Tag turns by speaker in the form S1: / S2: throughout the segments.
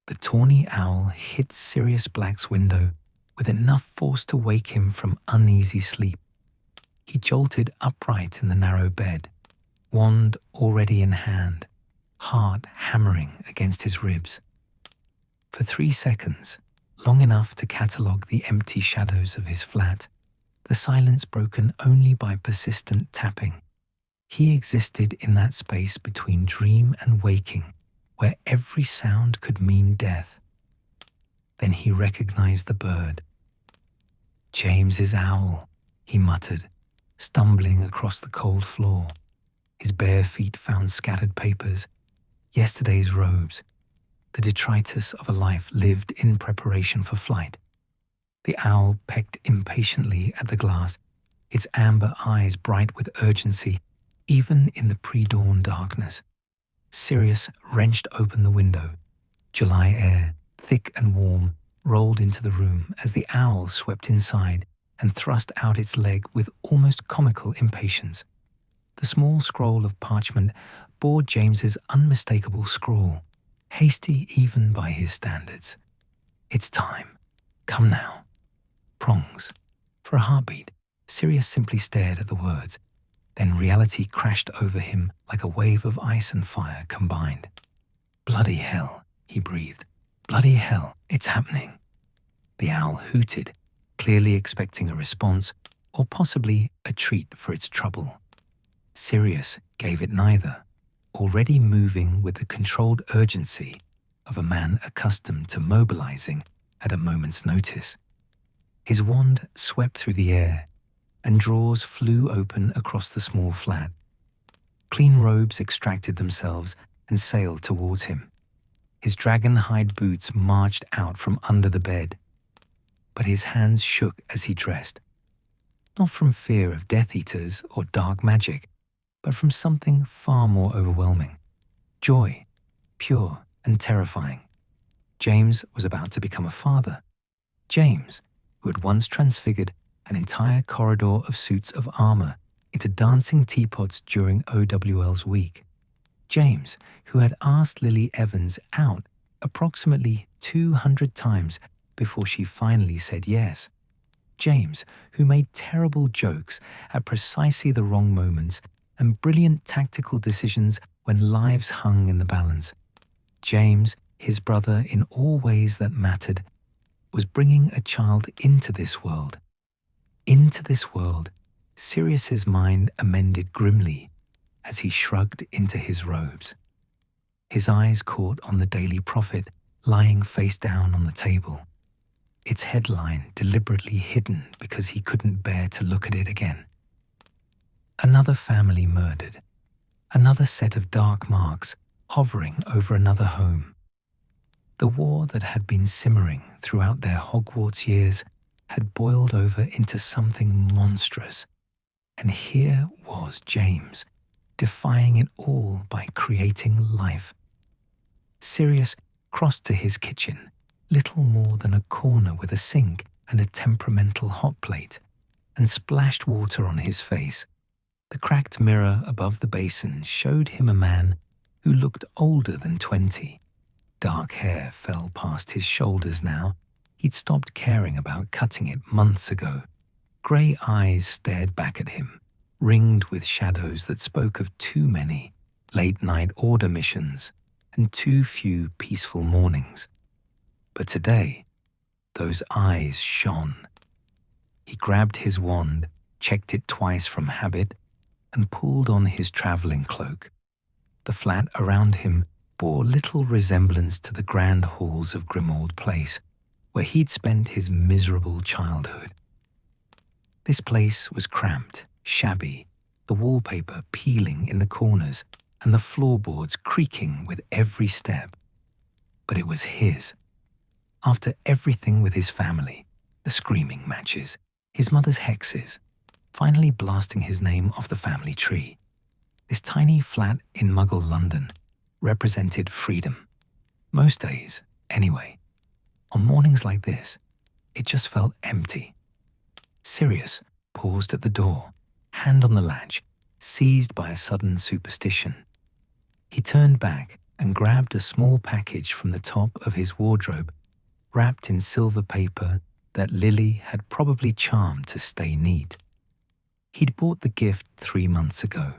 S1: The tawny owl hit Sirius Black's window with enough force to wake him from uneasy sleep. He jolted upright in the narrow bed, wand already in hand, heart hammering against his ribs. For 3 seconds, long enough to catalogue the empty shadows of his flat, the silence broken only by persistent tapping, he existed in that space between dream and waking, where every sound could mean death. Then he recognized the bird. "James's owl," he muttered, stumbling across the cold floor. His bare feet found scattered papers, yesterday's robes, the detritus of a life lived in preparation for flight. The owl pecked impatiently at the glass, its amber eyes bright with urgency, even in the pre-dawn darkness. Sirius wrenched open the window. July air, thick and warm, rolled into the room as the owl swept inside and thrust out its leg with almost comical impatience. The small scroll of parchment bore James's unmistakable scrawl, hasty even by his standards. "It's time. Come now." Prongs. For a heartbeat, Sirius simply stared at the words. Then reality crashed over him like a wave of ice and fire combined. "Bloody hell," he breathed. "Bloody hell, it's happening." The owl hooted, clearly expecting a response, or possibly a treat for its trouble. Sirius gave it neither, already moving with the controlled urgency of a man accustomed to mobilizing at a moment's notice. His wand swept through the air, and drawers flew open across the small flat. Clean robes extracted themselves and sailed towards him. His dragon-hide boots marched out from under the bed, but his hands shook as he dressed, not from fear of Death Eaters or dark magic, but from something far more overwhelming. Joy, pure and terrifying. James was about to become a father. James, who had once transfigured an entire corridor of suits of armor into dancing teapots during OWL's week. James, who had asked Lily Evans out approximately 200 times before she finally said yes. James, who made terrible jokes at precisely the wrong moments and brilliant tactical decisions when lives hung in the balance. James, his brother in all ways that mattered, was bringing a child into this world. Into this world, Sirius's mind amended grimly as he shrugged into his robes. His eyes caught on the Daily Prophet lying face down on the table, its headline deliberately hidden because he couldn't bear to look at it again. Another family murdered, another set of dark marks hovering over another home. The war that had been simmering throughout their Hogwarts years had boiled over into something monstrous, and here was James, defying it all by creating life. Sirius crossed to his kitchen, little more than a corner with a sink and a temperamental hot plate, and splashed water on his face. The cracked mirror above the basin showed him a man who looked older than 20. Dark hair fell past his shoulders now. He'd stopped caring about cutting it months ago. Grey eyes stared back at him, ringed with shadows that spoke of too many late-night order missions and too few peaceful mornings. But today, those eyes shone. He grabbed his wand, checked it twice from habit, and pulled on his travelling cloak. The flat around him bore little resemblance to the grand halls of Grimmauld Place, where he'd spent his miserable childhood. This place was cramped, shabby, the wallpaper peeling in the corners and the floorboards creaking with every step. But it was his. After everything with his family, the screaming matches, his mother's hexes, finally blasting his name off the family tree, this tiny flat in Muggle London represented freedom. Most days, anyway. On mornings like this, it just felt empty. Sirius paused at the door, hand on the latch, seized by a sudden superstition. He turned back and grabbed a small package from the top of his wardrobe, wrapped in silver paper that Lily had probably charmed to stay neat. He'd bought the gift 3 months ago,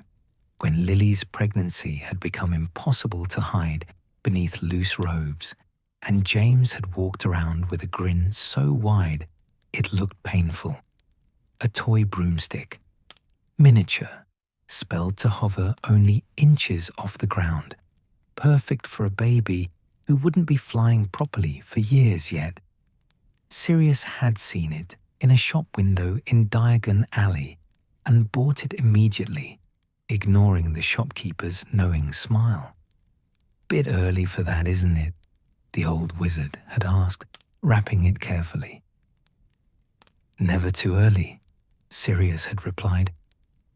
S1: when Lily's pregnancy had become impossible to hide beneath loose robes, and James had walked around with a grin so wide it looked painful. A toy broomstick, miniature, spelled to hover only inches off the ground, perfect for a baby who wouldn't be flying properly for years yet. Sirius had seen it in a shop window in Diagon Alley and bought it immediately, ignoring the shopkeeper's knowing smile. "Bit early for that, isn't it?" the old wizard had asked, wrapping it carefully. "Never too early," Sirius had replied,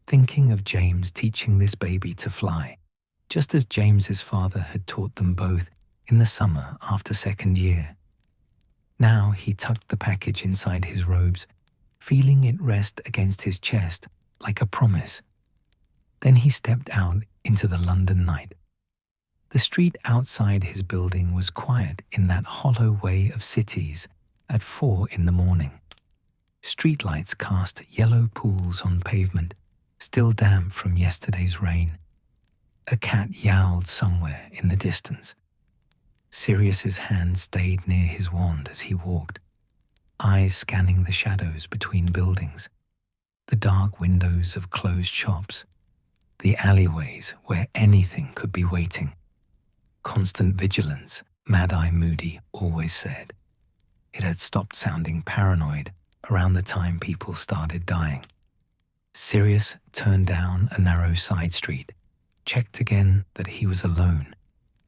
S1: thinking of James teaching this baby to fly, just as James's father had taught them both in the summer after second year. Now he tucked the package inside his robes, feeling it rest against his chest like a promise. Then he stepped out into the London night. The street outside his building was quiet in that hollow way of cities at 4 in the morning. Streetlights cast yellow pools on pavement, still damp from yesterday's rain. A cat yowled somewhere in the distance. Sirius's hand stayed near his wand as he walked, eyes scanning the shadows between buildings, the dark windows of closed shops, the alleyways where anything could be waiting. Constant vigilance, Mad-Eye Moody always said. It had stopped sounding paranoid around the time people started dying. Sirius turned down a narrow side street, checked again that he was alone,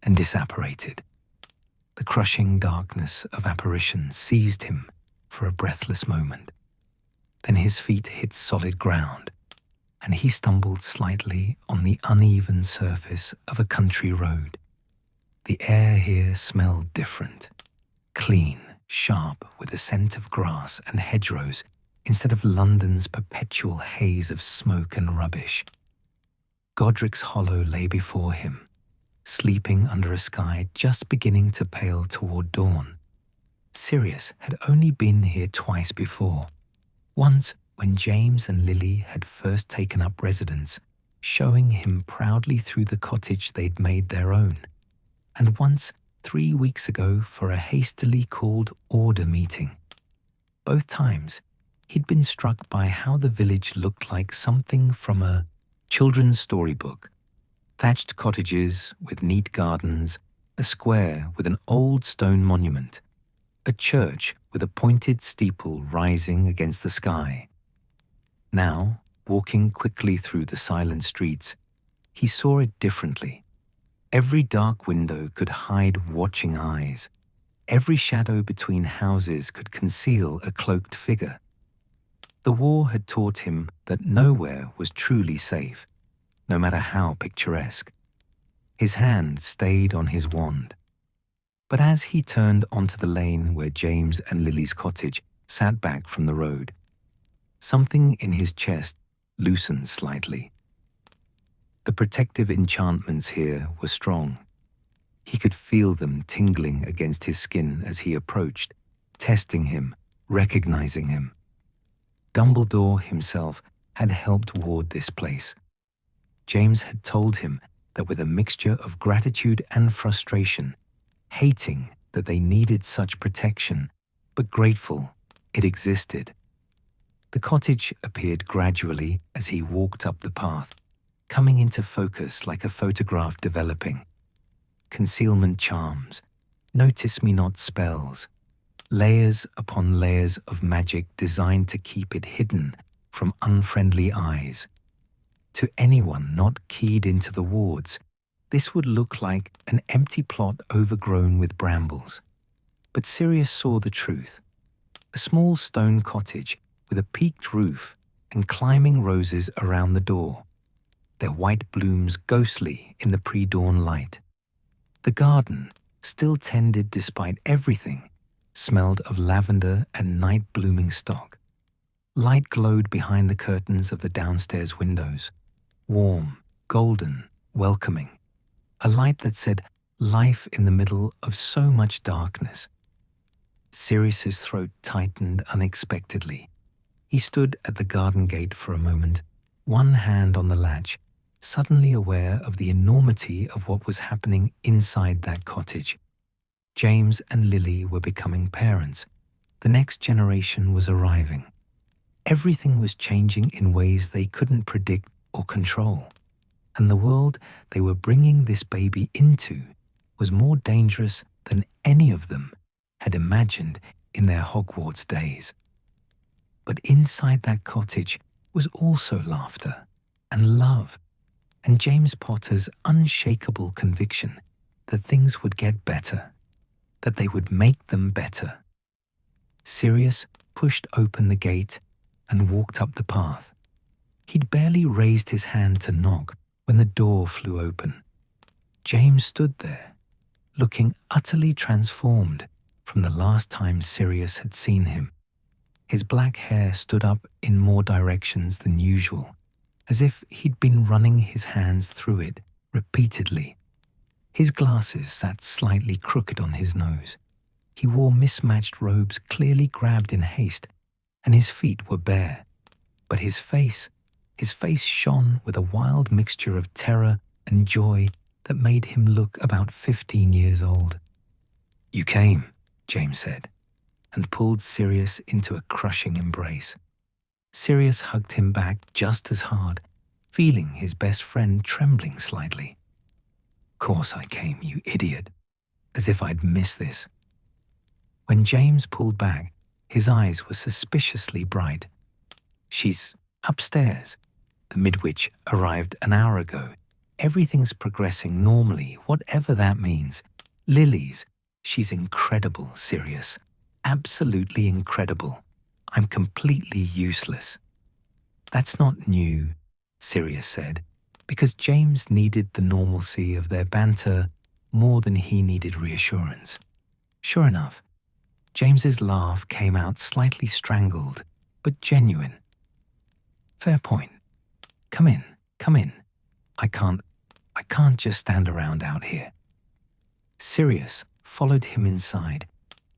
S1: and disapparated. The crushing darkness of apparition seized him for a breathless moment. Then his feet hit solid ground, and he stumbled slightly on the uneven surface of a country road. The air here smelled different, clean, sharp, with a scent of grass and hedgerows instead of London's perpetual haze of smoke and rubbish. Godric's Hollow lay before him, sleeping under a sky just beginning to pale toward dawn. Sirius had only been here twice before. Once when James and Lily had first taken up residence, showing him proudly through the cottage they'd made their own, and once 3 weeks ago for a hastily called order meeting. Both times, he'd been struck by how the village looked like something from a children's storybook. Thatched cottages with neat gardens, a square with an old stone monument, a church with a pointed steeple rising against the sky. Now, walking quickly through the silent streets, he saw it differently. Every dark window could hide watching eyes. Every shadow between houses could conceal a cloaked figure. The war had taught him that nowhere was truly safe, no matter how picturesque. His hand stayed on his wand. But as he turned onto the lane where James and Lily's cottage sat back from the road, something in his chest loosened slightly. The protective enchantments here were strong. He could feel them tingling against his skin as he approached, testing him, recognizing him. Dumbledore himself had helped ward this place. James had told him that with a mixture of gratitude and frustration, hating that they needed such protection, but grateful it existed. The cottage appeared gradually as he walked up the path, coming into focus like a photograph developing. Concealment charms, notice-me-not spells, layers upon layers of magic designed to keep it hidden from unfriendly eyes. To anyone not keyed into the wards, this would look like an empty plot overgrown with brambles. But Sirius saw the truth. A small stone cottage with a peaked roof and climbing roses around the door, their white blooms ghostly in the pre-dawn light. The garden, still tended despite everything, smelled of lavender and night-blooming stock. Light glowed behind the curtains of the downstairs windows, warm, golden, welcoming. A light that said, life in the middle of so much darkness. Sirius's throat tightened unexpectedly. He stood at the garden gate for a moment, one hand on the latch, suddenly aware of the enormity of what was happening inside that cottage. James and Lily were becoming parents. The next generation was arriving. Everything was changing in ways they couldn't predict or control. And the world they were bringing this baby into was more dangerous than any of them had imagined in their Hogwarts days. But inside that cottage was also laughter and love, and James Potter's unshakable conviction that things would get better, that they would make them better. Sirius pushed open the gate and walked up the path. He'd barely raised his hand to knock when the door flew open. James stood there, looking utterly transformed from the last time Sirius had seen him. His black hair stood up in more directions than usual, as if he'd been running his hands through it repeatedly. His glasses sat slightly crooked on his nose. He wore mismatched robes clearly grabbed in haste, and his feet were bare. But his face shone with a wild mixture of terror and joy that made him look about 15 years old. "You came," James said, and pulled Sirius into a crushing embrace. Sirius hugged him back just as hard, feeling his best friend trembling slightly. "Course I came, you idiot. As if I'd miss this." When James pulled back, his eyes were suspiciously bright. "She's upstairs. The midwitch arrived an hour ago. Everything's progressing normally, whatever that means. Lily's, she's incredible, Sirius. Absolutely incredible. I'm completely useless." "That's not new," Sirius said, because James needed the normalcy of their banter more than he needed reassurance. Sure enough, James's laugh came out slightly strangled, but genuine. "Fair point. Come in, come in. I can't just stand around out here." Sirius followed him inside,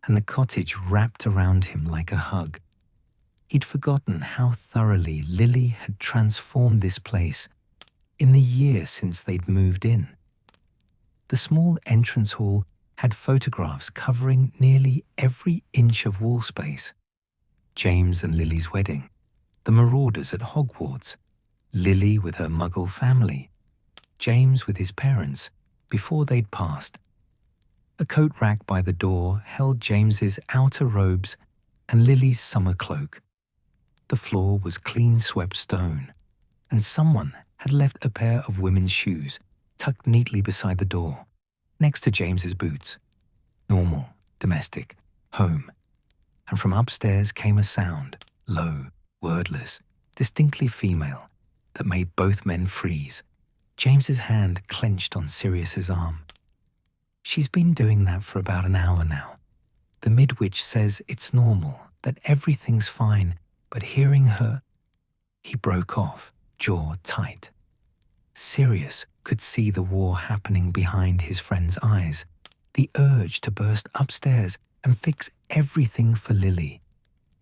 S1: and the cottage wrapped around him like a hug. He'd forgotten how thoroughly Lily had transformed this place in the year since they'd moved in. The small entrance hall had photographs covering nearly every inch of wall space. James and Lily's wedding, the marauders at Hogwarts, Lily with her Muggle family, James with his parents before they'd passed. A coat rack by the door held James's outer robes and Lily's summer cloak. The floor was clean swept stone, and someone had left a pair of women's shoes tucked neatly beside the door, next to James's boots. Normal, domestic, home. And from upstairs came a sound, low, wordless, distinctly female, that made both men freeze. James's hand clenched on Sirius's arm. "She's been doing that for about an hour now. The midwitch says it's normal, that everything's fine, but hearing her..." He broke off, jaw tight. Sirius could see the war happening behind his friend's eyes, the urge to burst upstairs and fix everything for Lily,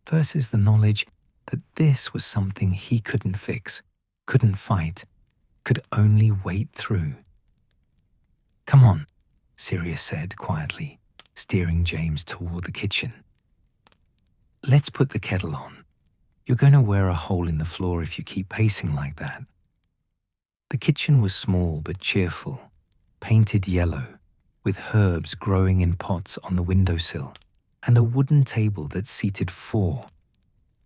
S1: versus the knowledge that this was something he couldn't fix, couldn't fight, could only wait through. "Come on," Sirius said quietly, steering James toward the kitchen. "Let's put the kettle on. You're going to wear a hole in the floor if you keep pacing like that." The kitchen was small but cheerful, painted yellow, with herbs growing in pots on the windowsill, and a wooden table that seated 4.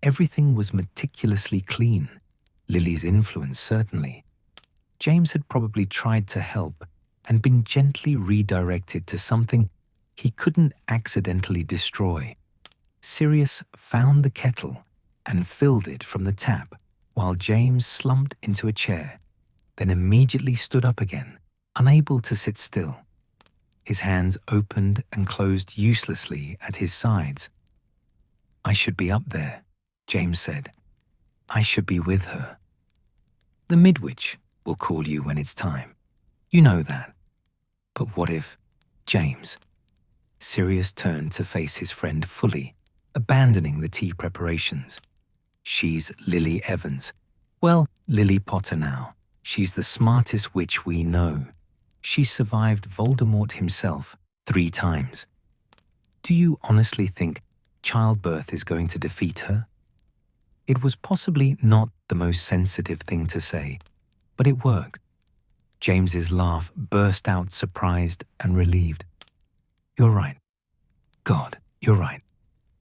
S1: Everything was meticulously clean, Lily's influence certainly. James had probably tried to help and been gently redirected to something he couldn't accidentally destroy. Sirius found the kettle and filled it from the tap while James slumped into a chair, then immediately stood up again, unable to sit still. His hands opened and closed uselessly at his sides. "I should be up there," James said. "I should be with her. The midwitch will call you when it's time. You know that. But what if..." James. Sirius turned to face his friend fully, abandoning the tea preparations. She's Lily Evans. Well, Lily Potter now. She's the smartest witch we know. She survived Voldemort himself 3 times. Do you honestly think childbirth is going to defeat her? It was possibly not the most sensitive thing to say, but it worked. James's laugh burst out surprised and relieved. You're right. God, you're right.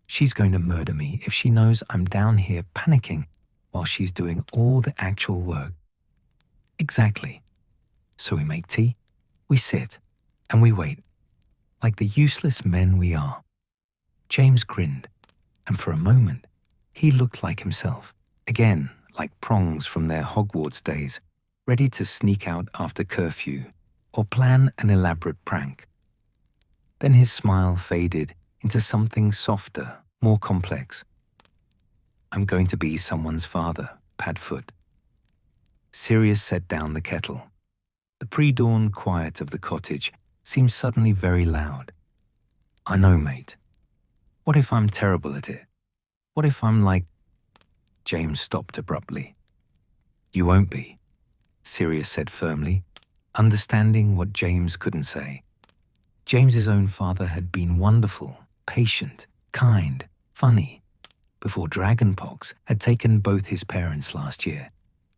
S1: She's going to murder me if she knows I'm down here panicking while she's doing all the actual work. Exactly. So we make tea, we sit, and we wait, like the useless men we are. James grinned, and for a moment, he looked like himself, again like prongs from their Hogwarts days, ready to sneak out after curfew or plan an elaborate prank. Then his smile faded into something softer, more complex. I'm going to be someone's father, Padfoot. Sirius set down the kettle. The pre-dawn quiet of the cottage seemed suddenly very loud. I know, mate. What if I'm terrible at it? What if I'm like... James stopped abruptly. You won't be, Sirius said firmly, understanding what James couldn't say. James's own father had been wonderful, patient, kind, funny, before dragonpox had taken both his parents last year.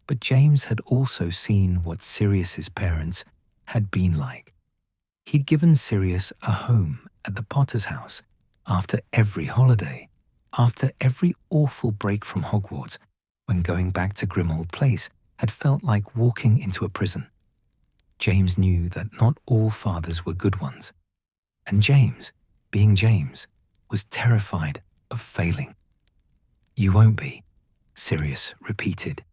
S1: But James had also seen what Sirius's parents had been like. He'd given Sirius a home at the Potter's house after every holiday, after every awful break from Hogwarts, when going back to Grimmauld Place had felt like walking into a prison. James knew that not all fathers were good ones, and James, being James, was terrified of failing. You won't be, Sirius repeated,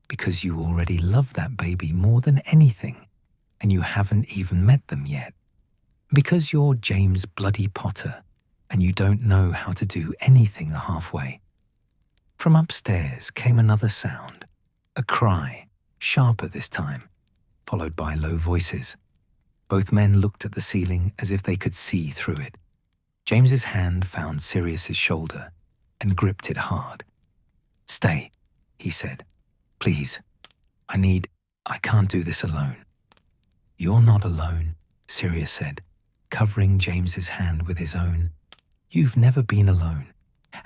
S1: because you already love that baby more than anything, and you haven't even met them yet. Because you're James Bloody Potter, and you don't know how to do anything halfway. From upstairs came another sound, a cry, sharper this time, followed by low voices. Both men looked at the ceiling as if they could see through it. James's hand found Sirius's shoulder and gripped it hard. Stay, he said. Please, I can't do this alone. You're not alone, Sirius said, covering James's hand with his own. You've never been alone,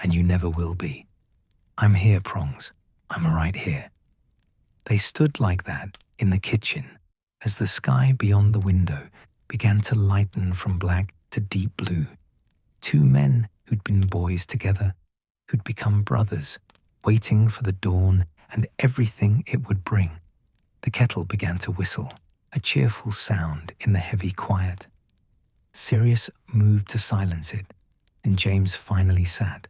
S1: and you never will be. I'm here, Prongs. I'm right here. They stood like that in the kitchen as the sky beyond the window began to lighten from black to deep blue. 2 men who'd been boys together, who'd become brothers, waiting for the dawn and everything it would bring. The kettle began to whistle, a cheerful sound in the heavy quiet. Sirius moved to silence it, and James finally sat,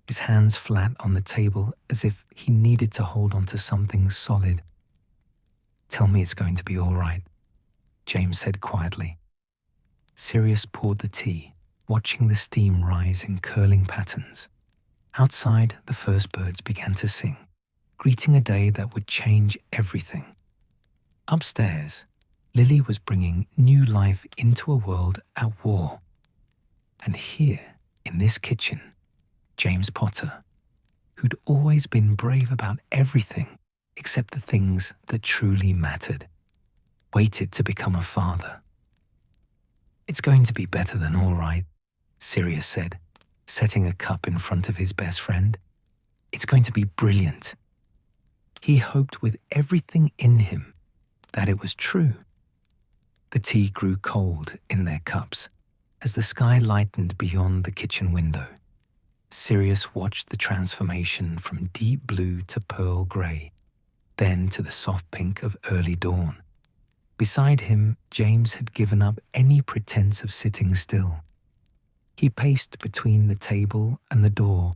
S1: his hands flat on the table as if he needed to hold on to something solid. Tell me it's going to be all right, James said quietly. Sirius poured the tea, watching the steam rise in curling patterns. Outside, the first birds began to sing, greeting a day that would change everything. Upstairs, Lily was bringing new life into a world at war. And here, in this kitchen, James Potter, who'd always been brave about everything except the things that truly mattered, waited to become a father. It's going to be better than all right, Sirius said, setting a cup in front of his best friend. It's going to be brilliant. He hoped with everything in him that it was true. The tea grew cold in their cups as the sky lightened beyond the kitchen window. Sirius watched the transformation from deep blue to pearl grey, then to the soft pink of early dawn. Beside him, James had given up any pretense of sitting still. He paced between the table and the door,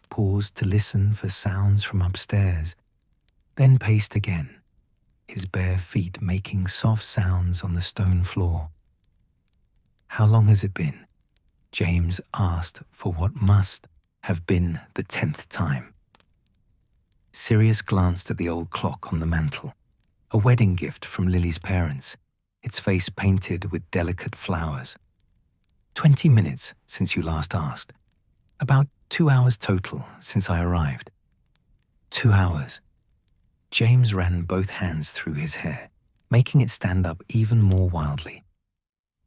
S1: paused to listen for sounds from upstairs, then paced again, his bare feet making soft sounds on the stone floor. How long has it been? James asked for what must have been the 10th time. Sirius glanced at the old clock on the mantel, a wedding gift from Lily's parents. its face painted with delicate flowers. 20 minutes since you last asked. About 2 hours total since I arrived. 2 hours. James ran both hands through his hair, making it stand up even more wildly.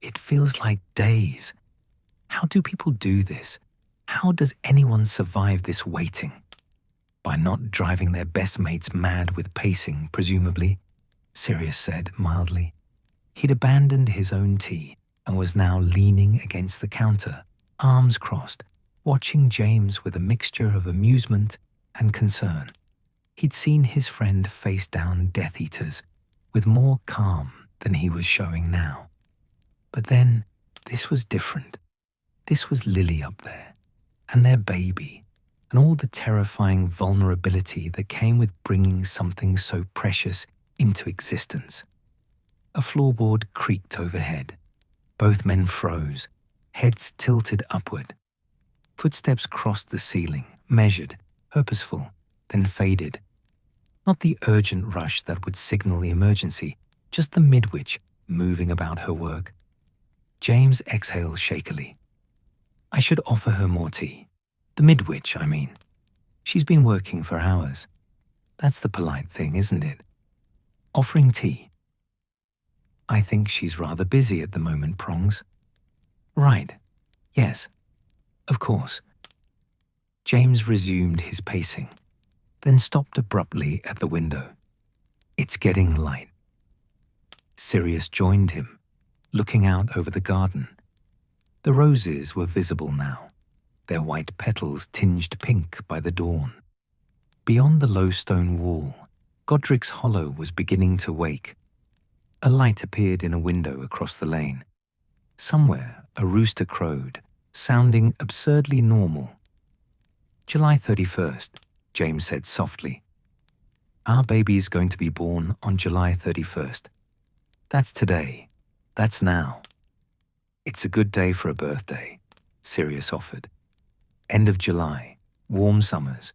S1: It feels like days. How do people do this? How does anyone survive this waiting? By not driving their best mates mad with pacing, presumably, Sirius said mildly. He'd abandoned his own tea and was now leaning against the counter, arms crossed, watching James with a mixture of amusement and concern. He'd seen his friend face down Death Eaters with more calm than he was showing now. But then, this was different. This was Lily up there, and their baby, and all the terrifying vulnerability that came with bringing something so precious into existence. A floorboard creaked overhead. Both men froze, heads tilted upward. Footsteps crossed the ceiling, measured, purposeful, then faded. Not the urgent rush that would signal the emergency, just the midwitch moving about her work. James exhaled shakily. I should offer her more tea. The midwitch, I mean. She's been working for hours. That's the polite thing, isn't it? Offering tea. I think she's rather busy at the moment, Prongs. Right. Yes. Of course. James resumed his pacing, then stopped abruptly at the window. It's getting light. Sirius joined him, looking out over the garden. The roses were visible now, their white petals tinged pink by the dawn. Beyond the low stone wall, Godric's hollow was beginning to wake. A light appeared in a window across the lane. Somewhere, a rooster crowed, sounding absurdly normal. July 31st, James said softly. Our baby is going to be born on July 31st. That's today. That's now. It's a good day for a birthday, Sirius offered. End of July, warm summers,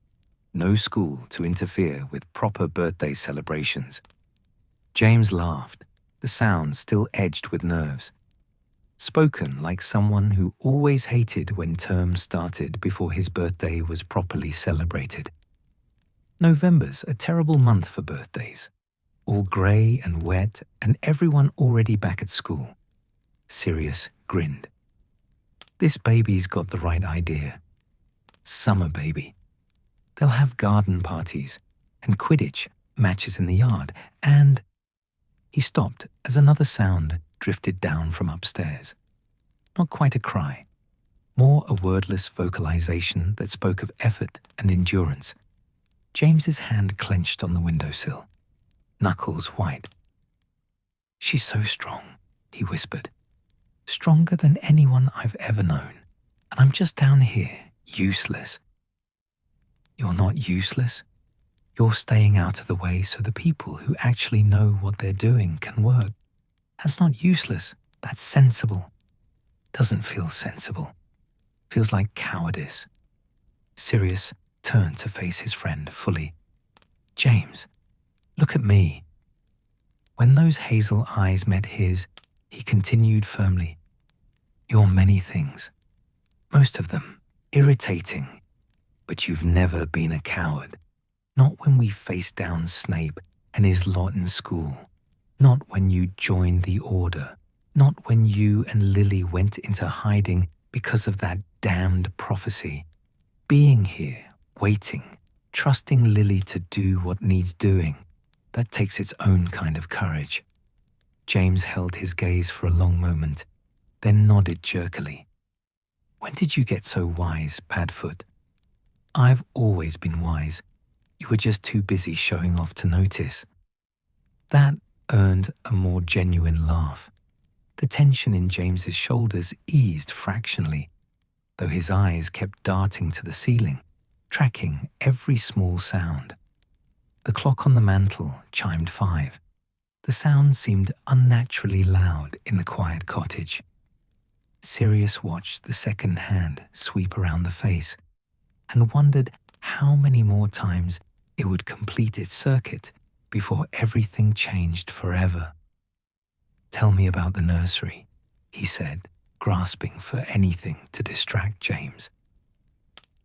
S1: no school to interfere with proper birthday celebrations. James laughed, the sound still edged with nerves. Spoken like someone who always hated when term started before his birthday was properly celebrated. November's a terrible month for birthdays. All grey and wet and everyone already back at school. Sirius grinned. This baby's got the right idea. Summer baby. They'll have garden parties and Quidditch matches in the yard and... He stopped as another sound drifted down from upstairs. Not quite a cry, more a wordless vocalization that spoke of effort and endurance. James's hand clenched on the windowsill, knuckles white. She's so strong, he whispered. Stronger than anyone I've ever known. And I'm just down here, useless. You're not useless. You're staying out of the way so the people who actually know what they're doing can work. That's not useless. That's sensible. Doesn't feel sensible. Feels like cowardice. Sirius turned to face his friend fully. James, look at me. When those hazel eyes met his, he continued firmly. You're many things. Most of them irritating. But you've never been a coward. Not when we faced down Snape and his lot in school. Not when you joined the Order. Not when you and Lily went into hiding because of that damned prophecy. Being here, waiting, trusting Lily to do what needs doing, that takes its own kind of courage. James held his gaze for a long moment, then nodded jerkily. When did you get so wise, Padfoot? I've always been wise. You were just too busy showing off to notice. That earned a more genuine laugh. The tension in James's shoulders eased fractionally, though his eyes kept darting to the ceiling, tracking every small sound. The clock on the mantel chimed 5. The sound seemed unnaturally loud in the quiet cottage. Sirius watched the second hand sweep around the face and wondered how many more times it would complete its circuit before everything changed forever. Tell me about the nursery, he said, grasping for anything to distract James.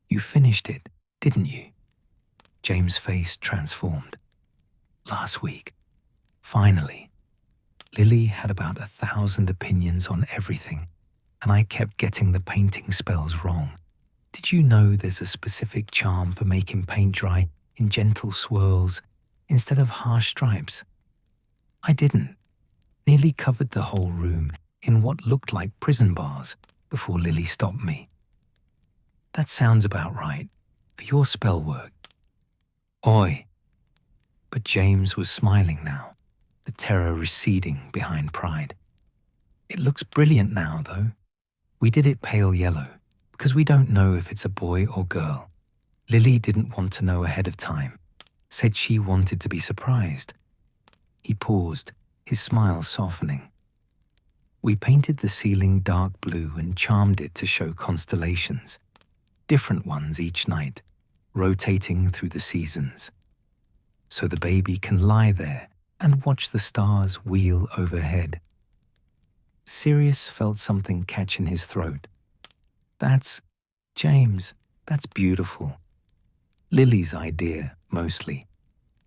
S1: You finished it, didn't you? James' face transformed. Last week. Finally. Lily had about 1,000 opinions on everything, and I kept getting the painting spells wrong. Did you know there's a specific charm for making paint dry in gentle swirls instead of harsh stripes? I didn't. Nearly covered the whole room in what looked like prison bars before Lily stopped me. That sounds about right for your spell work. Oi. But James was smiling now, the terror receding behind pride. It looks brilliant now, though. We did it pale yellow because we don't know if it's a boy or girl. Lily didn't want to know ahead of time, said she wanted to be surprised. He paused, his smile softening. We painted the ceiling dark blue and charmed it to show constellations, different ones each night, rotating through the seasons. So the baby can lie there and watch the stars wheel overhead. Sirius felt something catch in his throat. James, that's beautiful. Lily's idea, mostly.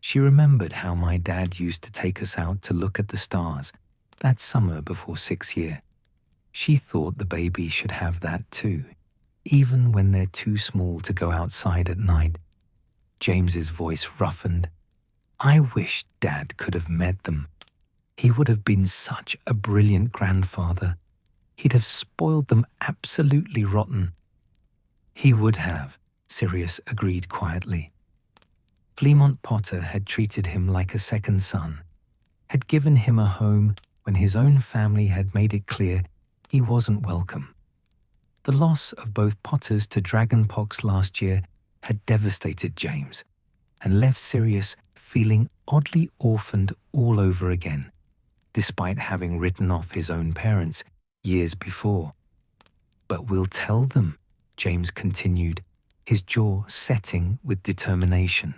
S1: She remembered how my dad used to take us out to look at the stars that summer before 6th year. She thought the baby should have that too, even when they're too small to go outside at night. James's voice roughened. I wish Dad could have met them. He would have been such a brilliant grandfather. He'd have spoiled them absolutely rotten. He would have, Sirius agreed quietly. Fleamont Potter had treated him like a second son, had given him a home when his own family had made it clear he wasn't welcome. The loss of both Potters to dragonpox last year had devastated James and left Sirius feeling oddly orphaned all over again, despite having written off his own parents years before. But we'll tell them, James continued, his jaw setting with determination.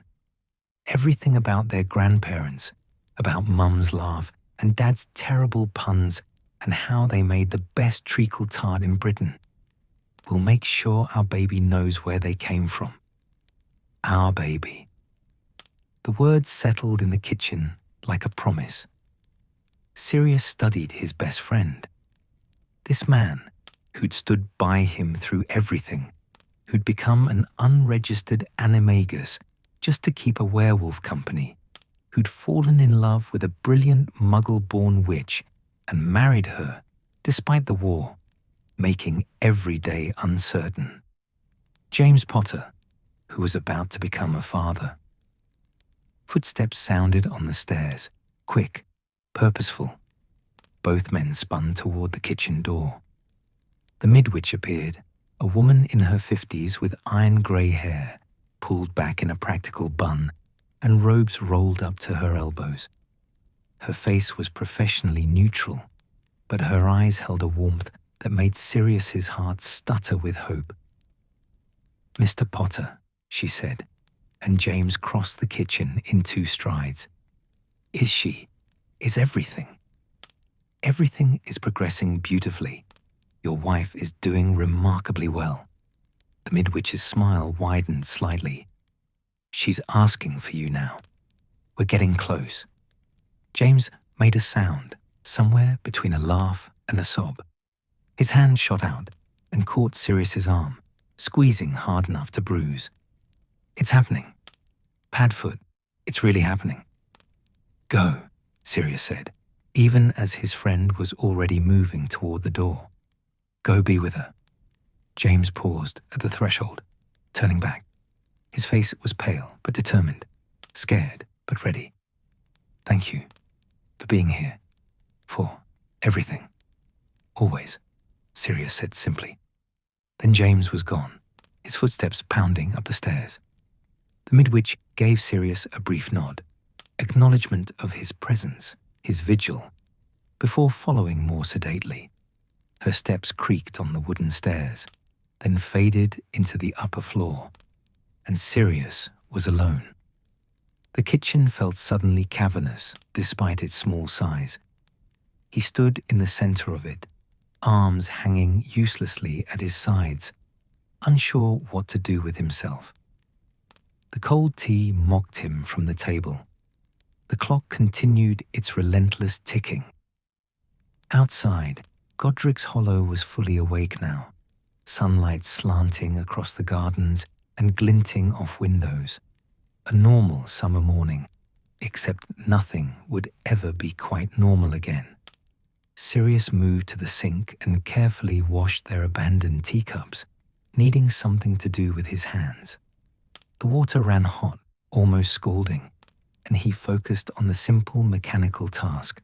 S1: Everything about their grandparents, about Mum's laugh and Dad's terrible puns and how they made the best treacle tart in Britain. We'll make sure our baby knows where they came from. Our baby. The words settled in the kitchen like a promise. Sirius studied his best friend. This man, who'd stood by him through everything, who'd become an unregistered animagus just to keep a werewolf company, who'd fallen in love with a brilliant muggle-born witch and married her despite the war, making every day uncertain. James Potter, who was about to become a father. Footsteps sounded on the stairs, quick, purposeful. Both men spun toward the kitchen door. The midwitch appeared, a woman in her 50s with iron grey hair, pulled back in a practical bun, and robes rolled up to her elbows. Her face was professionally neutral, but her eyes held a warmth that made Sirius's heart stutter with hope. Mr. Potter, she said, and James crossed the kitchen in 2 strides. Is everything? Everything is progressing beautifully. Your wife is doing remarkably well. The midwitch's smile widened slightly. She's asking for you now. We're getting close. James made a sound, somewhere between a laugh and a sob. His hand shot out and caught Sirius's arm, squeezing hard enough to bruise. It's happening. Padfoot, it's really happening. Go, Sirius said, even as his friend was already moving toward the door. Go be with her. James paused at the threshold, turning back. His face was pale but determined, scared but ready. Thank you for being here, for everything. Always, Sirius said simply. Then James was gone, his footsteps pounding up the stairs. The midwitch gave Sirius a brief nod, acknowledgement of his presence, his vigil, before following more sedately. Her steps creaked on the wooden stairs, then faded into the upper floor, and Sirius was alone. The kitchen felt suddenly cavernous despite its small size. He stood in the center of it, arms hanging uselessly at his sides, unsure what to do with himself. The cold tea mocked him from the table. The clock continued its relentless ticking. Outside, Godric's hollow was fully awake now, sunlight slanting across the gardens and glinting off windows. A normal summer morning, except nothing would ever be quite normal again. Sirius moved to the sink and carefully washed their abandoned teacups, needing something to do with his hands. The water ran hot, almost scalding, and he focused on the simple mechanical task.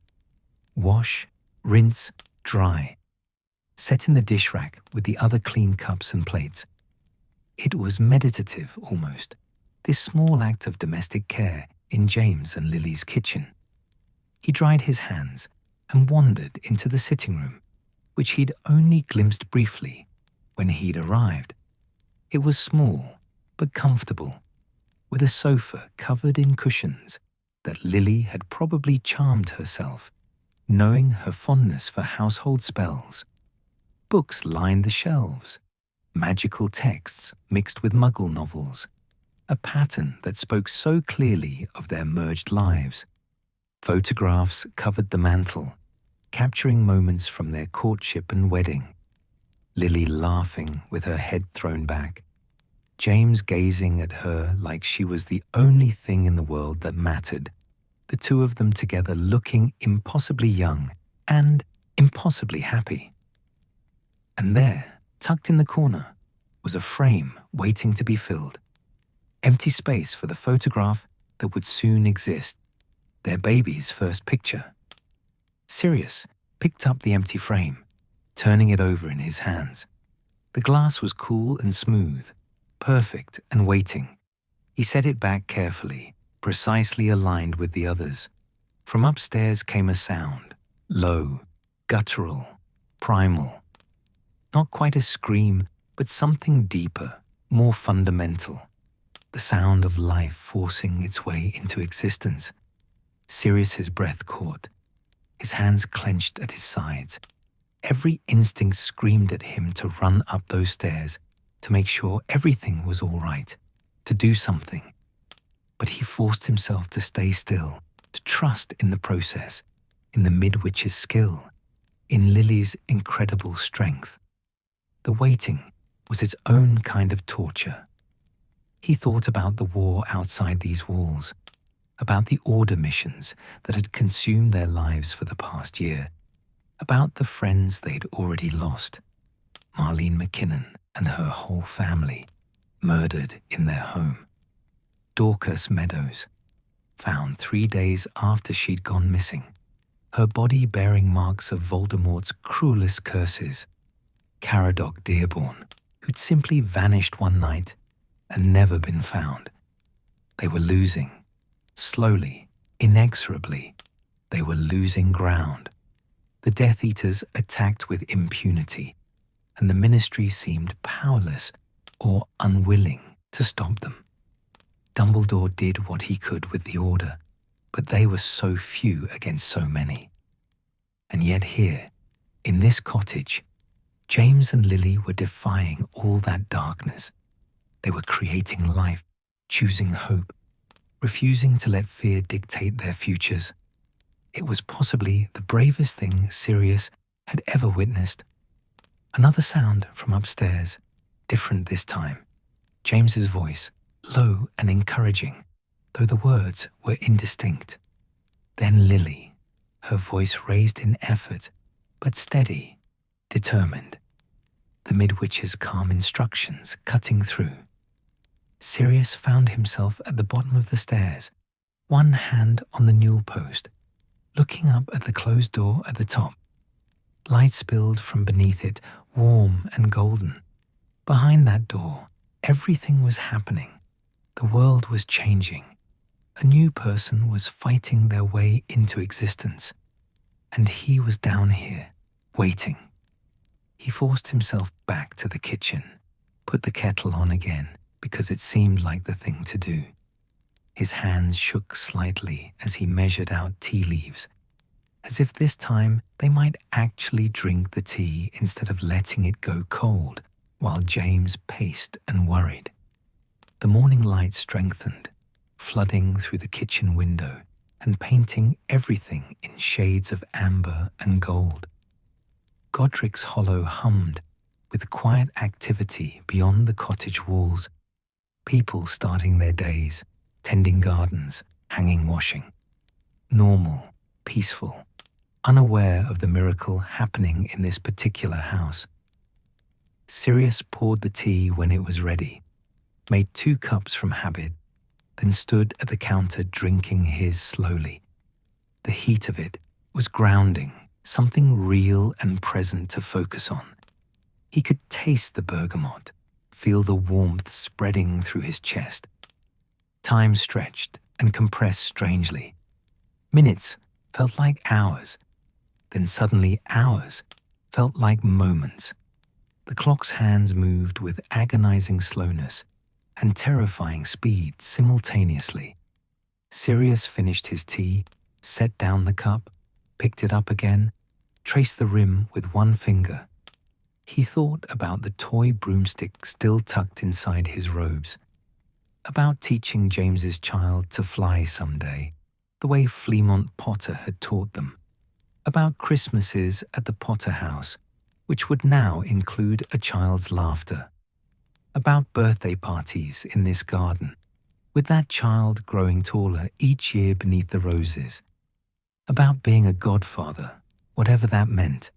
S1: Wash, rinse, dry. Set in the dish rack with the other clean cups and plates. It was meditative almost, this small act of domestic care in James and Lily's kitchen. He dried his hands and wandered into the sitting room, which he'd only glimpsed briefly when he'd arrived. It was small but comfortable, with a sofa covered in cushions that Lily had probably charmed herself, knowing her fondness for household spells. Books lined the shelves, magical texts mixed with Muggle novels, a pattern that spoke so clearly of their merged lives. Photographs covered the mantel, capturing moments from their courtship and wedding. Lily laughing with her head thrown back, James gazing at her like she was the only thing in the world that mattered, the two of them together looking impossibly young and impossibly happy. And there, tucked in the corner, was a frame waiting to be filled. Empty space for the photograph that would soon exist, their baby's first picture. Sirius picked up the empty frame, turning it over in his hands. The glass was cool and smooth, perfect and waiting. He set it back carefully, precisely aligned with the others. From upstairs came a sound, low, guttural, primal. Not quite a scream, but something deeper, more fundamental. The sound of life forcing its way into existence. Sirius's breath caught, his hands clenched at his sides. Every instinct screamed at him to run up those stairs, to make sure everything was all right, to do something. But he forced himself to stay still, to trust in the process, in the Midwitch's skill, in Lily's incredible strength. The waiting was its own kind of torture. He thought about the war outside these walls, about the order missions that had consumed their lives for the past year, about the friends they'd already lost. Marlene McKinnon and her whole family, murdered in their home. Dorcas Meadows, found 3 days after she'd gone missing, her body bearing marks of Voldemort's cruelest curses. Caradoc Dearborn, who'd simply vanished one night and never been found. They were losing. Slowly, inexorably, they were losing ground. The Death Eaters attacked with impunity, and the Ministry seemed powerless or unwilling to stop them. Dumbledore did what he could with the Order, but they were so few against so many. And yet here, in this cottage, James and Lily were defying all that darkness. They were creating life, choosing hope, refusing to let fear dictate their futures. It was possibly the bravest thing Sirius had ever witnessed. Another sound from upstairs, different this time. James's voice, low and encouraging, though the words were indistinct. Then Lily, her voice raised in effort, but steady, determined. The Midwitch's calm instructions cutting through. Sirius found himself at the bottom of the stairs, one hand on the newel post, looking up at the closed door at the top. Light spilled from beneath it, warm and golden. Behind that door, everything was happening. The world was changing. A new person was fighting their way into existence. And he was down here, waiting. He forced himself back to the kitchen, put the kettle on again, because it seemed like the thing to do. His hands shook slightly as he measured out tea leaves. as if this time they might actually drink the tea instead of letting it go cold, while James paced and worried. The morning light strengthened, flooding through the kitchen window and painting everything in shades of amber and gold. Godric's hollow hummed with quiet activity beyond the cottage walls, people starting their days, tending gardens, hanging washing. Normal, peaceful, unaware of the miracle happening in this particular house. Sirius poured the tea when it was ready, made 2 cups from habit, then stood at the counter drinking his slowly. The heat of it was grounding, something real and present to focus on. He could taste the bergamot, feel the warmth spreading through his chest. Time stretched and compressed strangely. Minutes felt like hours. Then suddenly hours felt like moments. The clock's hands moved with agonizing slowness and terrifying speed simultaneously. Sirius finished his tea, set down the cup, picked it up again, traced the rim with one finger. He thought about the toy broomstick still tucked inside his robes, about teaching James's child to fly someday, the way Fleamont Potter had taught them, about Christmases at the Potter house, which would now include a child's laughter, about birthday parties in this garden, with that child growing taller each year beneath the roses, about being a godfather, whatever that meant,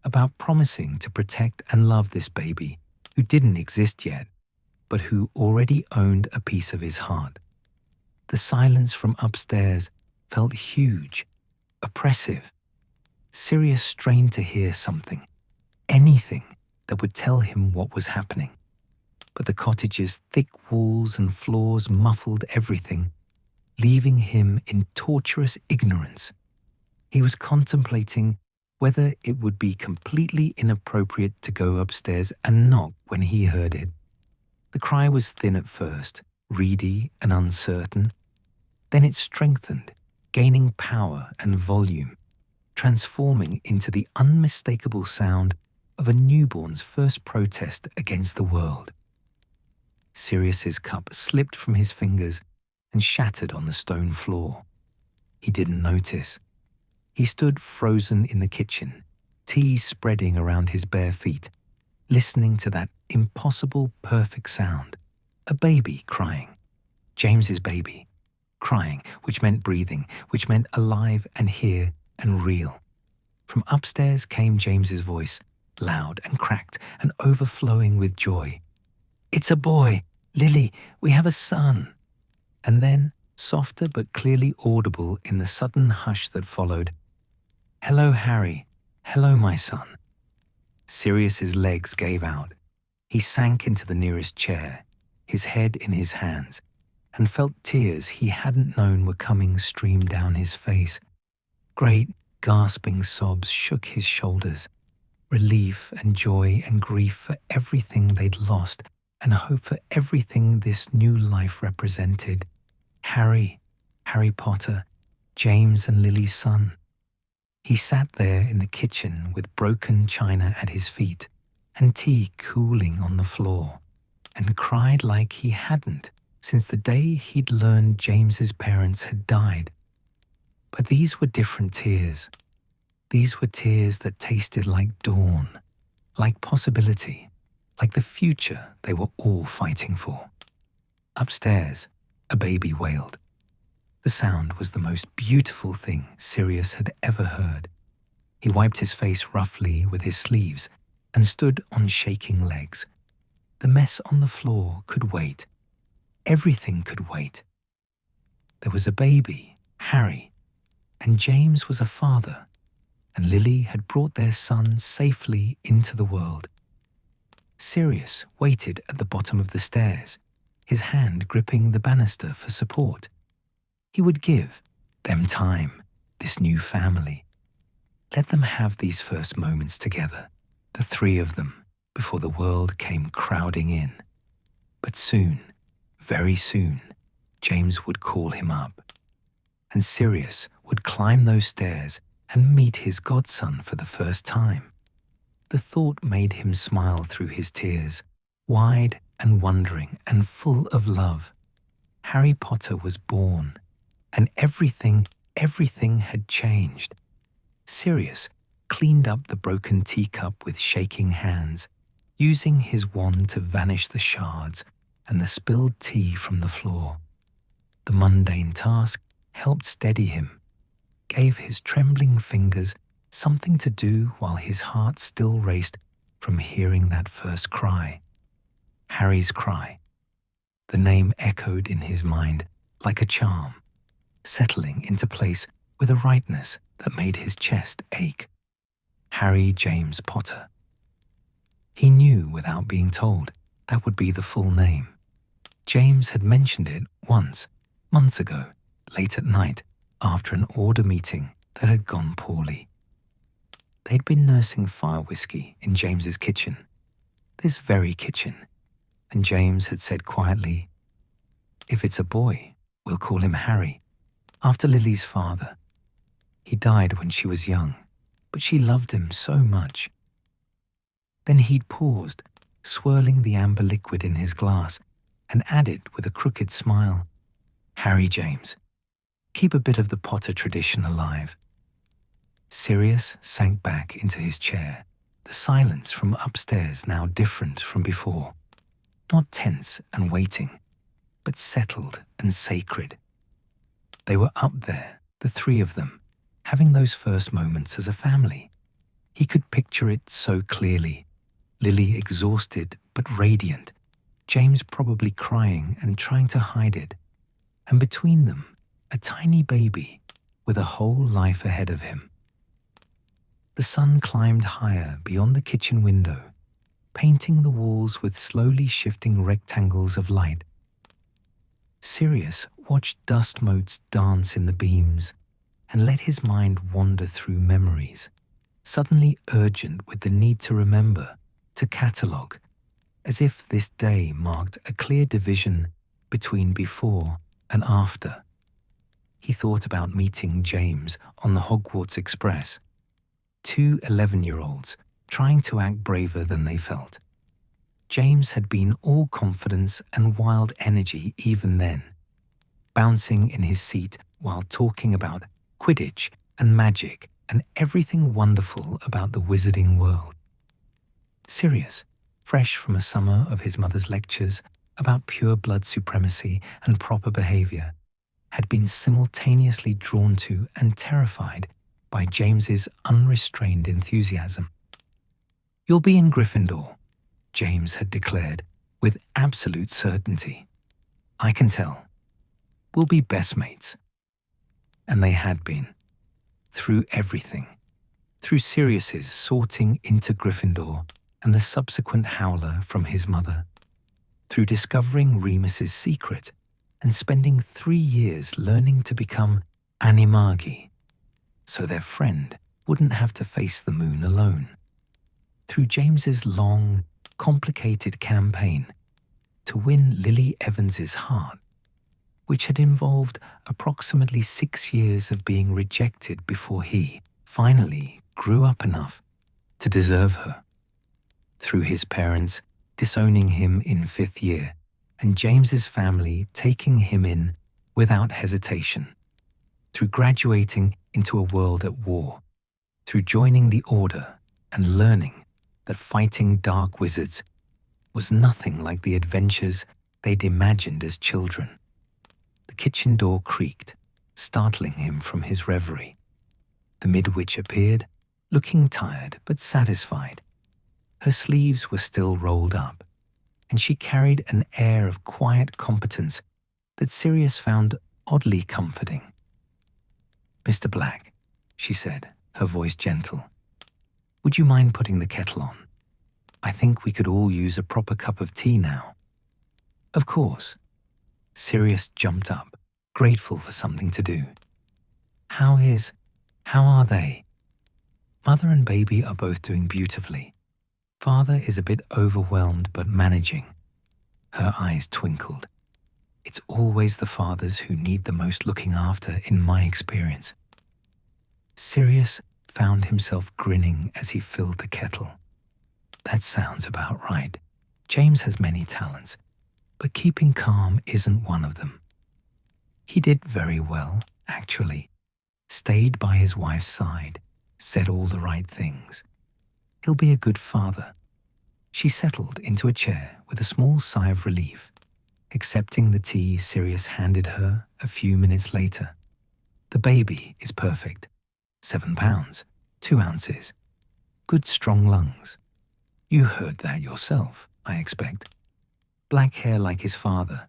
S1: about promising to protect and love this baby who didn't exist yet, but who already owned a piece of his heart. The silence from upstairs felt huge, oppressive. Sirius strained to hear something, anything that would tell him what was happening. But the cottage's thick walls and floors muffled everything, leaving him in torturous ignorance. He was contemplating whether it would be completely inappropriate to go upstairs and knock when he heard it. The cry was thin at first, reedy and uncertain. Then it strengthened, gaining power and volume, transforming into the unmistakable sound of a newborn's first protest against the world. Sirius's cup slipped from his fingers and shattered on the stone floor. He didn't notice. He stood frozen in the kitchen, tea spreading around his bare feet, listening to that impossible perfect sound. A baby crying. James's baby. Crying, which meant breathing, which meant alive and here and real. From upstairs came James's voice, loud and cracked and overflowing with joy. "It's a boy! Lily, we have a son!" And then, softer but clearly audible in the sudden hush that followed, "Hello, Harry. Hello, my son." Sirius's legs gave out. He sank into the nearest chair, his head in his hands, and felt tears he hadn't known were coming stream down his face. Great, gasping sobs shook his shoulders. Relief and joy and grief for everything they'd lost, and hope for everything this new life represented. Harry Potter, James and Lily's son. He sat there in the kitchen with broken china at his feet and tea cooling on the floor, and cried like he hadn't since the day he'd learned James's parents had died. But these were different tears. These were tears that tasted like dawn, like possibility, like the future they were all fighting for. Upstairs, a baby wailed. The sound was the most beautiful thing Sirius had ever heard. He wiped his face roughly with his sleeves and stood on shaking legs. The mess on the floor could wait. Everything could wait. There was a baby, Harry, and James was a father, and Lily had brought their son safely into the world. Sirius waited at the bottom of the stairs, his hand gripping the banister for support. He would give them time, this new family. Let them have these first moments together, the 3 of them, before the world came crowding in. But soon, very soon, James would call him up, and Sirius would climb those stairs and meet his godson for the first time. The thought made him smile through his tears, wide and wondering and full of love. Harry Potter was born, and everything had changed. Sirius cleaned up the broken teacup with shaking hands, using his wand to vanish the shards and the spilled tea from the floor. The mundane task helped steady him, gave his trembling fingers something to do while his heart still raced from hearing that first cry. Harry's cry. The name echoed in his mind like a charm, settling into place with a rightness that made his chest ache. Harry James Potter. He knew without being told that would be the full name. James had mentioned it once, months ago, late at night, after an order meeting that had gone poorly. They'd been nursing fire whiskey in James's kitchen, this very kitchen, and James had said quietly, "If it's a boy, we'll call him Harry, after Lily's father. He died when she was young, but she loved him so much." Then he'd paused, swirling the amber liquid in his glass, and added with a crooked smile, "Harry James, keep a bit of the Potter tradition alive." Sirius sank back into his chair, the silence from upstairs now different from before, not tense and waiting, but settled and sacred. They were up there, the three of them, having those first moments as a family. He could picture it so clearly. Lily exhausted but radiant, James probably crying and trying to hide it, and between them, a tiny baby with a whole life ahead of him. The sun climbed higher beyond the kitchen window, painting the walls with slowly shifting rectangles of light. Sirius watched dust motes dance in the beams and let his mind wander through memories, suddenly urgent with the need to remember, to catalogue, as if this day marked a clear division between before and after. He thought about meeting James on the Hogwarts Express, two 11-year-olds trying to act braver than they felt. James had been all confidence and wild energy even then, bouncing in his seat while talking about Quidditch and magic and everything wonderful about the wizarding world. Sirius, fresh from a summer of his mother's lectures about pure blood supremacy and proper behavior, had been simultaneously drawn to and terrified by James's unrestrained enthusiasm. "You'll be in Gryffindor," James had declared with absolute certainty. "I can tell. We'll be best mates." And they had been. Through everything. Through Sirius's sorting into Gryffindor and the subsequent howler from his mother. Through discovering Remus's secret and spending 3 years learning to become animagi, so their friend wouldn't have to face the moon alone. Through James's long, complicated campaign to win Lily Evans's heart, which had involved approximately 6 years of being rejected before he finally grew up enough to deserve her. Through his parents disowning him in 5th year and James's family taking him in without hesitation. Through graduating into a world at war. Through joining the Order and learning that fighting dark wizards was nothing like the adventures they'd imagined as children. The kitchen door creaked, startling him from his reverie. The midwitch appeared, looking tired but satisfied. Her sleeves were still rolled up, and she carried an air of quiet competence that Sirius found oddly comforting. "Mr. Black," she said, her voice gentle, "would you mind putting the kettle on? I think we could all use a proper cup of tea now." "Of course." Sirius jumped up, grateful for something to do. How are they?" "Mother and baby are both doing beautifully. Father is a bit overwhelmed but managing." Her eyes twinkled. "It's always the fathers who need the most looking after in my experience." Sirius found himself grinning as he filled the kettle. That sounds about right. James has many talents, but keeping calm isn't one of them. He did very well, actually. Stayed by his wife's side, said all the right things. He'll be a good father. She settled into a chair with a small sigh of relief, accepting the tea Sirius handed her a few minutes later. The baby is perfect. 7 pounds, 2 ounces. Good strong lungs. You heard that yourself, I expect. Black hair like his father,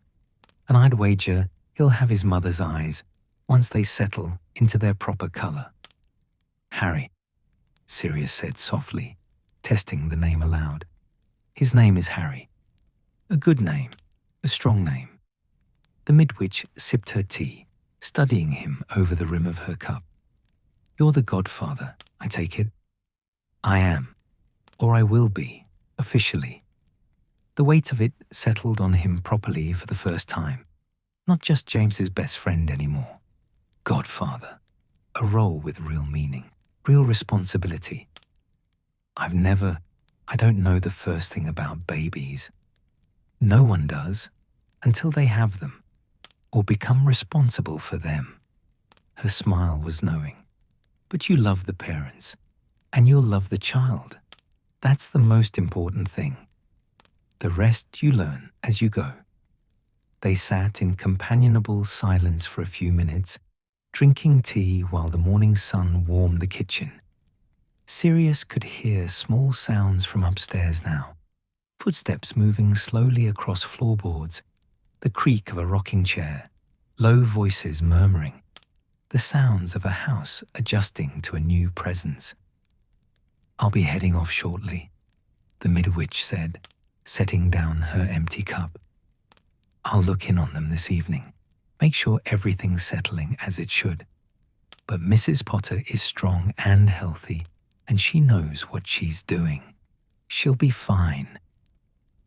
S1: and I'd wager he'll have his mother's eyes once they settle into their proper color. Harry, Sirius said softly, testing the name aloud. His name is Harry. A good name, a strong name. The midwitch sipped her tea, studying him over the rim of her cup. You're the godfather, I take it? I am, or I will be, officially. The weight of it settled on him properly for the first time. Not just James's best friend anymore. Godfather. A role with real meaning, real responsibility. I don't know the first thing about babies. No one does until they have them or become responsible for them. Her smile was knowing. But you love the parents, and you'll love the child. That's the most important thing. The rest you learn as you go. They sat in companionable silence for a few minutes, drinking tea while the morning sun warmed the kitchen. Sirius could hear small sounds from upstairs now. Footsteps moving slowly across floorboards, the creak of a rocking chair, low voices murmuring. The sounds of a house adjusting to a new presence. I'll be heading off shortly, the midwitch said, setting down her empty cup. I'll look in on them this evening, make sure everything's settling as it should. But Mrs. Potter is strong and healthy, and she knows what she's doing. She'll be fine.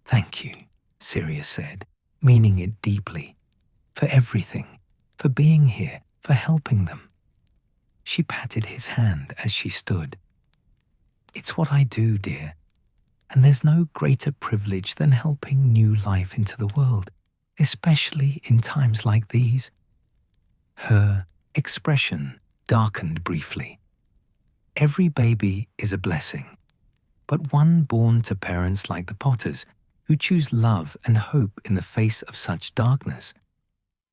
S1: Thank you, Sirius said, meaning it deeply, for everything, for being here, for helping them. She patted his hand as she stood. It's what I do, dear, and there's no greater privilege than helping new life into the world, especially in times like these. Her expression darkened briefly. Every baby is a blessing, but one born to parents like the Potters who choose love and hope in the face of such darkness,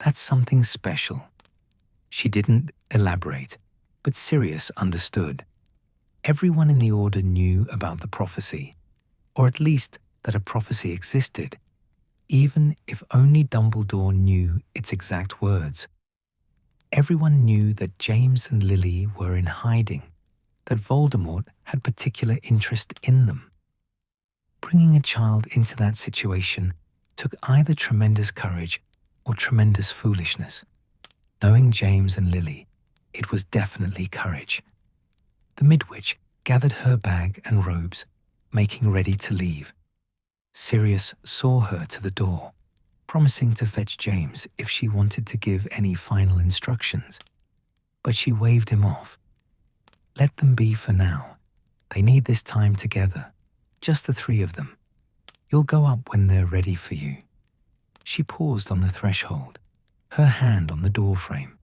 S1: that's something special. She didn't elaborate, but Sirius understood. Everyone in the Order knew about the prophecy, or at least that a prophecy existed, even if only Dumbledore knew its exact words. Everyone knew that James and Lily were in hiding, that Voldemort had particular interest in them. Bringing a child into that situation took either tremendous courage or tremendous foolishness. Knowing James and Lily, it was definitely courage. The midwitch gathered her bag and robes, making ready to leave. Sirius saw her to the door, promising to fetch James if she wanted to give any final instructions. But she waved him off. Let them be for now. They need this time together, just the 3 of them. You'll go up when they're ready for you. She paused on the threshold, her hand on the doorframe.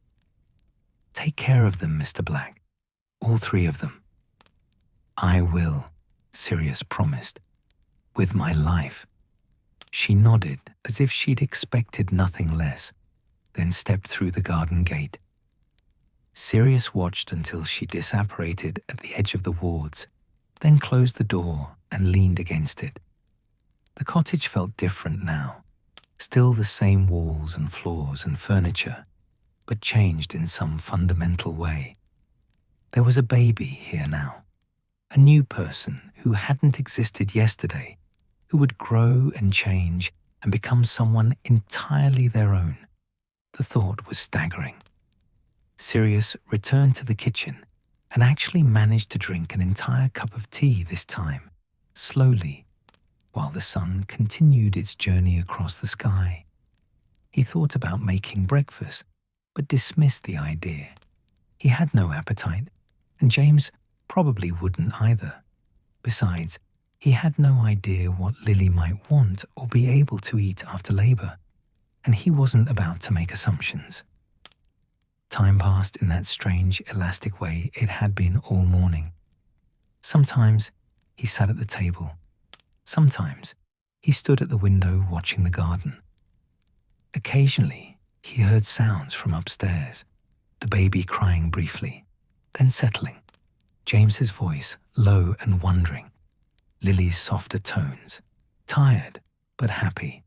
S1: Take care of them, Mr. Black. All 3 of them. I will, Sirius promised. With my life. She nodded as if she'd expected nothing less, then stepped through the garden gate. Sirius watched until she disapparated at the edge of the wards, then closed the door and leaned against it. The cottage felt different now. Still the same walls and floors and furniture, but changed in some fundamental way. There was a baby here now, a new person who hadn't existed yesterday, who would grow and change and become someone entirely their own. The thought was staggering. Sirius returned to the kitchen and actually managed to drink an entire cup of tea this time, slowly, while the sun continued its journey across the sky. He thought about making breakfast, but dismissed the idea. He had no appetite, and James probably wouldn't either. Besides, he had no idea what Lily might want or be able to eat after labor, and he wasn't about to make assumptions. Time passed in that strange, elastic way it had been all morning. Sometimes he sat at the table. Sometimes he stood at the window watching the garden. Occasionally, he heard sounds from upstairs, the baby crying briefly, then settling, James's voice low and wondering, Lily's softer tones, tired but happy,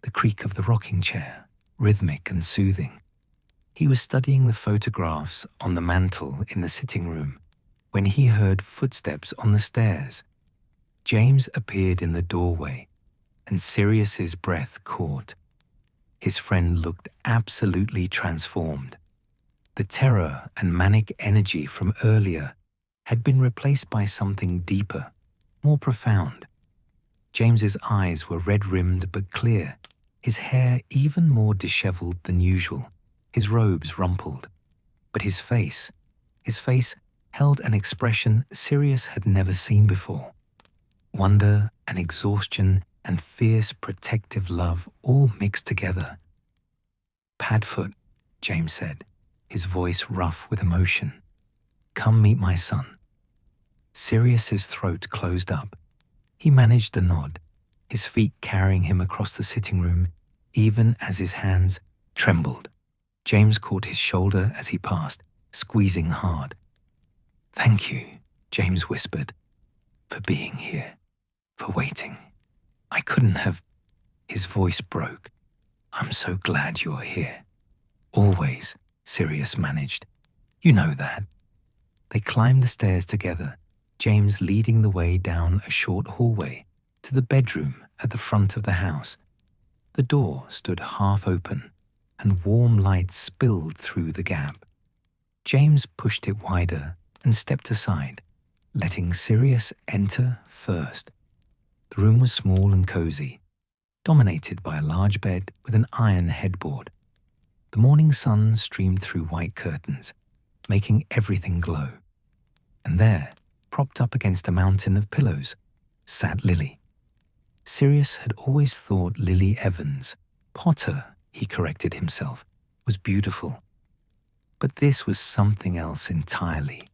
S1: the creak of the rocking chair, rhythmic and soothing. He was studying the photographs on the mantel in the sitting room when he heard footsteps on the stairs. James appeared in the doorway, and Sirius's breath caught. His friend looked absolutely transformed. The terror and manic energy from earlier had been replaced by something deeper, more profound. James's eyes were red-rimmed but clear, his hair even more disheveled than usual, his robes rumpled. But his face held an expression Sirius had never seen before. Wonder and exhaustion and fierce protective love all mixed together. "Padfoot," James said, his voice rough with emotion. "Come meet my son." Sirius's throat closed up. He managed a nod, his feet carrying him across the sitting room, even as his hands trembled. James caught his shoulder as he passed, squeezing hard. "Thank you," James whispered, "for being here, for waiting. I couldn't have—" His voice broke. "I'm so glad you're here." "Always," Sirius managed. "You know that." They climbed the stairs together, James leading the way down a short hallway to the bedroom at the front of the house. The door stood half open, and warm light spilled through the gap. James pushed it wider and stepped aside, letting Sirius enter first. The room was small and cozy, dominated by a large bed with an iron headboard. The morning sun streamed through white curtains, making everything glow. And there, propped up against a mountain of pillows, sat Lily. Sirius had always thought Lily Evans, Potter, he corrected himself, was beautiful. But this was something else entirely.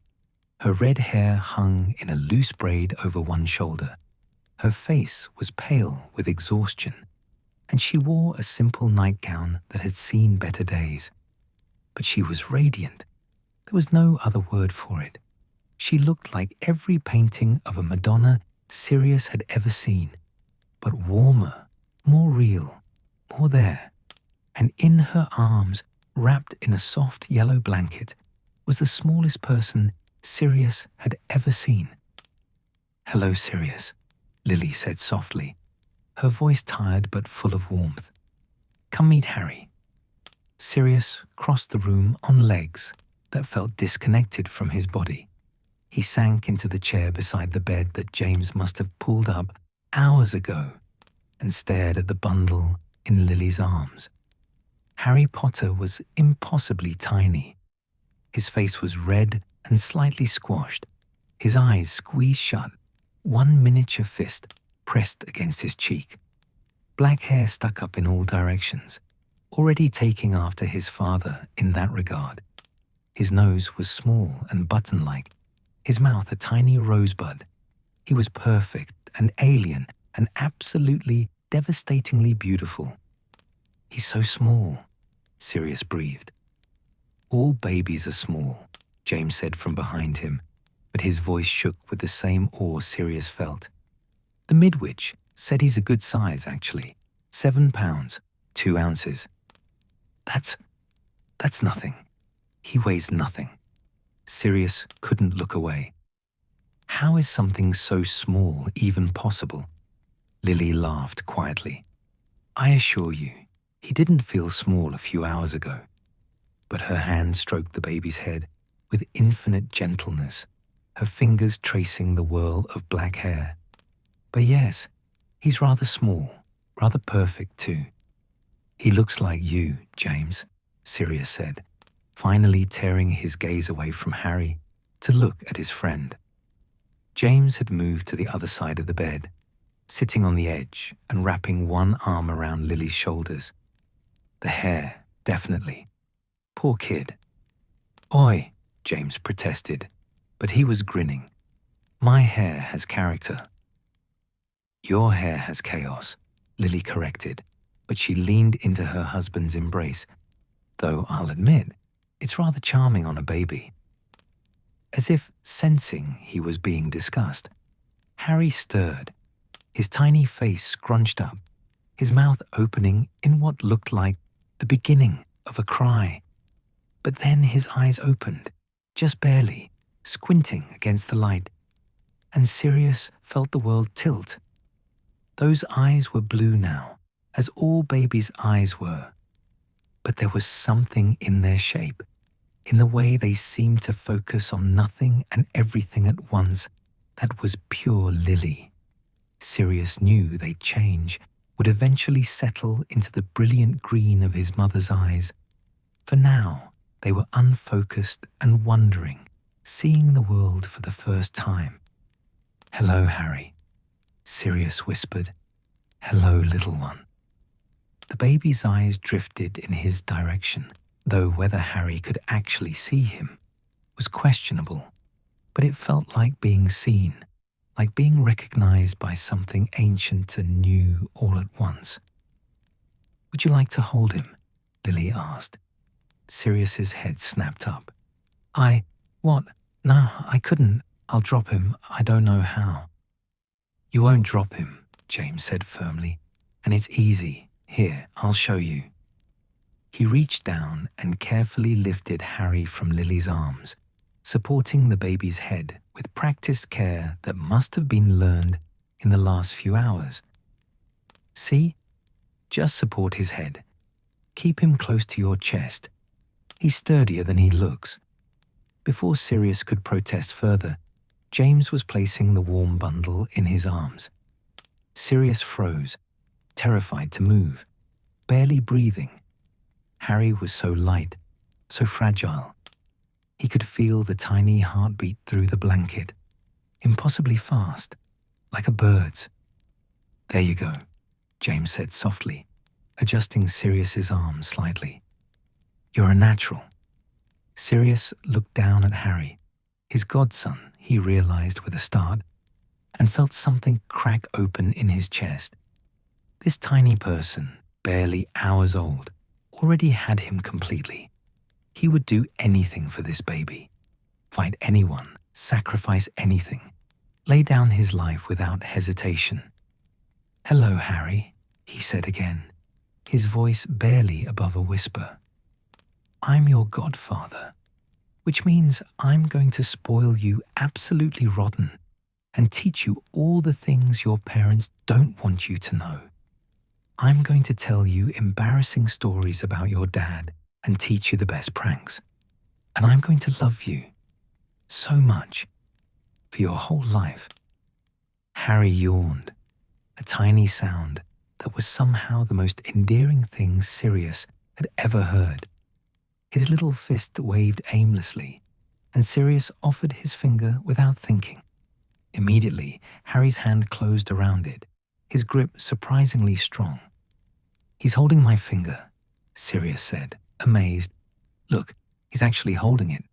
S1: Her red hair hung in a loose braid over one shoulder. Her face was pale with exhaustion, and she wore a simple nightgown that had seen better days. But she was radiant. There was no other word for it. She looked like every painting of a Madonna Sirius had ever seen, but warmer, more real, more there. And in her arms, wrapped in a soft yellow blanket, was the smallest person Sirius had ever seen. "Hello, Sirius," Lily said softly, her voice tired but full of warmth. "Come meet Harry." Sirius crossed the room on legs that felt disconnected from his body. He sank into the chair beside the bed that James must have pulled up hours ago and stared at the bundle in Lily's arms. Harry Potter was impossibly tiny. His face was red and slightly squashed, his eyes squeezed shut, one miniature fist pressed against his cheek. Black hair stuck up in all directions, already taking after his father in that regard. His nose was small and button-like, his mouth a tiny rosebud. He was perfect and alien and absolutely devastatingly beautiful. "He's so small," Sirius breathed. "All babies are small," James said from behind him, but his voice shook with the same awe Sirius felt. "The midwich said he's a good size, actually. 7 pounds, 2 ounces. That's nothing. He weighs nothing." Sirius couldn't look away. "How is something so small even possible?" Lily laughed quietly. "I assure you, he didn't feel small a few hours ago." But her hand stroked the baby's head with infinite gentleness, her fingers tracing the whirl of black hair. "But yes, he's rather small, rather perfect too." "He looks like you, James," Sirius said, finally tearing his gaze away from Harry to look at his friend. James had moved to the other side of the bed, sitting on the edge and wrapping one arm around Lily's shoulders. The hair, definitely. Poor kid. "Oi," James protested, but he was grinning. "My hair has character." "Your hair has chaos," Lily corrected, but she leaned into her husband's embrace, though I'll admit, it's rather charming on a baby. As if sensing he was being discussed, Harry stirred, his tiny face scrunched up, his mouth opening in what looked like the beginning of a cry. But then his eyes opened, just barely, squinting against the light, and Sirius felt the world tilt. Those eyes were blue now, as all babies' eyes were. But there was something in their shape, in the way they seemed to focus on nothing and everything at once, that was pure Lily. Sirius knew they'd change, would eventually settle into the brilliant green of his mother's eyes. For now, they were unfocused and wondering, seeing the world for the first time. "Hello, Harry," Sirius whispered. "Hello, little one." The baby's eyes drifted in his direction, though whether Harry could actually see him was questionable, but it felt like being seen, like being recognized by something ancient and new all at once. "Would you like to hold him?" Lily asked. Sirius's head snapped up. What? No, I couldn't. I'll drop him. I don't know how." "You won't drop him," James said firmly, "and it's easy. Here, I'll show you." He reached down and carefully lifted Harry from Lily's arms, supporting the baby's head with practiced care that must have been learned in the last few hours. "See? Just support his head. Keep him close to your chest. He's sturdier than he looks." Before Sirius could protest further, James was placing the warm bundle in his arms. Sirius froze, terrified to move, barely breathing. Harry was so light, so fragile. He could feel the tiny heartbeat through the blanket, impossibly fast, like a bird's. "There you go," James said softly, adjusting Sirius's arm slightly. "You're a natural." Sirius looked down at Harry, his godson, he realized with a start, and felt something crack open in his chest. This tiny person, barely hours old, already had him completely. He would do anything for this baby, fight anyone, sacrifice anything, lay down his life without hesitation. "Hello, Harry," he said again, his voice barely above a whisper. "I'm your godfather, which means I'm going to spoil you absolutely rotten and teach you all the things your parents don't want you to know. I'm going to tell you embarrassing stories about your dad and teach you the best pranks. And I'm going to love you so much for your whole life." Harry yawned, a tiny sound that was somehow the most endearing thing Sirius had ever heard. His little fist waved aimlessly, and Sirius offered his finger without thinking. Immediately, Harry's hand closed around it, his grip surprisingly strong. "He's holding my finger," Sirius said, amazed. "Look, he's actually holding it."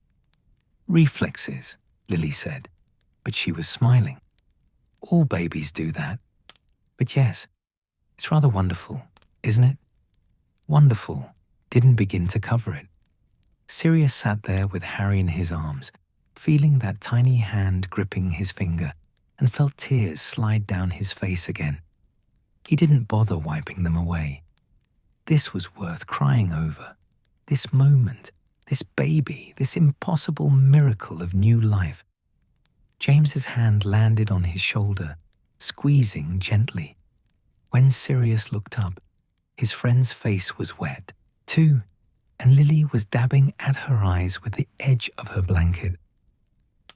S1: "Reflexes," Lily said, but she was smiling. "All babies do that. But yes, it's rather wonderful, isn't it?" Wonderful didn't begin to cover it. Sirius sat there with Harry in his arms, feeling that tiny hand gripping his finger, and felt tears slide down his face again. He didn't bother wiping them away. This was worth crying over. This moment, this baby, this impossible miracle of new life. James's hand landed on his shoulder, squeezing gently. When Sirius looked up, his friend's face was wet, too, and Lily was dabbing at her eyes with the edge of her blanket.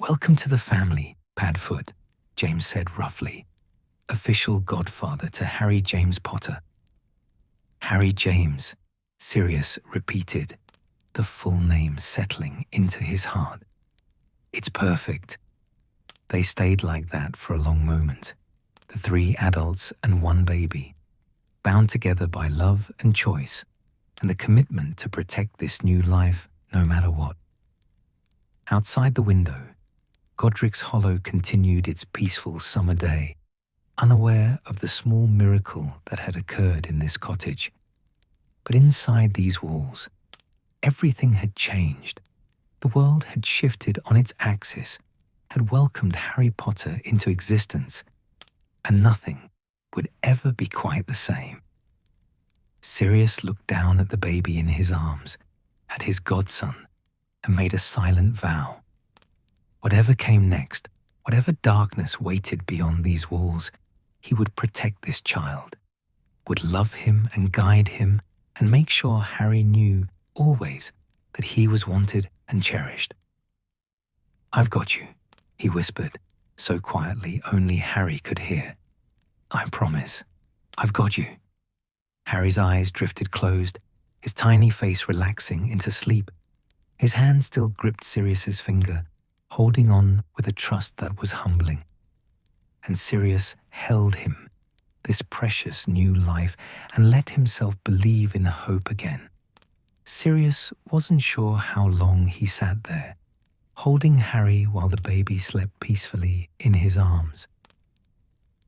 S1: "Welcome to the family, Padfoot," James said roughly, official godfather to Harry James Potter. "Harry James," Sirius repeated, the full name settling into his heart. It's perfect. They stayed like that for a long moment, the three adults and one baby, bound together by love and choice and the commitment to protect this new life no matter what. Outside the window, Godric's hollow continued its peaceful summer day, unaware of the small miracle that had occurred in this cottage. But inside these walls, everything had changed. The world had shifted on its axis, had welcomed Harry Potter into existence, and nothing would ever be quite the same. Sirius looked down at the baby in his arms, at his godson, and made a silent vow. Whatever came next, whatever darkness waited beyond these walls, he would protect this child, would love him and guide him, and make sure Harry knew always that he was wanted and cherished. "I've got you," he whispered, so quietly only Harry could hear. "I promise. I've got you." Harry's eyes drifted closed, his tiny face relaxing into sleep. His hand still gripped Sirius's finger, holding on with a trust that was humbling. And Sirius held him, this precious new life, and let himself believe in hope again. Sirius wasn't sure how long he sat there, holding Harry while the baby slept peacefully in his arms.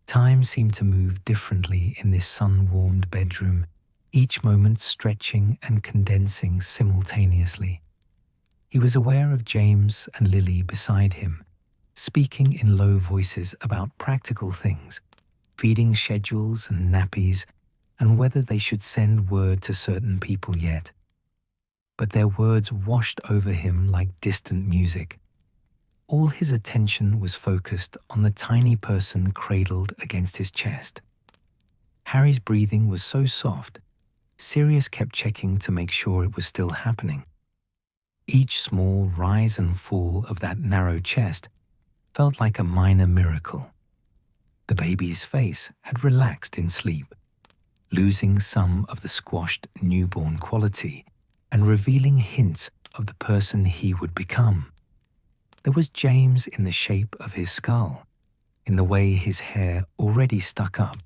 S1: Time seemed to move differently in this sun-warmed bedroom, each moment stretching and condensing simultaneously. He was aware of James and Lily beside him, speaking in low voices about practical things, feeding schedules and nappies, and whether they should send word to certain people yet. But their words washed over him like distant music. All his attention was focused on the tiny person cradled against his chest. Harry's breathing was so soft, Sirius kept checking to make sure it was still happening. Each small rise and fall of that narrow chest felt like a minor miracle. The baby's face had relaxed in sleep, losing some of the squashed newborn quality and revealing hints of the person he would become. There was James in the shape of his skull, in the way his hair already stuck up,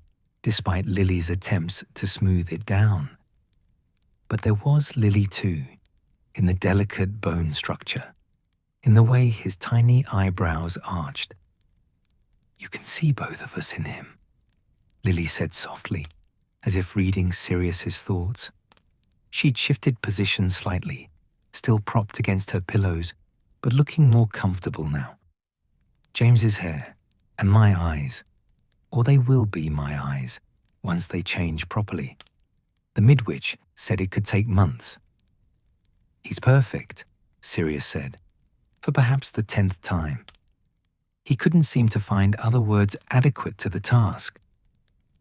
S1: despite Lily's attempts to smooth it down. But there was Lily too, in the delicate bone structure, in the way his tiny eyebrows arched. "You can see both of us in him," Lily said softly, as if reading Sirius's thoughts. She'd shifted position slightly, still propped against her pillows, but looking more comfortable now. "James's hair, and my eyes, or they will be my eyes, once they change properly. The midwitch said it could take months." "He's perfect," Sirius said, for perhaps the 10th time. He couldn't seem to find other words adequate to the task.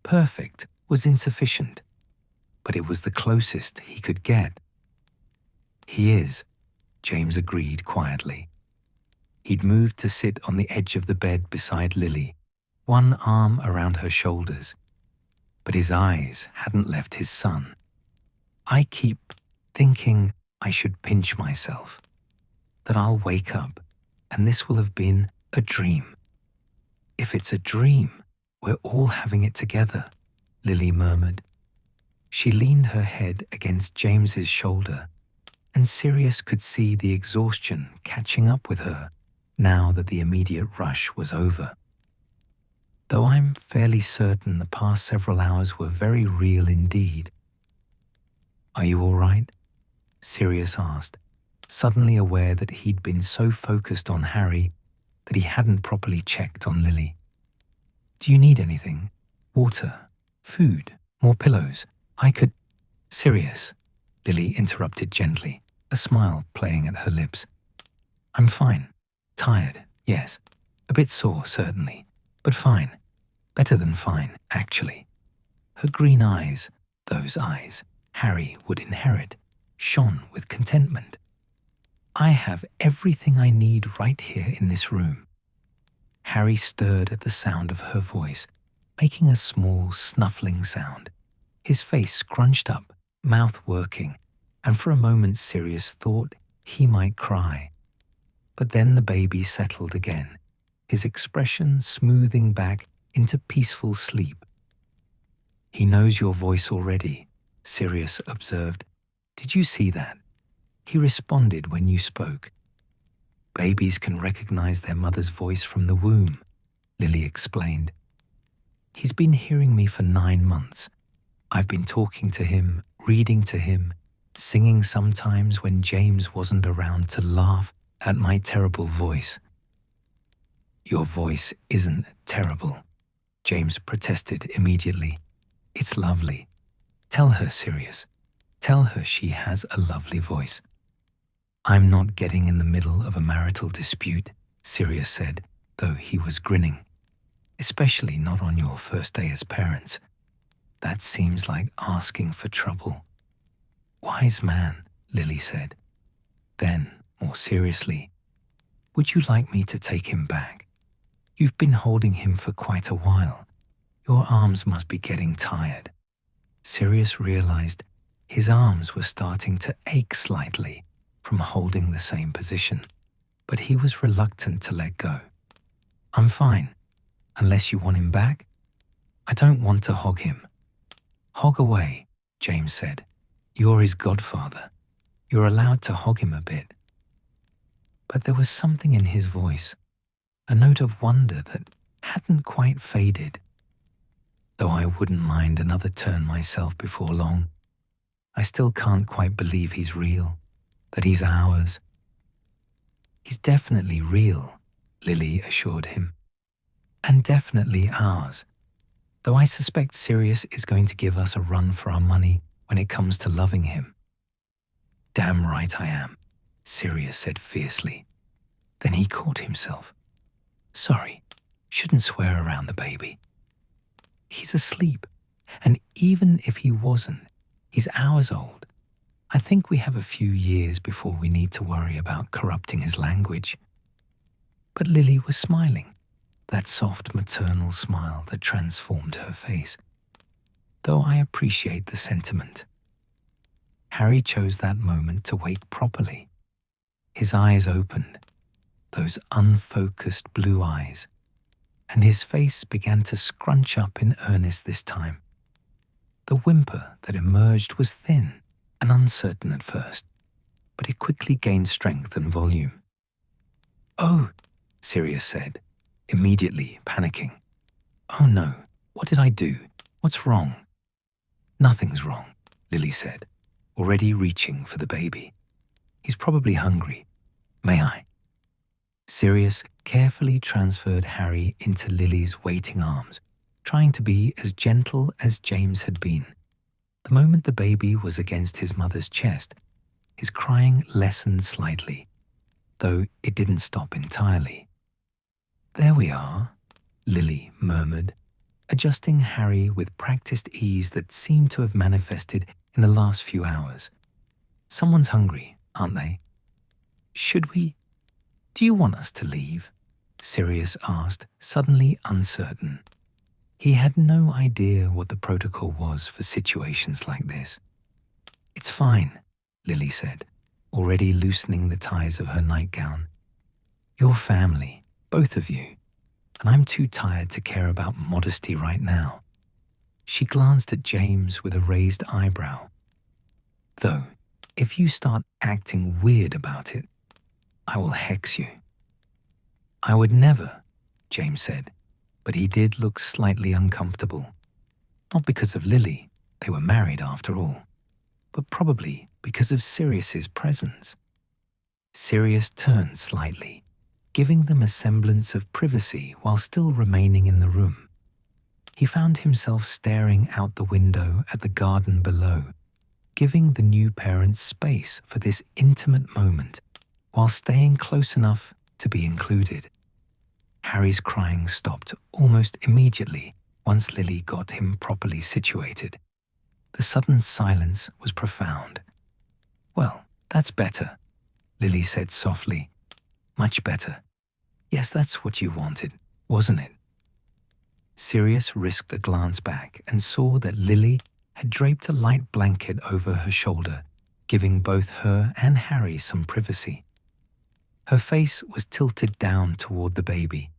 S1: Perfect was insufficient, but it was the closest he could get. "He is," James agreed quietly. He'd moved to sit on the edge of the bed beside Lily, one arm around her shoulders. But his eyes hadn't left his son. "I keep thinking I should pinch myself, that I'll wake up and this will have been a dream." "If it's a dream, we're all having it together," Lily murmured. She leaned her head against James's shoulder, and Sirius could see the exhaustion catching up with her now that the immediate rush was over. "Though I'm fairly certain the past several hours were very real indeed." "Are you all right?" Sirius asked, suddenly aware that he'd been so focused on Harry that he hadn't properly checked on Lily. "Do you need anything? Water? Food? More pillows? I could—" "Sirius," Lily interrupted gently, a smile playing at her lips. "I'm fine. Tired, yes. A bit sore, certainly. But fine. Better than fine, actually." Her green eyes, those eyes Harry would inherit, shone with contentment. "I have everything I need right here in this room." Harry stirred at the sound of her voice, making a small snuffling sound. His face scrunched up, mouth working, and for a moment Sirius thought he might cry. But then the baby settled again, his expression smoothing back into peaceful sleep. "He knows your voice already," Sirius observed. "Did you see that? He responded when you spoke." "Babies can recognize their mother's voice from the womb," Lily explained. "He's been hearing me for 9 months. I've been talking to him, reading to him, singing sometimes when James wasn't around to laugh at my terrible voice." "Your voice isn't terrible," James protested immediately. "It's lovely. Tell her, Sirius. Tell her she has a lovely voice." "I'm not getting in the middle of a marital dispute," Sirius said, though he was grinning. "Especially not on your first day as parents. That seems like asking for trouble." "Wise man," Lily said. Then, more seriously, "Would you like me to take him back? You've been holding him for quite a while. Your arms must be getting tired." Sirius realized his arms were starting to ache slightly from holding the same position, but he was reluctant to let go. "I'm fine, unless you want him back. I don't want to hog him." "Hog away," James said. "You're his godfather. You're allowed to hog him a bit." But there was something in his voice, a note of wonder that hadn't quite faded. "Though I wouldn't mind another turn myself before long, I still can't quite believe he's real, that he's ours." "He's definitely real," Lily assured him. "And definitely ours, though I suspect Sirius is going to give us a run for our money when it comes to loving him." "Damn right I am," Sirius said fiercely. Then he caught himself. "Sorry, shouldn't swear around the baby. He's asleep, and even if he wasn't, he's hours old. I think we have a few years before we need to worry about corrupting his language." But Lily was smiling, that soft maternal smile that transformed her face. "Though I appreciate the sentiment." Harry chose that moment to wake properly. His eyes opened, those unfocused blue eyes, and his face began to scrunch up in earnest this time. The whimper that emerged was thin and uncertain at first, but it quickly gained strength and volume. "Oh," Sirius said, immediately panicking. "Oh no, what did I do? What's wrong?" "Nothing's wrong," Lily said, already reaching for the baby. "He's probably hungry. May I?" Sirius carefully transferred Harry into Lily's waiting arms, trying to be as gentle as James had been. The moment the baby was against his mother's chest, his crying lessened slightly, though it didn't stop entirely. "There we are," Lily murmured, adjusting Harry with practiced ease that seemed to have manifested in the last few hours. "Someone's hungry, aren't they? Do you want us to leave?" Sirius asked, suddenly uncertain. He had no idea what the protocol was for situations like this. "It's fine," Lily said, already loosening the ties of her nightgown. "You're family, both of you, and I'm too tired to care about modesty right now." She glanced at James with a raised eyebrow. "Though, if you start acting weird about it, I will hex you." "I would never," James said, but he did look slightly uncomfortable. Not because of Lily, they were married after all, but probably because of Sirius's presence. Sirius turned slightly, giving them a semblance of privacy while still remaining in the room. He found himself staring out the window at the garden below, giving the new parents space for this intimate moment while staying close enough to be included. Harry's crying stopped almost immediately once Lily got him properly situated. The sudden silence was profound. "Well, that's better," Lily said softly. "Much better. Yes, that's what you wanted, wasn't it?" Sirius risked a glance back and saw that Lily had draped a light blanket over her shoulder, giving both her and Harry some privacy. Her face was tilted down toward the baby,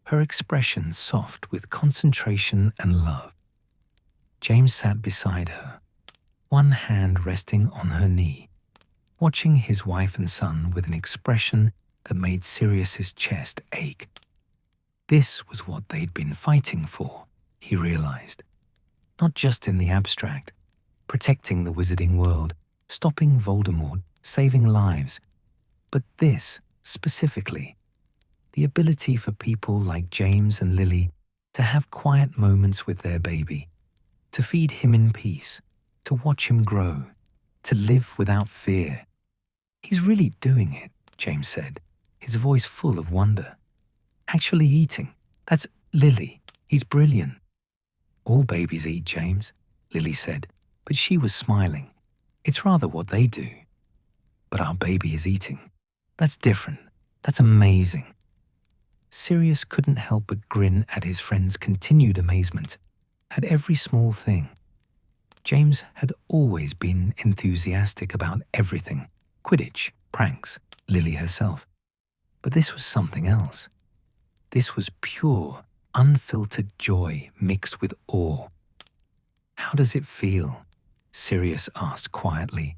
S1: her expression soft with concentration and love. James sat beside her, one hand resting on her knee, watching his wife and son with an expression that made Sirius's chest ache. This was what they'd been fighting for, he realized. Not just in the abstract, protecting the wizarding world, stopping Voldemort, saving lives, but this, specifically, the ability for people like James and Lily to have quiet moments with their baby, to feed him in peace, to watch him grow, to live without fear. He's really doing it, James said, his voice full of wonder. Actually eating. That's Lily. He's brilliant. All babies eat, James, Lily said, but she was smiling. It's rather what they do. But our baby is eating. That's different. That's amazing. Sirius couldn't help but grin at his friend's continued amazement at every small thing. James had always been enthusiastic about everything, Quidditch, pranks, Lily herself. But this was something else. This was pure, unfiltered joy mixed with awe. How does it feel? Sirius asked quietly,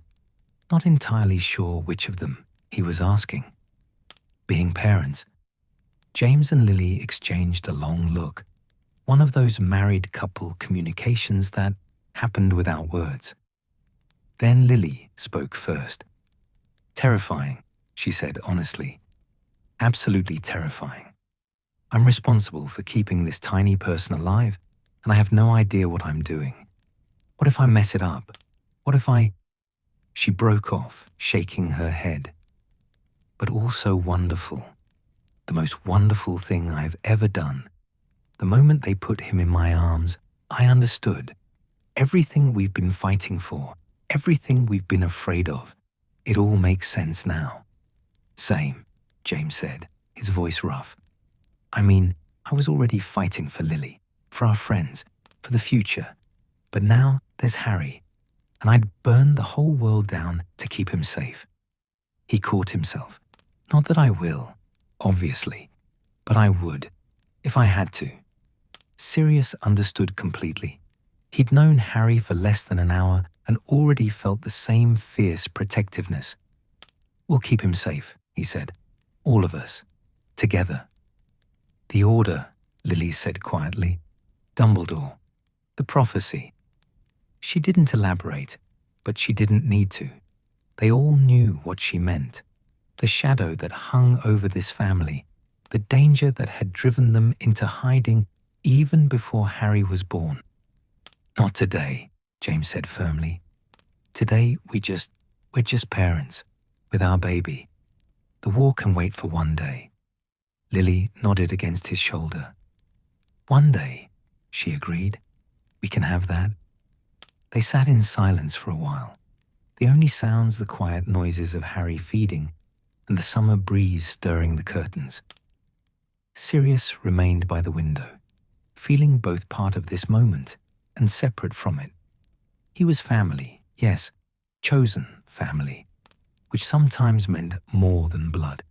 S1: not entirely sure which of them he was asking. Being parents. James and Lily exchanged a long look, one of those married couple communications that happened without words. Then Lily spoke first. Terrifying, she said honestly. Absolutely terrifying. I'm responsible for keeping this tiny person alive, and I have no idea what I'm doing. What if I mess it up? What if I... She broke off, shaking her head. But also wonderful. The most wonderful thing I've ever done. The moment they put him in my arms, I understood. Everything we've been fighting for, everything we've been afraid of, it all makes sense now. Same, James said, his voice rough. I mean, I was already fighting for Lily, for our friends, for the future. But now there's Harry, and I'd burn the whole world down to keep him safe. He caught himself. Not that I will, obviously, but I would, if I had to. Sirius understood completely. He'd known Harry for less than an hour and already felt the same fierce protectiveness. We'll keep him safe, he said. All of us. Together. The Order, Lily said quietly. Dumbledore. The prophecy. She didn't elaborate, but she didn't need to. They all knew what she meant. The shadow that hung over this family, the danger that had driven them into hiding even before Harry was born. Not today, James said firmly. Today we're just parents, with our baby. The war can wait for one day. Lily nodded against his shoulder. One day, she agreed. We can have that. They sat in silence for a while. The only sounds the quiet noises of Harry feeding and the summer breeze stirring the curtains. Sirius remained by the window, feeling both part of this moment and separate from it. He was family, yes, chosen family, which sometimes meant more than blood.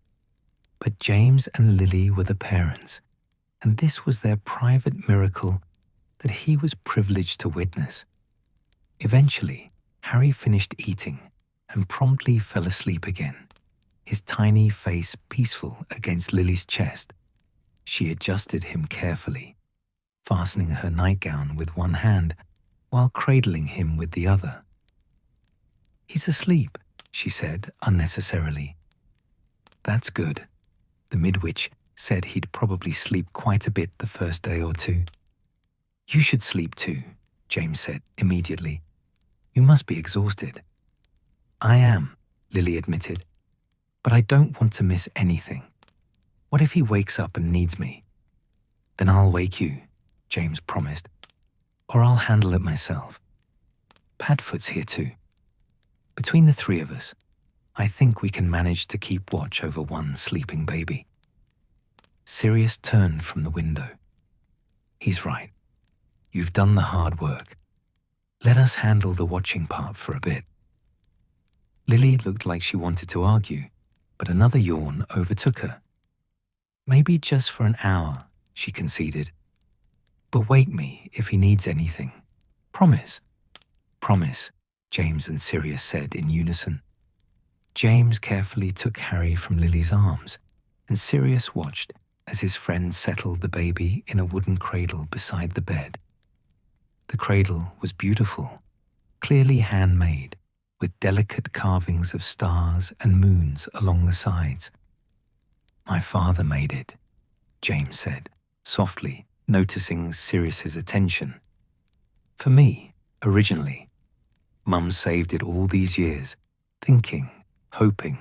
S1: But James and Lily were the parents, and this was their private miracle that he was privileged to witness. Eventually, Harry finished eating and promptly fell asleep again, his tiny face peaceful against Lily's chest. She adjusted him carefully, fastening her nightgown with one hand while cradling him with the other. He's asleep, she said unnecessarily. That's good. The midwitch said he'd probably sleep quite a bit the first day or two. You should sleep too, James said immediately. You must be exhausted. I am, Lily admitted, but I don't want to miss anything. What if he wakes up and needs me? Then I'll wake you, James promised, or I'll handle it myself. Padfoot's here too. Between the three of us, I think we can manage to keep watch over one sleeping baby. Sirius turned from the window. He's right. You've done the hard work. Let us handle the watching part for a bit. Lily looked like she wanted to argue, But another yawn overtook her. "Maybe just for an hour," she conceded. "But wake me if he needs anything. Promise." "Promise," James and Sirius said in unison. James carefully took Harry from Lily's arms, and Sirius watched as his friend settled the baby in a wooden cradle beside the bed. The cradle was beautiful, clearly handmade, with delicate carvings of stars and moons along the sides. "My father made it," James said, softly, noticing Sirius's attention. "For me, originally. Mum saved it all these years, thinking, hoping,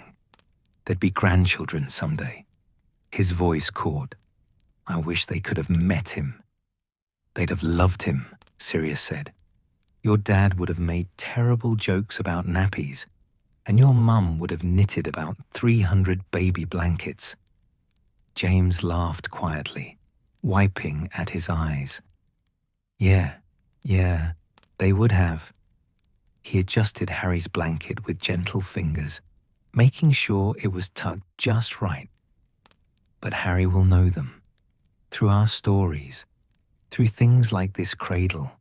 S1: there'd be grandchildren someday." His voice caught. "I wish they could have met him." "They'd have loved him," Sirius said. "Your dad would have made terrible jokes about nappies, and your mum would have knitted about 300 baby blankets." James laughed quietly, wiping at his eyes. Yeah, they would have." He adjusted Harry's blanket with gentle fingers, making sure it was tucked just right. "But Harry will know them. Through our stories, through things like this cradle.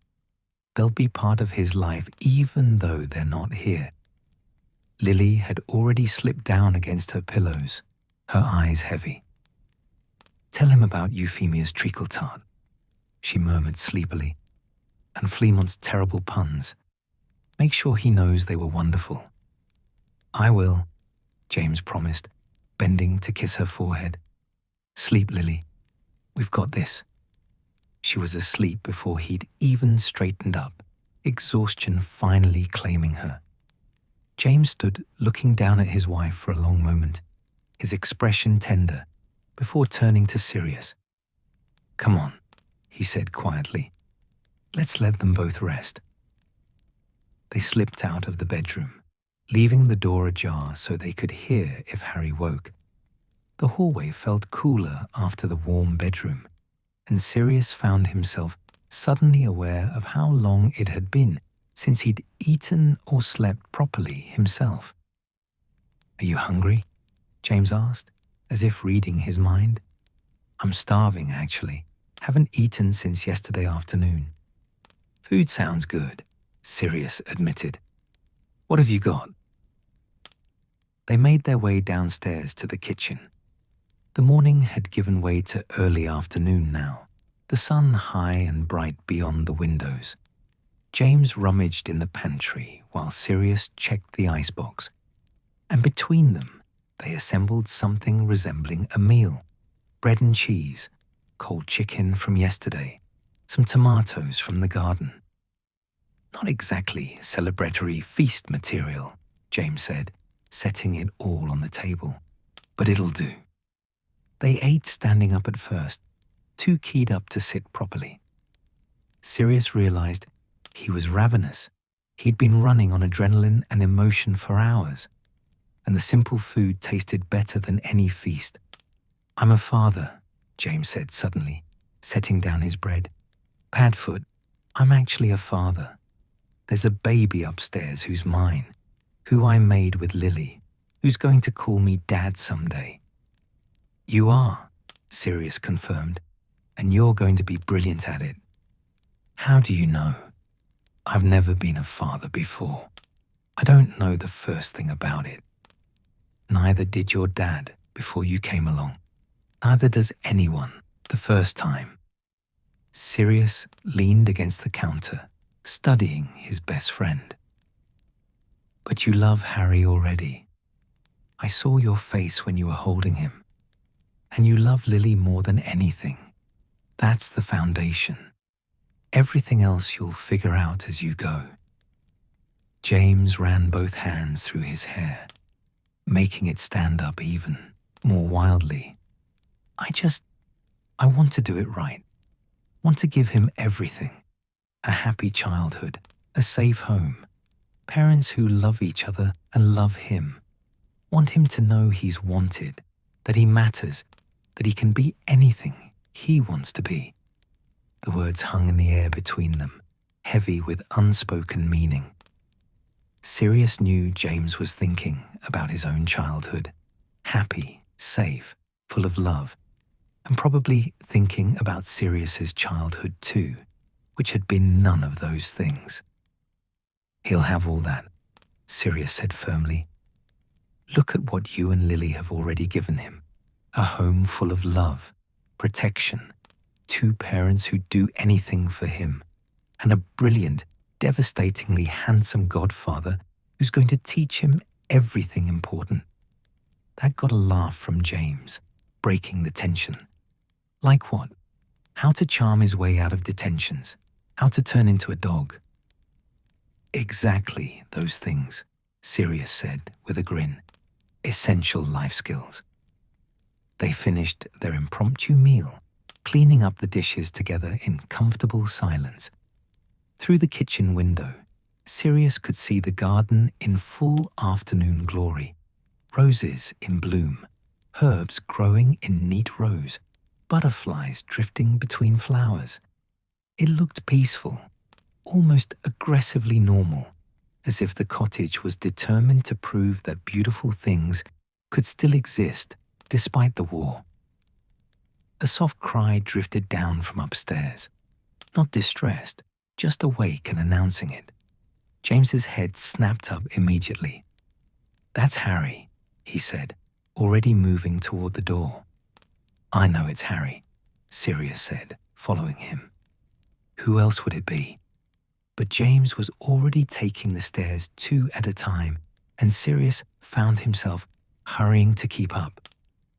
S1: They'll be part of his life even though they're not here." Lily had already slipped down against her pillows, her eyes heavy. "Tell him about Euphemia's treacle tart," she murmured sleepily, "and Fleamont's terrible puns. Make sure he knows they were wonderful." "I will," James promised, bending to kiss her forehead. "Sleep, Lily. We've got this." She was asleep before he'd even straightened up, exhaustion finally claiming her. James stood looking down at his wife for a long moment, his expression tender, before turning to Sirius. "Come on," he said quietly. "Let's let them both rest." They slipped out of the bedroom, leaving the door ajar so they could hear if Harry woke. The hallway felt cooler after the warm bedroom, and Sirius found himself suddenly aware of how long it had been since he'd eaten or slept properly himself. "Are you hungry?" James asked, as if reading his mind. "I'm starving, actually. Haven't eaten since yesterday afternoon." "Food sounds good," Sirius admitted. "What have you got?" They made their way downstairs to the kitchen. The morning had given way to early afternoon now, the sun high and bright beyond the windows. James rummaged in the pantry while Sirius checked the icebox, and between them they assembled something resembling a meal: bread and cheese, cold chicken from yesterday, some tomatoes from the garden. "Not exactly celebratory feast material," James said, setting it all on the table, "but it'll do." They ate standing up at first, too keyed up to sit properly. Sirius realized he was ravenous. He'd been running on adrenaline and emotion for hours, and the simple food tasted better than any feast. "I'm a father," James said suddenly, setting down his bread. "Padfoot, I'm actually a father. There's a baby upstairs who's mine, who I made with Lily, who's going to call me Dad someday." "You are," Sirius confirmed, "and you're going to be brilliant at it." "How do you know?" "I've never been a father before. I don't know the first thing about it. Neither did your dad before you came along. Neither does anyone the first time." Sirius leaned against the counter, studying his best friend. "But you love Harry already. I saw your face when you were holding him. And you love Lily more than anything. That's the foundation. Everything else you'll figure out as you go." James ran both hands through his hair, making it stand up even more wildly. I want to do it right. Want to give him everything. A happy childhood, a safe home, parents who love each other and love him. Want him to know he's wanted, that he matters, that he can be anything he wants to be. The words hung in the air between them, heavy with unspoken meaning. Sirius knew James was thinking about his own childhood, happy, safe, full of love, and probably thinking about Sirius's childhood too, which had been none of those things. "He'll have all that," Sirius said firmly. "Look at what you and Lily have already given him. A home full of love, protection, 2 parents who'd do anything for him, and a brilliant, devastatingly handsome godfather who's going to teach him everything important." That got a laugh from James, breaking the tension. Like what? How to charm his way out of detentions, how to turn into a dog. "Exactly those things," Sirius said with a grin. "Essential life skills." They finished their impromptu meal, cleaning up the dishes together in comfortable silence. Through the kitchen window, Sirius could see the garden in full afternoon glory. Roses in bloom, herbs growing in neat rows, butterflies drifting between flowers. It looked peaceful, almost aggressively normal, as if the cottage was determined to prove that beautiful things could still exist despite the war. A soft cry drifted down from upstairs, not distressed, just awake and announcing it. James's head snapped up immediately. "That's Harry," he said, already moving toward the door. "I know it's Harry," Sirius said, following him. Who else would it be? But James was already taking the stairs 2 at a time, and Sirius found himself hurrying to keep up.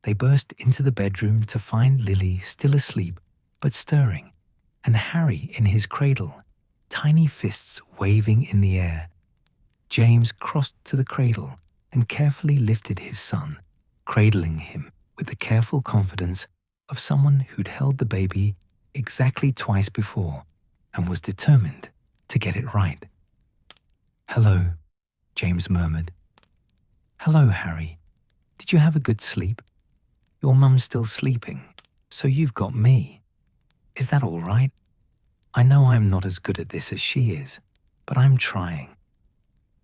S1: They burst into the bedroom to find Lily still asleep but stirring, and Harry in his cradle, tiny fists waving in the air. James crossed to the cradle and carefully lifted his son, cradling him with the careful confidence of someone who'd held the baby exactly twice before and was determined to get it right. "Hello," James murmured. "Hello, Harry. Did you have a good sleep? Your mum's still sleeping, so you've got me. Is that all right? I know I'm not as good at this as she is, but I'm trying."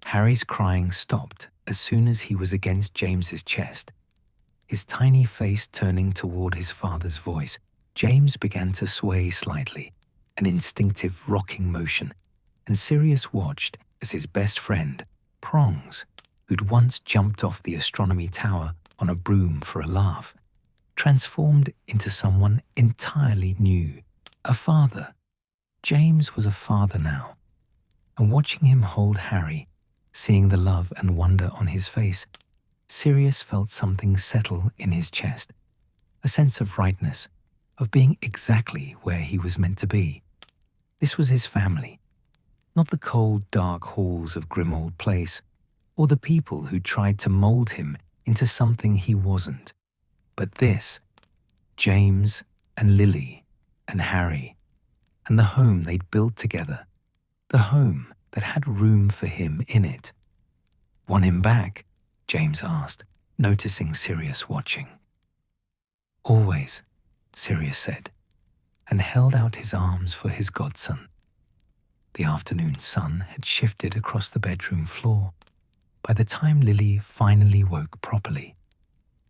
S1: Harry's crying stopped as soon as he was against James's chest. His tiny face turning toward his father's voice, James began to sway slightly, an instinctive rocking motion, and Sirius watched as his best friend, Prongs, who'd once jumped off the astronomy tower on a broom for a laugh, transformed into someone entirely new, a father. James was a father now, and watching him hold Harry, seeing the love and wonder on his face, Sirius felt something settle in his chest, a sense of rightness, of being exactly where he was meant to be. This was his family, not the cold, dark halls of Grimmauld Place, or the people who tried to mold him into something he wasn't. But this, James and Lily and Harry, and the home they'd built together, the home that had room for him in it. "Want him back?" James asked, noticing Sirius watching. "Always," Sirius said, and held out his arms for his godson. The afternoon sun had shifted across the bedroom floor by the time Lily finally woke properly.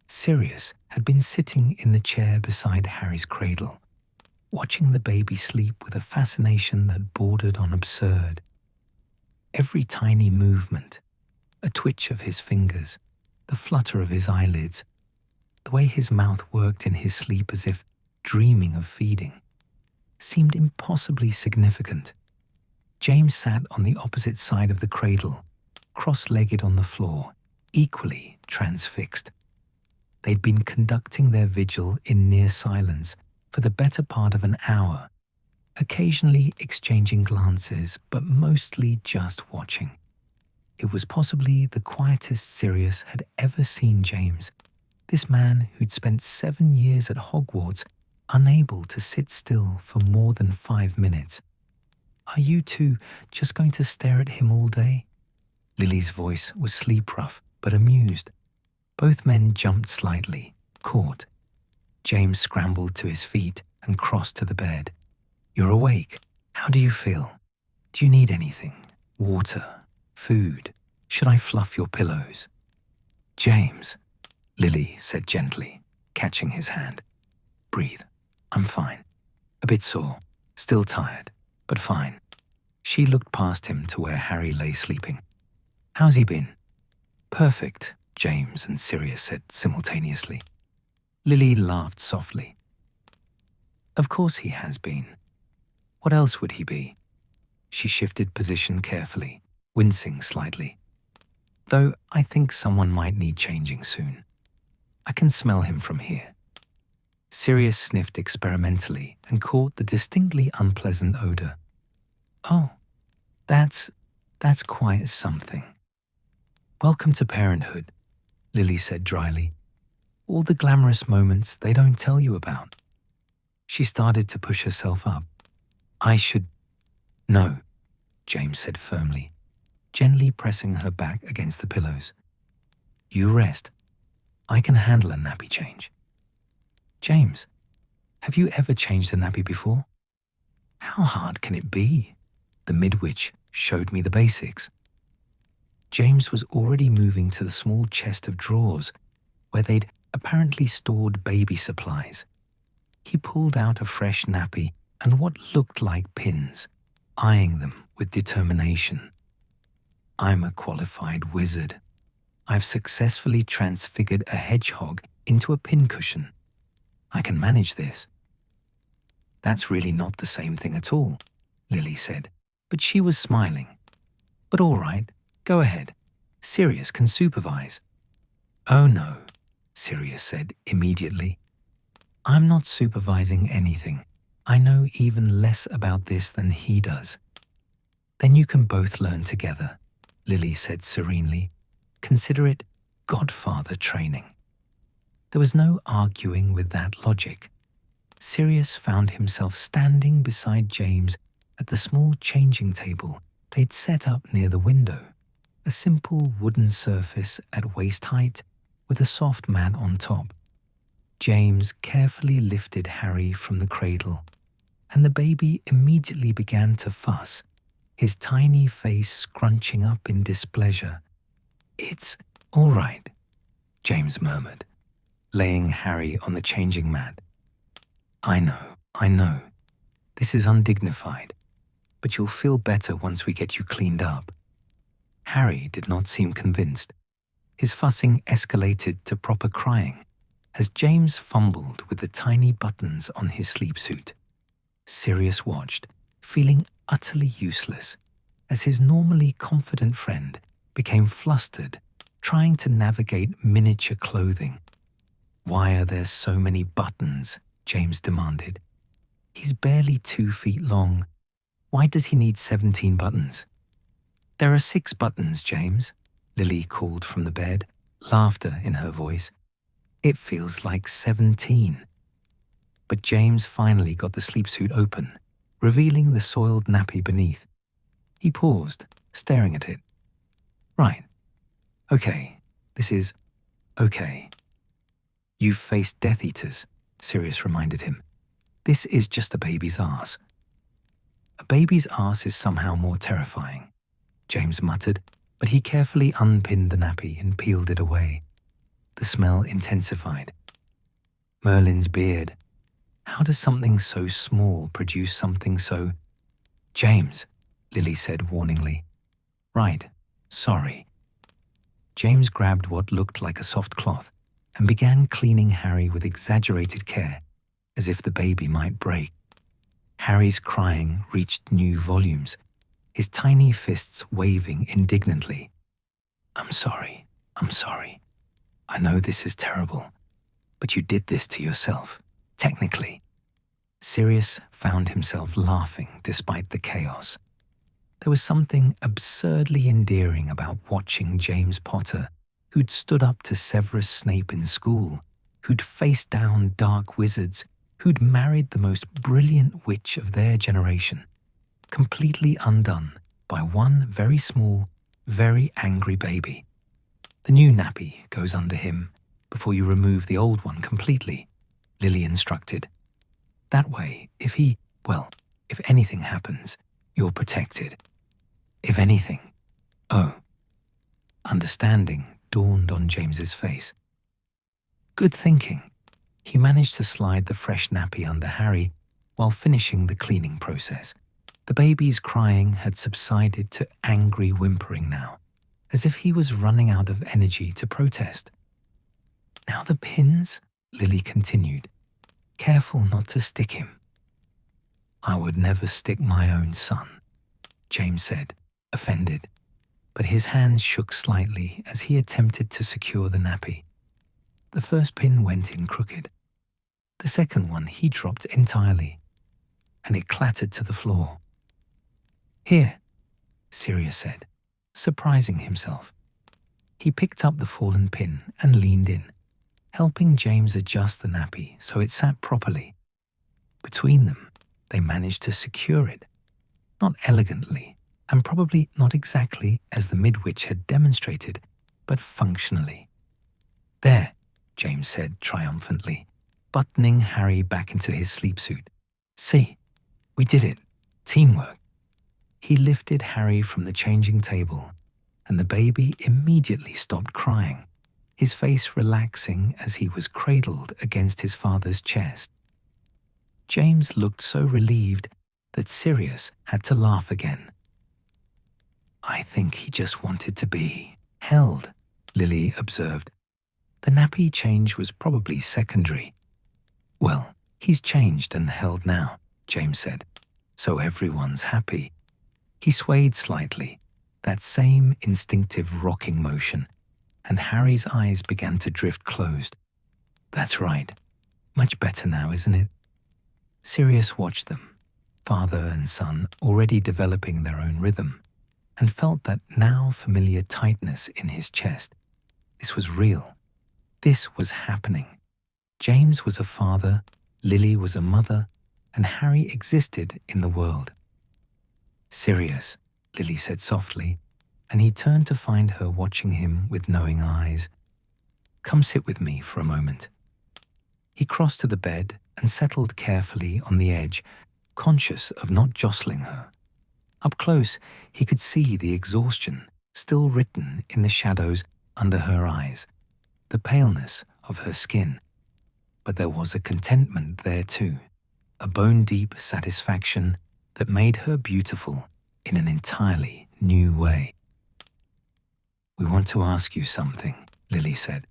S1: Sirius had been sitting in the chair beside Harry's cradle, watching the baby sleep with a fascination that bordered on absurd. Every tiny movement, a twitch of his fingers, the flutter of his eyelids, the way his mouth worked in his sleep as if dreaming of feeding, seemed impossibly significant. James sat on the opposite side of the cradle, cross-legged on the floor, equally transfixed. They'd been conducting their vigil in near silence for the better part of an hour, occasionally exchanging glances, but mostly just watching. It was possibly the quietest Sirius had ever seen James, this man who'd spent 7 years at Hogwarts, unable to sit still for more than 5 minutes. "Are you two just going to stare at him all day?" Lily's voice was sleep-rough, but amused. Both men jumped slightly, caught. James scrambled to his feet and crossed to the bed. "You're awake. How do you feel? Do you need anything? Water? Food? Should I fluff your pillows?" "James," Lily said gently, catching his hand. Breathe. I'm fine. A bit sore, still tired, but fine. She looked past him to where Harry lay sleeping. How's he been? Perfect, James and Sirius said simultaneously. Lily laughed softly. Of course he has been. What else would he be? She shifted position carefully, wincing slightly. Though I think someone might need changing soon. I can smell him from here. Sirius sniffed experimentally and caught the distinctly unpleasant odor. Oh, that's quite something. Welcome to parenthood, Lily said dryly. All the glamorous moments they don't tell you about. She started to push herself up. I should... No, James said firmly, gently pressing her back against the pillows. You rest. I can handle a nappy change. James, have you ever changed a nappy before? How hard can it be? The midwitch showed me the basics. James was already moving to the small chest of drawers where they'd apparently stored baby supplies. He pulled out a fresh nappy and what looked like pins, eyeing them with determination. I'm a qualified wizard. I've successfully transfigured a hedgehog into a pincushion. I can manage this. That's really not the same thing at all, Lily said, but she was smiling. But all right, go ahead. Sirius can supervise. Oh no, Sirius said immediately. I'm not supervising anything. I know even less about this than he does. Then you can both learn together, Lily said serenely. Consider it godfather training. There was no arguing with that logic. Sirius found himself standing beside James at the small changing table they'd set up near the window, a simple wooden surface at waist height with a soft mat on top. James carefully lifted Harry from the cradle, and the baby immediately began to fuss, his tiny face scrunching up in displeasure. It's all right, James murmured, laying Harry on the changing mat. I know. This is undignified, but you'll feel better once we get you cleaned up. Harry did not seem convinced. His fussing escalated to proper crying as James fumbled with the tiny buttons on his sleep suit. Sirius watched, feeling utterly useless, as his normally confident friend became flustered, trying to navigate miniature clothing. Why are there so many buttons? James demanded. He's barely 2 feet long. Why does he need 17 buttons? There are 6 buttons, James, Lily called from the bed, laughter in her voice. It feels like 17. But James finally got the sleep suit open, revealing the soiled nappy beneath. He paused, staring at it. Right. Okay. This is okay. You've faced Death Eaters, Sirius reminded him. This is just a baby's arse. A baby's arse is somehow more terrifying, James muttered, but he carefully unpinned the nappy and peeled it away. The smell intensified. Merlin's beard. How does something so small produce something so... James, Lily said warningly. Right, sorry. James grabbed what looked like a soft cloth and began cleaning Harry with exaggerated care, as if the baby might break. Harry's crying reached new volumes, his tiny fists waving indignantly. I'm sorry. I know this is terrible, but you did this to yourself, technically. Sirius found himself laughing despite the chaos. There was something absurdly endearing about watching James Potter, who'd stood up to Severus Snape in school, who'd faced down dark wizards, who'd married the most brilliant witch of their generation, completely undone by one very small, very angry baby. The new nappy goes under him before you remove the old one completely, Lily instructed. That way, if anything happens, you're protected. If anything. Oh. Understanding dawned on James's face. Good thinking. He managed to slide the fresh nappy under Harry while finishing the cleaning process. The baby's crying had subsided to angry whimpering now, as if he was running out of energy to protest. Now the pins, Lily continued. Careful not to stick him. I would never stick my own son, James said, offended, but his hands shook slightly as he attempted to secure the nappy. The first pin went in crooked. The second one he dropped entirely, and it clattered to the floor. Here, Sirius said, surprising himself. He picked up the fallen pin and leaned in, helping James adjust the nappy so it sat properly. Between them, they managed to secure it, not elegantly, and probably not exactly as the midwitch had demonstrated, but functionally. There, James said triumphantly, buttoning Harry back into his sleep suit. See, we did it. Teamwork. He lifted Harry from the changing table, and the baby immediately stopped crying, his face relaxing as he was cradled against his father's chest. James looked so relieved that Sirius had to laugh again. I think he just wanted to be held, Lily observed. The nappy change was probably secondary. Well, he's changed and held now, James said, so everyone's happy. He swayed slightly, that same instinctive rocking motion, and Harry's eyes began to drift closed. That's right. Much better now, isn't it? Sirius watched them, father and son already developing their own rhythm, and felt that now familiar tightness in his chest. This was real. This was happening. James was a father, Lily was a mother, and Harry existed in the world. Sirius, Lily said softly, and he turned to find her watching him with knowing eyes. Come sit with me for a moment. He crossed to the bed and settled carefully on the edge, conscious of not jostling her. Up close, he could see the exhaustion still written in the shadows under her eyes, the paleness of her skin. But there was a contentment there too, a bone-deep satisfaction that made her beautiful in an entirely new way. We want to ask you something, Lily said.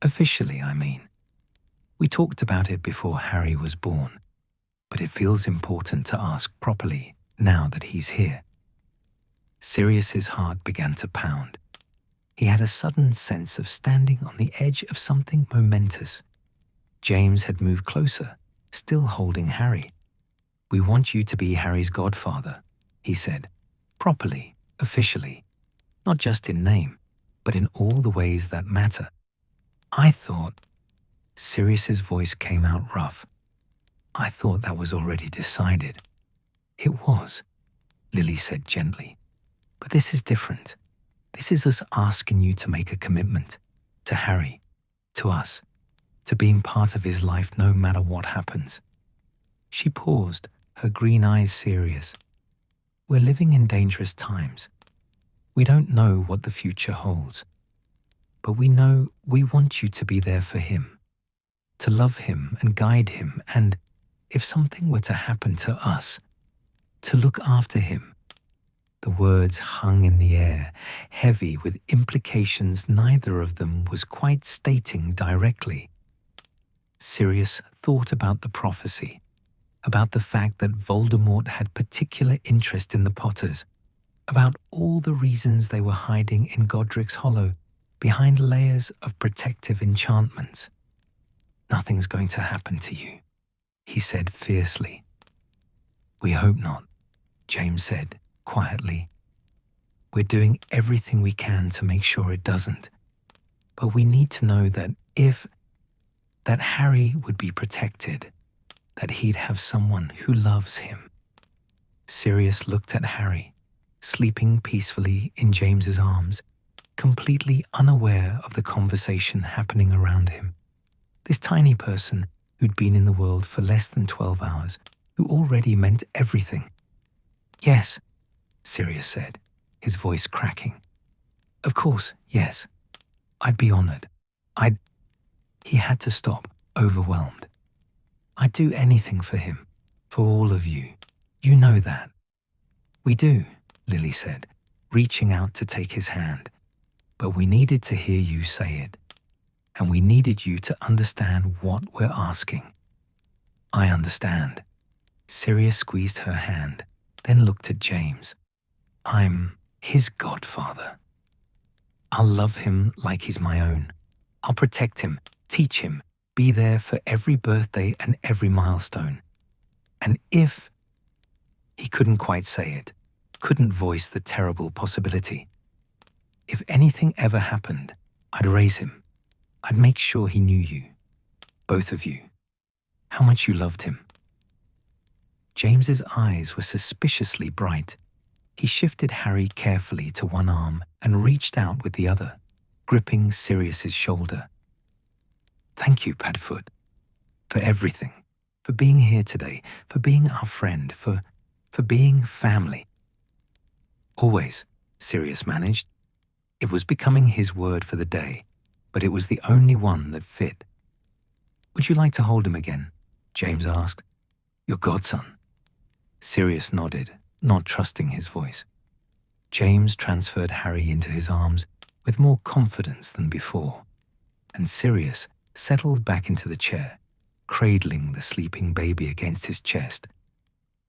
S1: Officially, I mean. We talked about it before Harry was born, but it feels important to ask properly now that he's here. Sirius's heart began to pound. He had a sudden sense of standing on the edge of something momentous. James had moved closer, still holding Harry. We want you to be Harry's godfather, he said, properly, officially, not just in name, but in all the ways that matter. I thought, Sirius's voice came out rough. I thought that was already decided. It was, Lily said gently, but this is different. This is us asking you to make a commitment to Harry, to us, to being part of his life no matter what happens. She paused, her green eyes serious. We're living in dangerous times. We don't know what the future holds, but we know we want you to be there for him, to love him and guide him, and, if something were to happen to us, to look after him. The words hung in the air, heavy with implications neither of them was quite stating directly. Sirius thought about the prophecy, about the fact that Voldemort had particular interest in the Potters, about all the reasons they were hiding in Godric's Hollow, behind layers of protective enchantments. Nothing's going to happen to you, he said fiercely. We hope not, James said quietly. We're doing everything we can to make sure it doesn't, but we need to know that that Harry would be protected, that he'd have someone who loves him. Sirius looked at Harry, sleeping peacefully in James's arms, completely unaware of the conversation happening around him. This tiny person who'd been in the world for less than 12 hours, who already meant everything. Yes, Sirius said, his voice cracking. Of course, yes. I'd be honored. He had to stop, overwhelmed. "I'd do anything for him, for all of you. You know that." "We do," Lily said, reaching out to take his hand. "But we needed to hear you say it. And we needed you to understand what we're asking." "I understand." Sirius squeezed her hand, then looked at James. "I'm his godfather. I'll love him like he's my own. I'll protect him, teach him, be there for every birthday and every milestone. And if—" He couldn't quite say it, couldn't voice the terrible possibility. "If anything ever happened, I'd raise him. I'd make sure he knew you, both of you, how much you loved him." James's eyes were suspiciously bright. He shifted Harry carefully to one arm and reached out with the other, gripping Sirius's shoulder. "Thank you, Padfoot, for everything, for being here today, for being our friend, for being family." "Always," Sirius managed. It was becoming his word for the day, but it was the only one that fit. "Would you like to hold him again?" James asked. "Your godson." Sirius nodded, not trusting his voice. James transferred Harry into his arms with more confidence than before, and Sirius settled back into the chair, cradling the sleeping baby against his chest.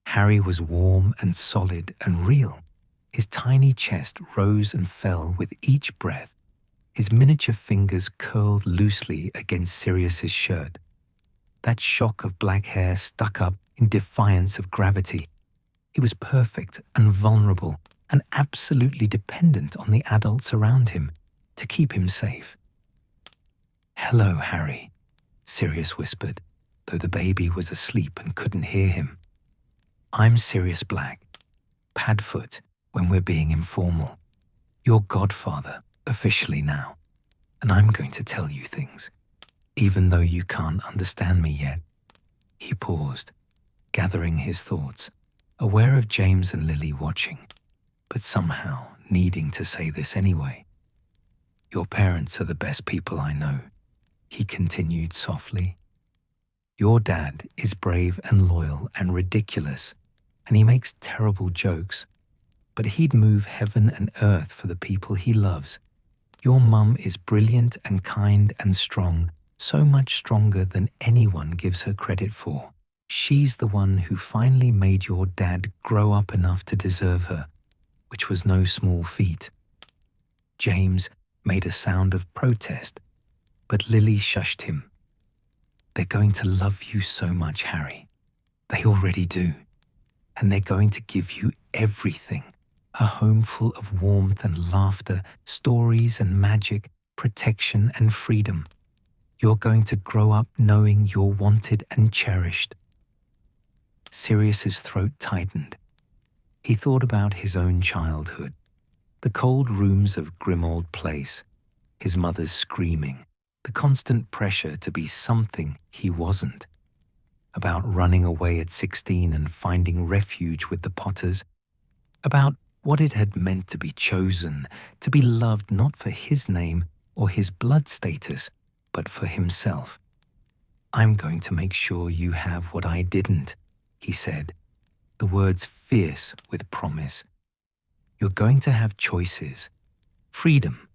S1: Harry was warm and solid and real. His tiny chest rose and fell with each breath. His miniature fingers curled loosely against Sirius's shirt. That shock of black hair stuck up in defiance of gravity. He was perfect and vulnerable and absolutely dependent on the adults around him to keep him safe. "Hello, Harry," Sirius whispered, though the baby was asleep and couldn't hear him. "I'm Sirius Black, Padfoot when we're being informal. Your godfather, officially now, and I'm going to tell you things, even though you can't understand me yet." He paused, gathering his thoughts, aware of James and Lily watching, but somehow needing to say this anyway. "Your parents are the best people I know," he continued softly. "Your dad is brave and loyal and ridiculous, and he makes terrible jokes, but he'd move heaven and earth for the people he loves. Your mum is brilliant and kind and strong, so much stronger than anyone gives her credit for. She's the one who finally made your dad grow up enough to deserve her, which was no small feat." James made a sound of protest, but Lily shushed him. "They're going to love you so much, Harry. They already do. And they're going to give you everything. A home full of warmth and laughter, stories and magic, protection and freedom. You're going to grow up knowing you're wanted and cherished." Sirius's throat tightened. He thought about his own childhood, the cold rooms of Grimmauld Place, his mother's screaming, the constant pressure to be something he wasn't, about running away at 16 and finding refuge with the Potters, about what it had meant to be chosen, to be loved not for his name or his blood status, but for himself. "I'm going to make sure you have what I didn't," he said, the words fierce with promise. "You're going to have choices, freedom,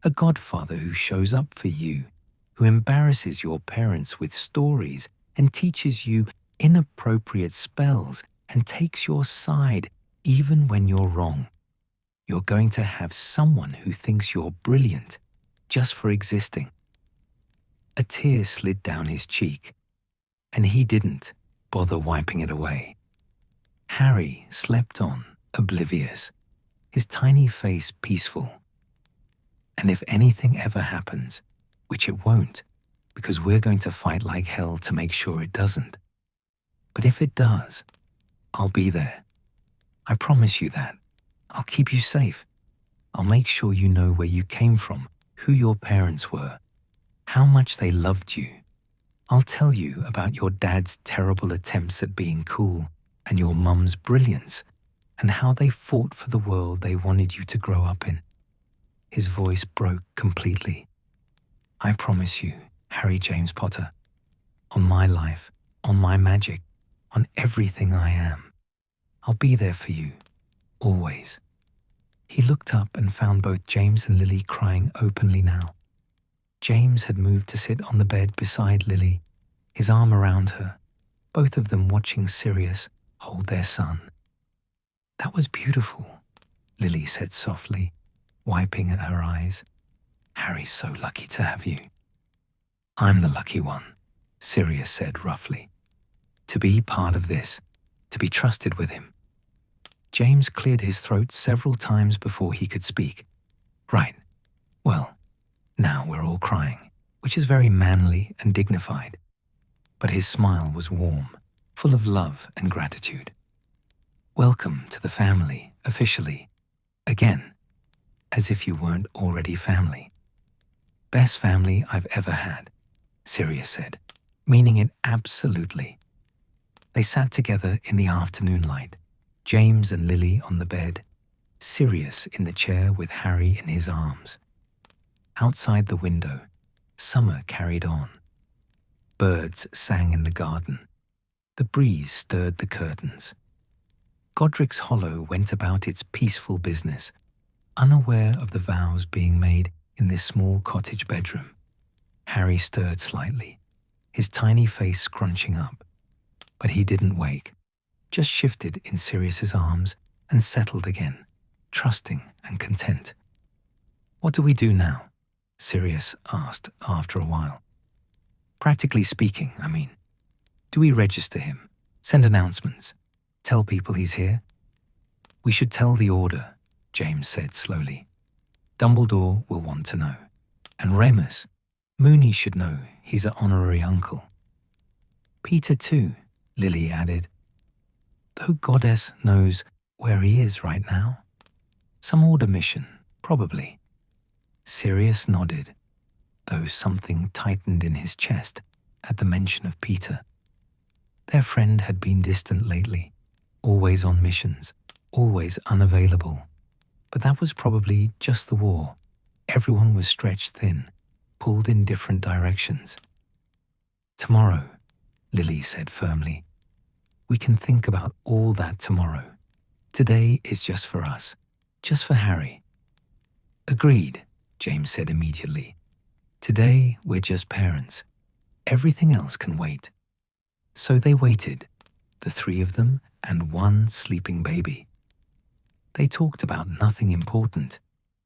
S1: a godfather who shows up for you, who embarrasses your parents with stories and teaches you inappropriate spells and takes your side even when you're wrong. You're going to have someone who thinks you're brilliant just for existing." A tear slid down his cheek, and he didn't bother wiping it away. Harry slept on, oblivious, his tiny face peaceful. "And if anything ever happens, which it won't, because we're going to fight like hell to make sure it doesn't. But if it does, I'll be there. I promise you that. I'll keep you safe. I'll make sure you know where you came from, who your parents were, how much they loved you. I'll tell you about your dad's terrible attempts at being cool and your mum's brilliance and how they fought for the world they wanted you to grow up in." His voice broke completely. "I promise you, Harry James Potter. On my life, on my magic, on everything I am. I'll be there for you, always. He looked up and found both James and Lily crying openly now. James had moved to sit on the bed beside Lily, his arm around her, both of them watching Sirius hold their son. That was beautiful, Lily said softly, wiping at her eyes. Harry's so lucky to have you. I'm the lucky one, Sirius said roughly. To be part of this, to be trusted with him. James cleared his throat several times before he could speak. Right. Well, now we're all crying, which is very manly and dignified. But his smile was warm, full of love and gratitude. Welcome to the family, officially. Again, as if you weren't already family. Best family I've ever had, Sirius said, meaning it absolutely. They sat together in the afternoon light, James and Lily on the bed, Sirius in the chair with Harry in his arms. Outside the window, summer carried on. Birds sang in the garden. The breeze stirred the curtains. Godric's Hollow went about its peaceful business, unaware of the vows being made in this small cottage bedroom. Harry stirred slightly, his tiny face scrunching up. But he didn't wake, just shifted in Sirius's arms and settled again, trusting and content. What do we do now? Sirius asked after a while. Practically speaking, I mean. Do we register him, send announcements, tell people he's here? We should tell the Order, James said slowly. Dumbledore will want to know. And Remus, Moony should know he's an honorary uncle. Peter too, Lily added. Though Goddess knows where he is right now. Some Order mission, probably. Sirius nodded, though something tightened in his chest at the mention of Peter. Their friend had been distant lately, always on missions, always unavailable. But that was probably just the war. Everyone was stretched thin, pulled in different directions. Tomorrow, Lily said firmly. We can think about all that tomorrow. Today is just for us, just for Harry. Agreed, James said immediately. Today we're just parents. Everything else can wait. So they waited, the three of them and one sleeping baby. They talked about nothing important,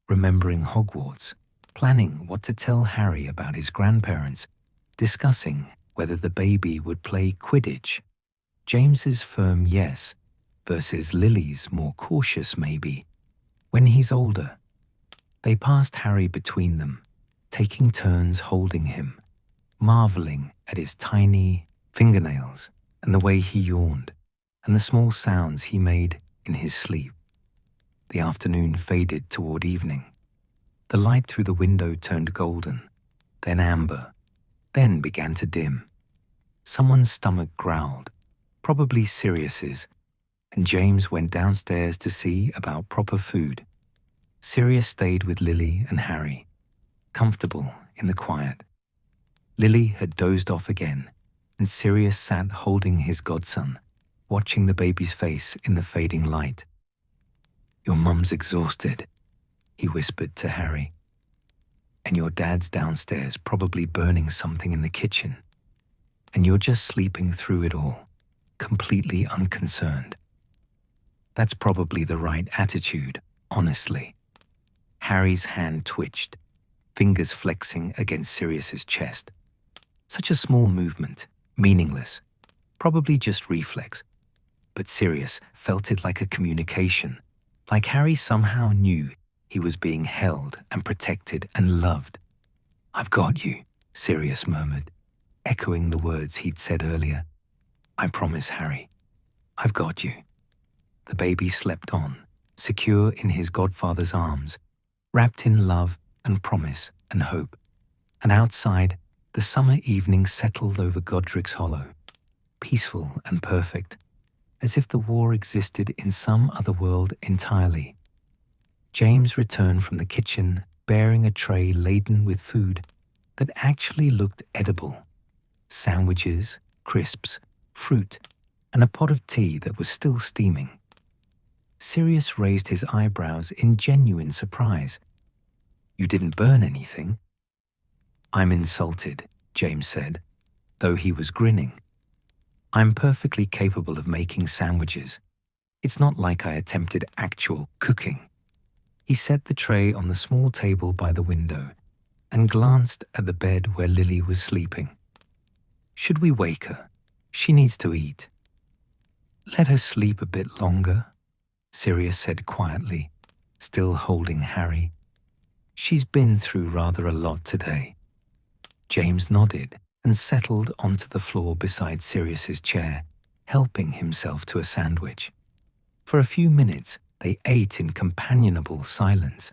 S1: remembering Hogwarts, planning what to tell Harry about his grandparents, discussing whether the baby would play Quidditch. James's firm yes versus Lily's more cautious maybe. When he's older. They passed Harry between them, taking turns holding him, marveling at his tiny fingernails and the way he yawned and the small sounds he made in his sleep. The afternoon faded toward evening. The light through the window turned golden, then amber, then began to dim. Someone's stomach growled, probably Sirius's, and James went downstairs to see about proper food. Sirius stayed with Lily and Harry, comfortable in the quiet. Lily had dozed off again, and Sirius sat holding his godson, watching the baby's face in the fading light. Your mum's exhausted, he whispered to Harry. And your dad's downstairs probably burning something in the kitchen. And you're just sleeping through it all, completely unconcerned. That's probably the right attitude, honestly. Harry's hand twitched, fingers flexing against Sirius's chest. Such a small movement, meaningless, probably just reflex. But Sirius felt it like a communication, like Harry somehow knew he was being held and protected and loved. I've got you, Sirius murmured, echoing the words he'd said earlier. I promise, Harry. I've got you. The baby slept on, secure in his godfather's arms, wrapped in love and promise and hope. And outside, the summer evening settled over Godric's Hollow, peaceful and perfect, as if the war existed in some other world entirely. James returned from the kitchen bearing a tray laden with food, that actually looked edible. Sandwiches, crisps, fruit, and a pot of tea that was still steaming. Sirius raised his eyebrows in genuine surprise. "You didn't burn anything?" "I'm insulted," James said, though he was grinning. "I'm perfectly capable of making sandwiches. It's not like I attempted actual cooking." He set the tray on the small table by the window and glanced at the bed where Lily was sleeping. "Should we wake her? She needs to eat." "Let her sleep a bit longer," Sirius said quietly, still holding Harry. "She's been through rather a lot today." James nodded and settled onto the floor beside Sirius's chair, helping himself to a sandwich. For a few minutes, they ate in companionable silence,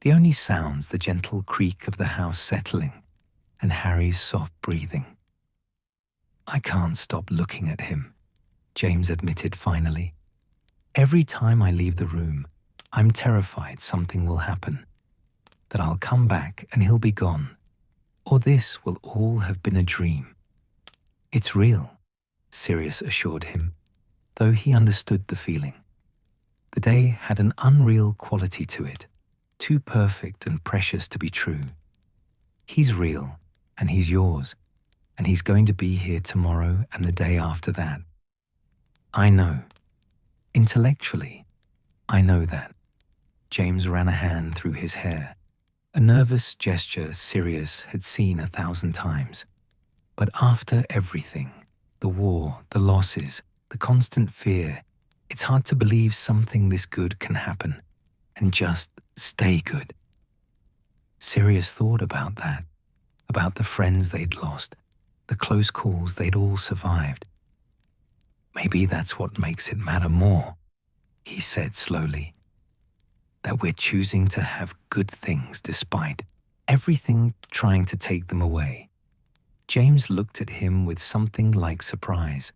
S1: the only sounds the gentle creak of the house settling and Harry's soft breathing. "I can't stop looking at him," James admitted finally. "Every time I leave the room, I'm terrified something will happen, that I'll come back and he'll be gone, or this will all have been a dream." "It's real," Sirius assured him, though he understood the feeling. The day had an unreal quality to it, too perfect and precious to be true. "He's real, and he's yours, and he's going to be here tomorrow and the day after that." "I know. Intellectually, I know that." James ran a hand through his hair, a nervous gesture Sirius had seen 1,000 times. "But after everything, the war, the losses, the constant fear, it's hard to believe something this good can happen and just stay good." Sirius thought about that, about the friends they'd lost, the close calls they'd all survived. "Maybe that's what makes it matter more," he said slowly. "That we're choosing to have good things despite everything trying to take them away." James looked at him with something like surprise.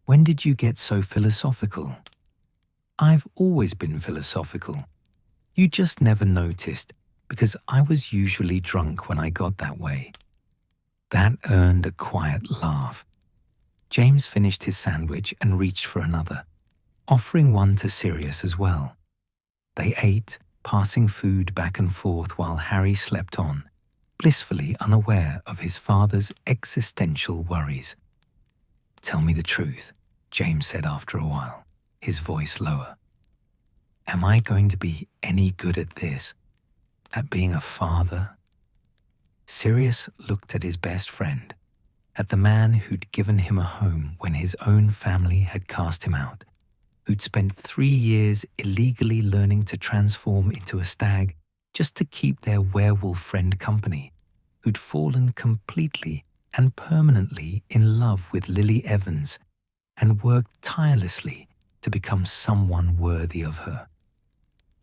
S1: "When did you get so philosophical?" "I've always been philosophical. You just never noticed, because I was usually drunk when I got that way." That earned a quiet laugh. James finished his sandwich and reached for another, offering one to Sirius as well. They ate, passing food back and forth while Harry slept on, blissfully unaware of his father's existential worries. "Tell me the truth," James said after a while, his voice lower. "Am I going to be any good at this, at being a father?" Sirius looked at his best friend, at the man who'd given him a home when his own family had cast him out, who'd spent 3 years illegally learning to transform into a stag just to keep their werewolf friend company, who'd fallen completely and permanently in love with Lily Evans and worked tirelessly to become someone worthy of her.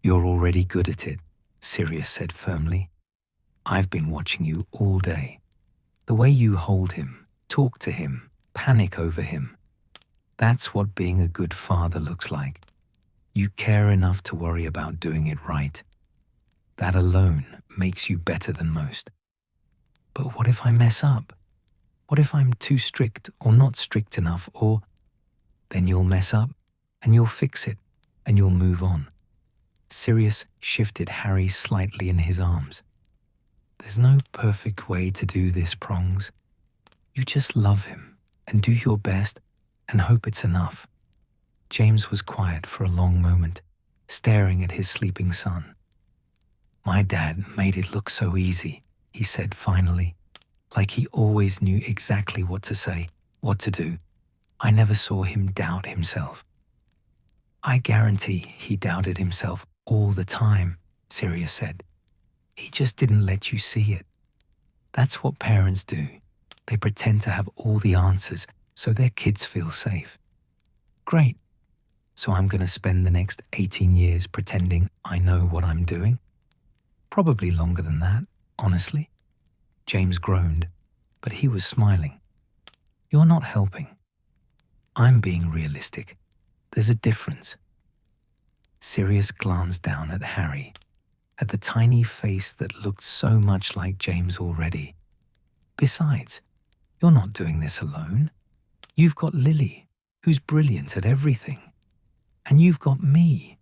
S1: "You're already good at it," Sirius said firmly. "I've been watching you all day. The way you hold him, talk to him, panic over him. That's what being a good father looks like. You care enough to worry about doing it right. That alone makes you better than most. But what if I mess up? What if I'm too strict or not strict enough or—" "Then you'll mess up and you'll fix it and you'll move on." Sirius shifted Harry slightly in his arms. "There's no perfect way to do this, Prongs. You just love him and do your best and hope it's enough." James was quiet for a long moment, staring at his sleeping son. "My dad made it look so easy," he said finally, like he always knew exactly what to say, what to do. "I never saw him doubt himself." "I guarantee he doubted himself all the time," Sirius said. "He just didn't let you see it. That's what parents do. They pretend to have all the answers so their kids feel safe." "Great. So I'm going to spend the next 18 years pretending I know what I'm doing?" "Probably longer than that, honestly." James groaned, but he was smiling. "You're not helping. I'm being realistic. There's a difference." Sirius glanced down at Harry. at the tiny face that looked so much like James already. Besides, you're not doing this alone. You've got Lily, who's brilliant at everything. And you've got me,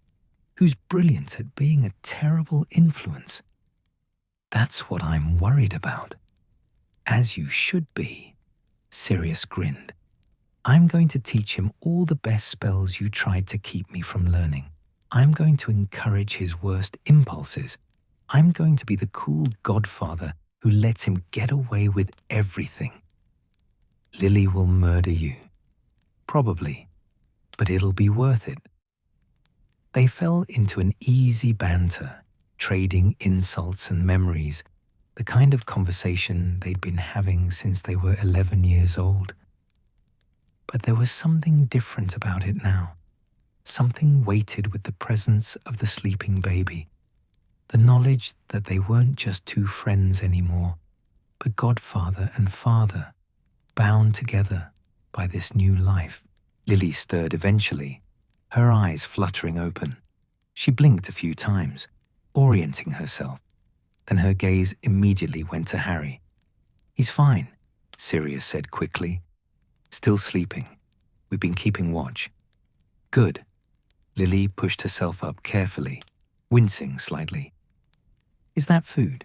S1: who's brilliant at being a terrible influence. That's what I'm worried about. As you should be, Sirius grinned. I'm going to teach him all the best spells you tried to keep me from learning. I'm going to encourage his worst impulses. I'm going to be the cool godfather who lets him get away with everything. Lily will murder you. Probably, but it'll be worth it. They fell into an easy banter, trading insults and memories, the kind of conversation they'd been having since they were 11 years old. But there was something different about it now. Something weighted with the presence of the sleeping baby. The knowledge that they weren't just two friends anymore, but godfather and father, bound together by this new life. Lily stirred eventually, her eyes fluttering open. She blinked a few times, orienting herself. Then her gaze immediately went to Harry. He's fine, Sirius said quickly. Still sleeping. We've been keeping watch. Good. Lily pushed herself up carefully, wincing slightly. Is that food?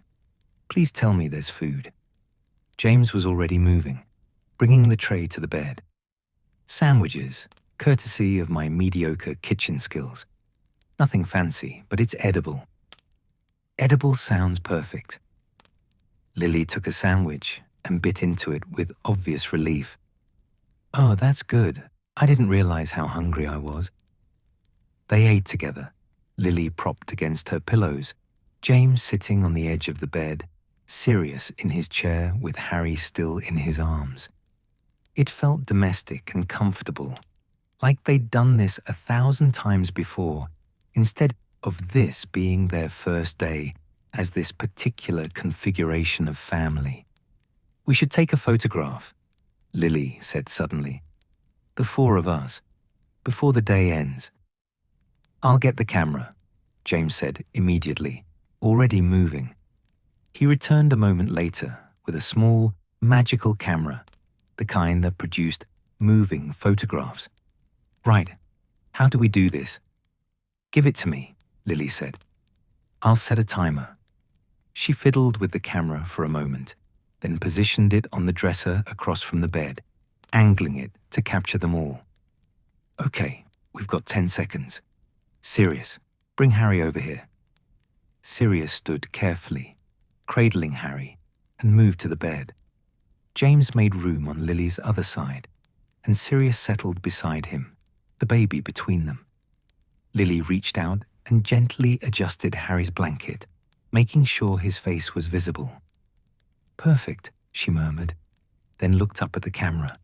S1: Please tell me there's food. James was already moving, bringing the tray to the bed. Sandwiches, courtesy of my mediocre kitchen skills. Nothing fancy, but it's edible. Edible sounds perfect. Lily took a sandwich and bit into it with obvious relief. Oh, that's good. I didn't realize how hungry I was. They ate together, Lily propped against her pillows, James sitting on the edge of the bed, Sirius in his chair with Harry still in his arms. It felt domestic and comfortable, like they'd done this 1,000 times before, instead of this being their first day as this particular configuration of family. We should take a photograph, Lily said suddenly. The four of us, before the day ends. I'll get the camera, James said immediately, already moving. He returned a moment later with a small, magical camera, the kind that produced moving photographs. Right, how do we do this? Give it to me, Lily said. I'll set a timer. She fiddled with the camera for a moment, then positioned it on the dresser across from the bed, angling it to capture them all. Okay, we've got 10 seconds. Sirius, bring Harry over here. Sirius stood carefully, cradling Harry, and moved to the bed. James made room on Lily's other side, and Sirius settled beside him, the baby between them. Lily reached out and gently adjusted Harry's blanket, making sure his face was visible. Perfect, she murmured, then looked up at the camera.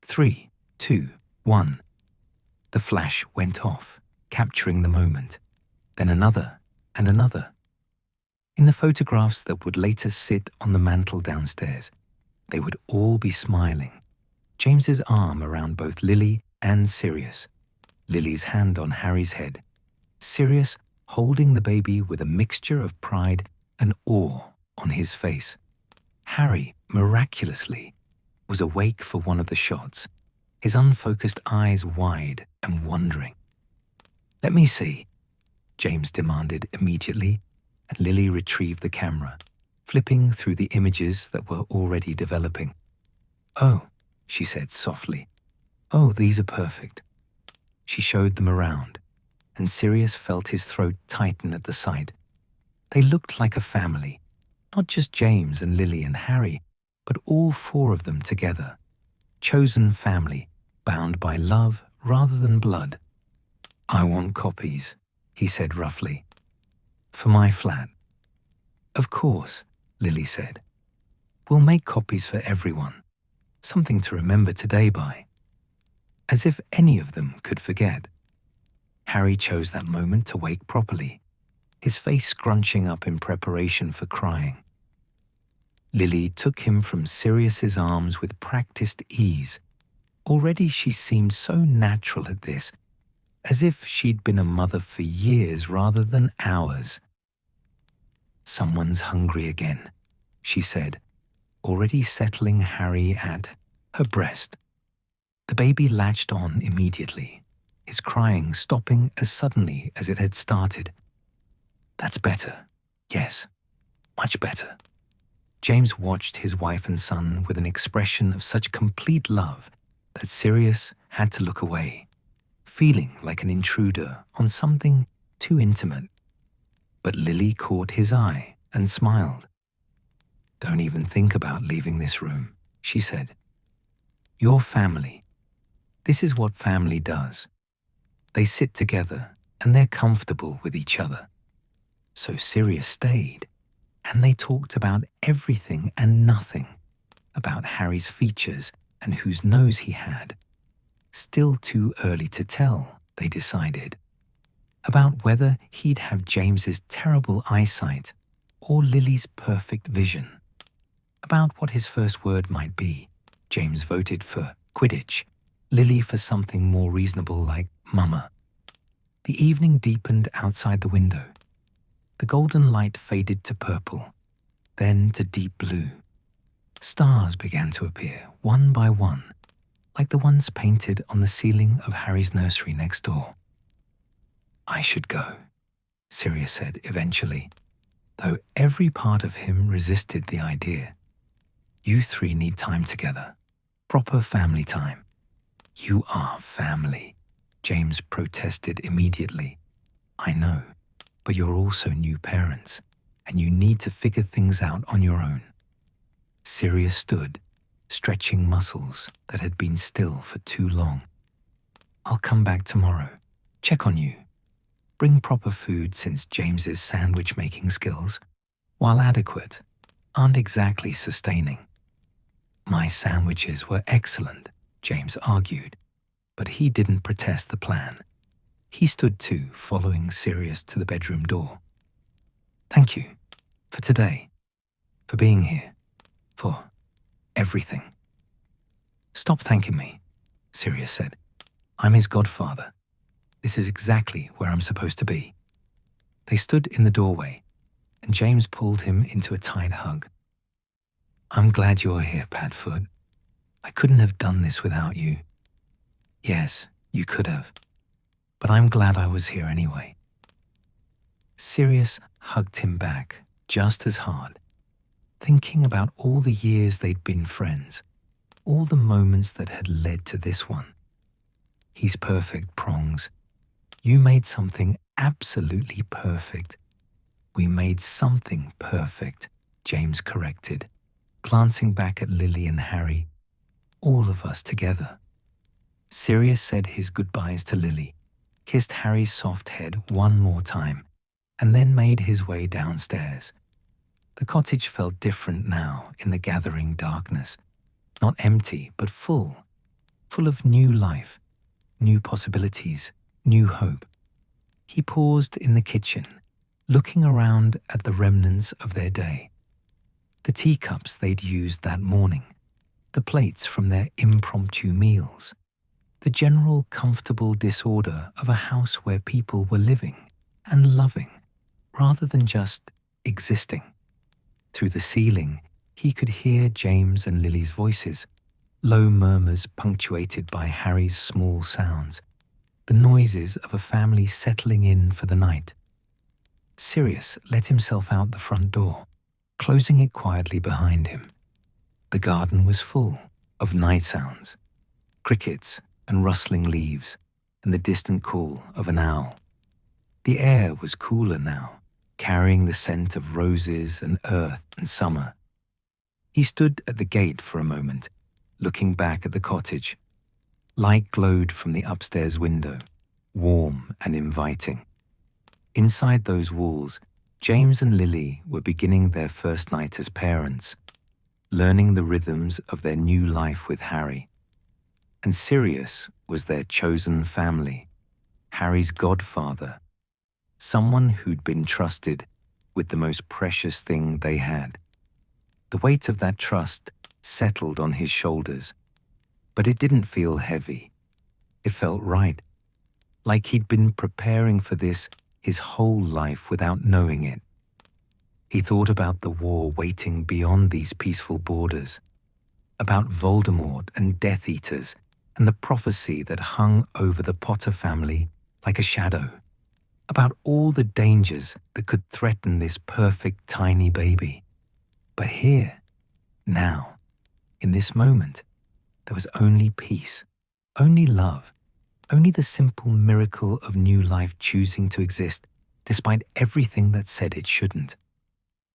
S1: 3, 2, 1. The flash went off, capturing the moment. Then another and another. In the photographs that would later sit on the mantel downstairs, they would all be smiling. James's arm around both Lily and Sirius, Lily's hand on Harry's head, Sirius holding the baby with a mixture of pride and awe on his face. Harry, miraculously, was awake for one of the shots, his unfocused eyes wide and wondering. Let me see, James demanded immediately, and Lily retrieved the camera, flipping through the images that were already developing. Oh, she said softly. Oh, these are perfect. She showed them around, and Sirius felt his throat tighten at the sight. They looked like a family, not just James and Lily and Harry, but all four of them together. Chosen family, bound by love rather than blood. I want copies, he said roughly. For my flat. Of course, Lily said. We'll make copies for everyone. Something to remember today by. As if any of them could forget. Harry chose that moment to wake properly, his face scrunching up in preparation for crying. Lily took him from Sirius's arms with practiced ease. Already she seemed so natural at this, as if she'd been a mother for years rather than hours. Someone's hungry again, she said, already settling Harry at her breast. The baby latched on immediately, his crying stopping as suddenly as it had started. That's better. Yes, much better. James watched his wife and son with an expression of such complete love that Sirius had to look away, feeling like an intruder on something too intimate. But Lily caught his eye and smiled. "Don't even think about leaving this room," she said. "Your family. This is what family does. They sit together and they're comfortable with each other." So Sirius stayed, and they talked about everything and nothing, about Harry's features and whose nose he had. Still too early to tell, they decided. About whether he'd have James's terrible eyesight or Lily's perfect vision. About what his first word might be. James voted for Quidditch, Lily for something more reasonable like Mama. The evening deepened outside the window. The golden light faded to purple, then to deep blue. Stars began to appear, one by one, like the ones painted on the ceiling of Harry's nursery next door. "I should go," Sirius said eventually, though every part of him resisted the idea. "You three need time together, proper family time." "You are family," James protested immediately. "I know, but you're also new parents, and you need to figure things out on your own." Sirius stood, stretching muscles that had been still for too long. "I'll come back tomorrow, check on you. Bring proper food since James's sandwich-making skills, while adequate, aren't exactly sustaining." "My sandwiches were excellent," James argued, but he didn't protest the plan. He stood too, following Sirius to the bedroom door. "Thank you for today, for being here, for everything." "Stop thanking me," Sirius said. "I'm his godfather. This is exactly where I'm supposed to be." They stood in the doorway, and James pulled him into a tight hug. "I'm glad you're here, Padfoot. I couldn't have done this without you." "Yes, you could have, but I'm glad I was here anyway." Sirius hugged him back just as hard, thinking about all the years they'd been friends, all the moments that had led to this one. "He's perfect, Prongs. You made something absolutely perfect." "We made something perfect," James corrected, glancing back at Lily and Harry. "All of us together." Sirius said his goodbyes to Lily, kissed Harry's soft head one more time, and then made his way downstairs. The cottage felt different now in the gathering darkness, not empty but full of new life, new possibilities, new hope. He paused in the kitchen, looking around at the remnants of their day. The teacups they'd used that morning, the plates from their impromptu meals, the general comfortable disorder of a house where people were living and loving rather than just existing. Through the ceiling, he could hear James and Lily's voices, low murmurs punctuated by Harry's small sounds, the noises of a family settling in for the night. Sirius let himself out the front door, closing it quietly behind him. The garden was full of night sounds, crickets and rustling leaves, and the distant call of an owl. The air was cooler now, carrying the scent of roses and earth and summer. He stood at the gate for a moment, looking back at the cottage. Light glowed from the upstairs window, warm and inviting. Inside those walls, James and Lily were beginning their first night as parents, learning the rhythms of their new life with Harry. And Sirius was their chosen family, Harry's godfather, someone who'd been trusted with the most precious thing they had. The weight of that trust settled on his shoulders, but it didn't feel heavy. It felt right, like he'd been preparing for this his whole life without knowing it. He thought about the war waiting beyond these peaceful borders, about Voldemort and Death Eaters and the prophecy that hung over the Potter family like a shadow, about all the dangers that could threaten this perfect tiny baby. But here, now, in this moment, there was only peace, only love, only the simple miracle of new life choosing to exist despite everything that said it shouldn't.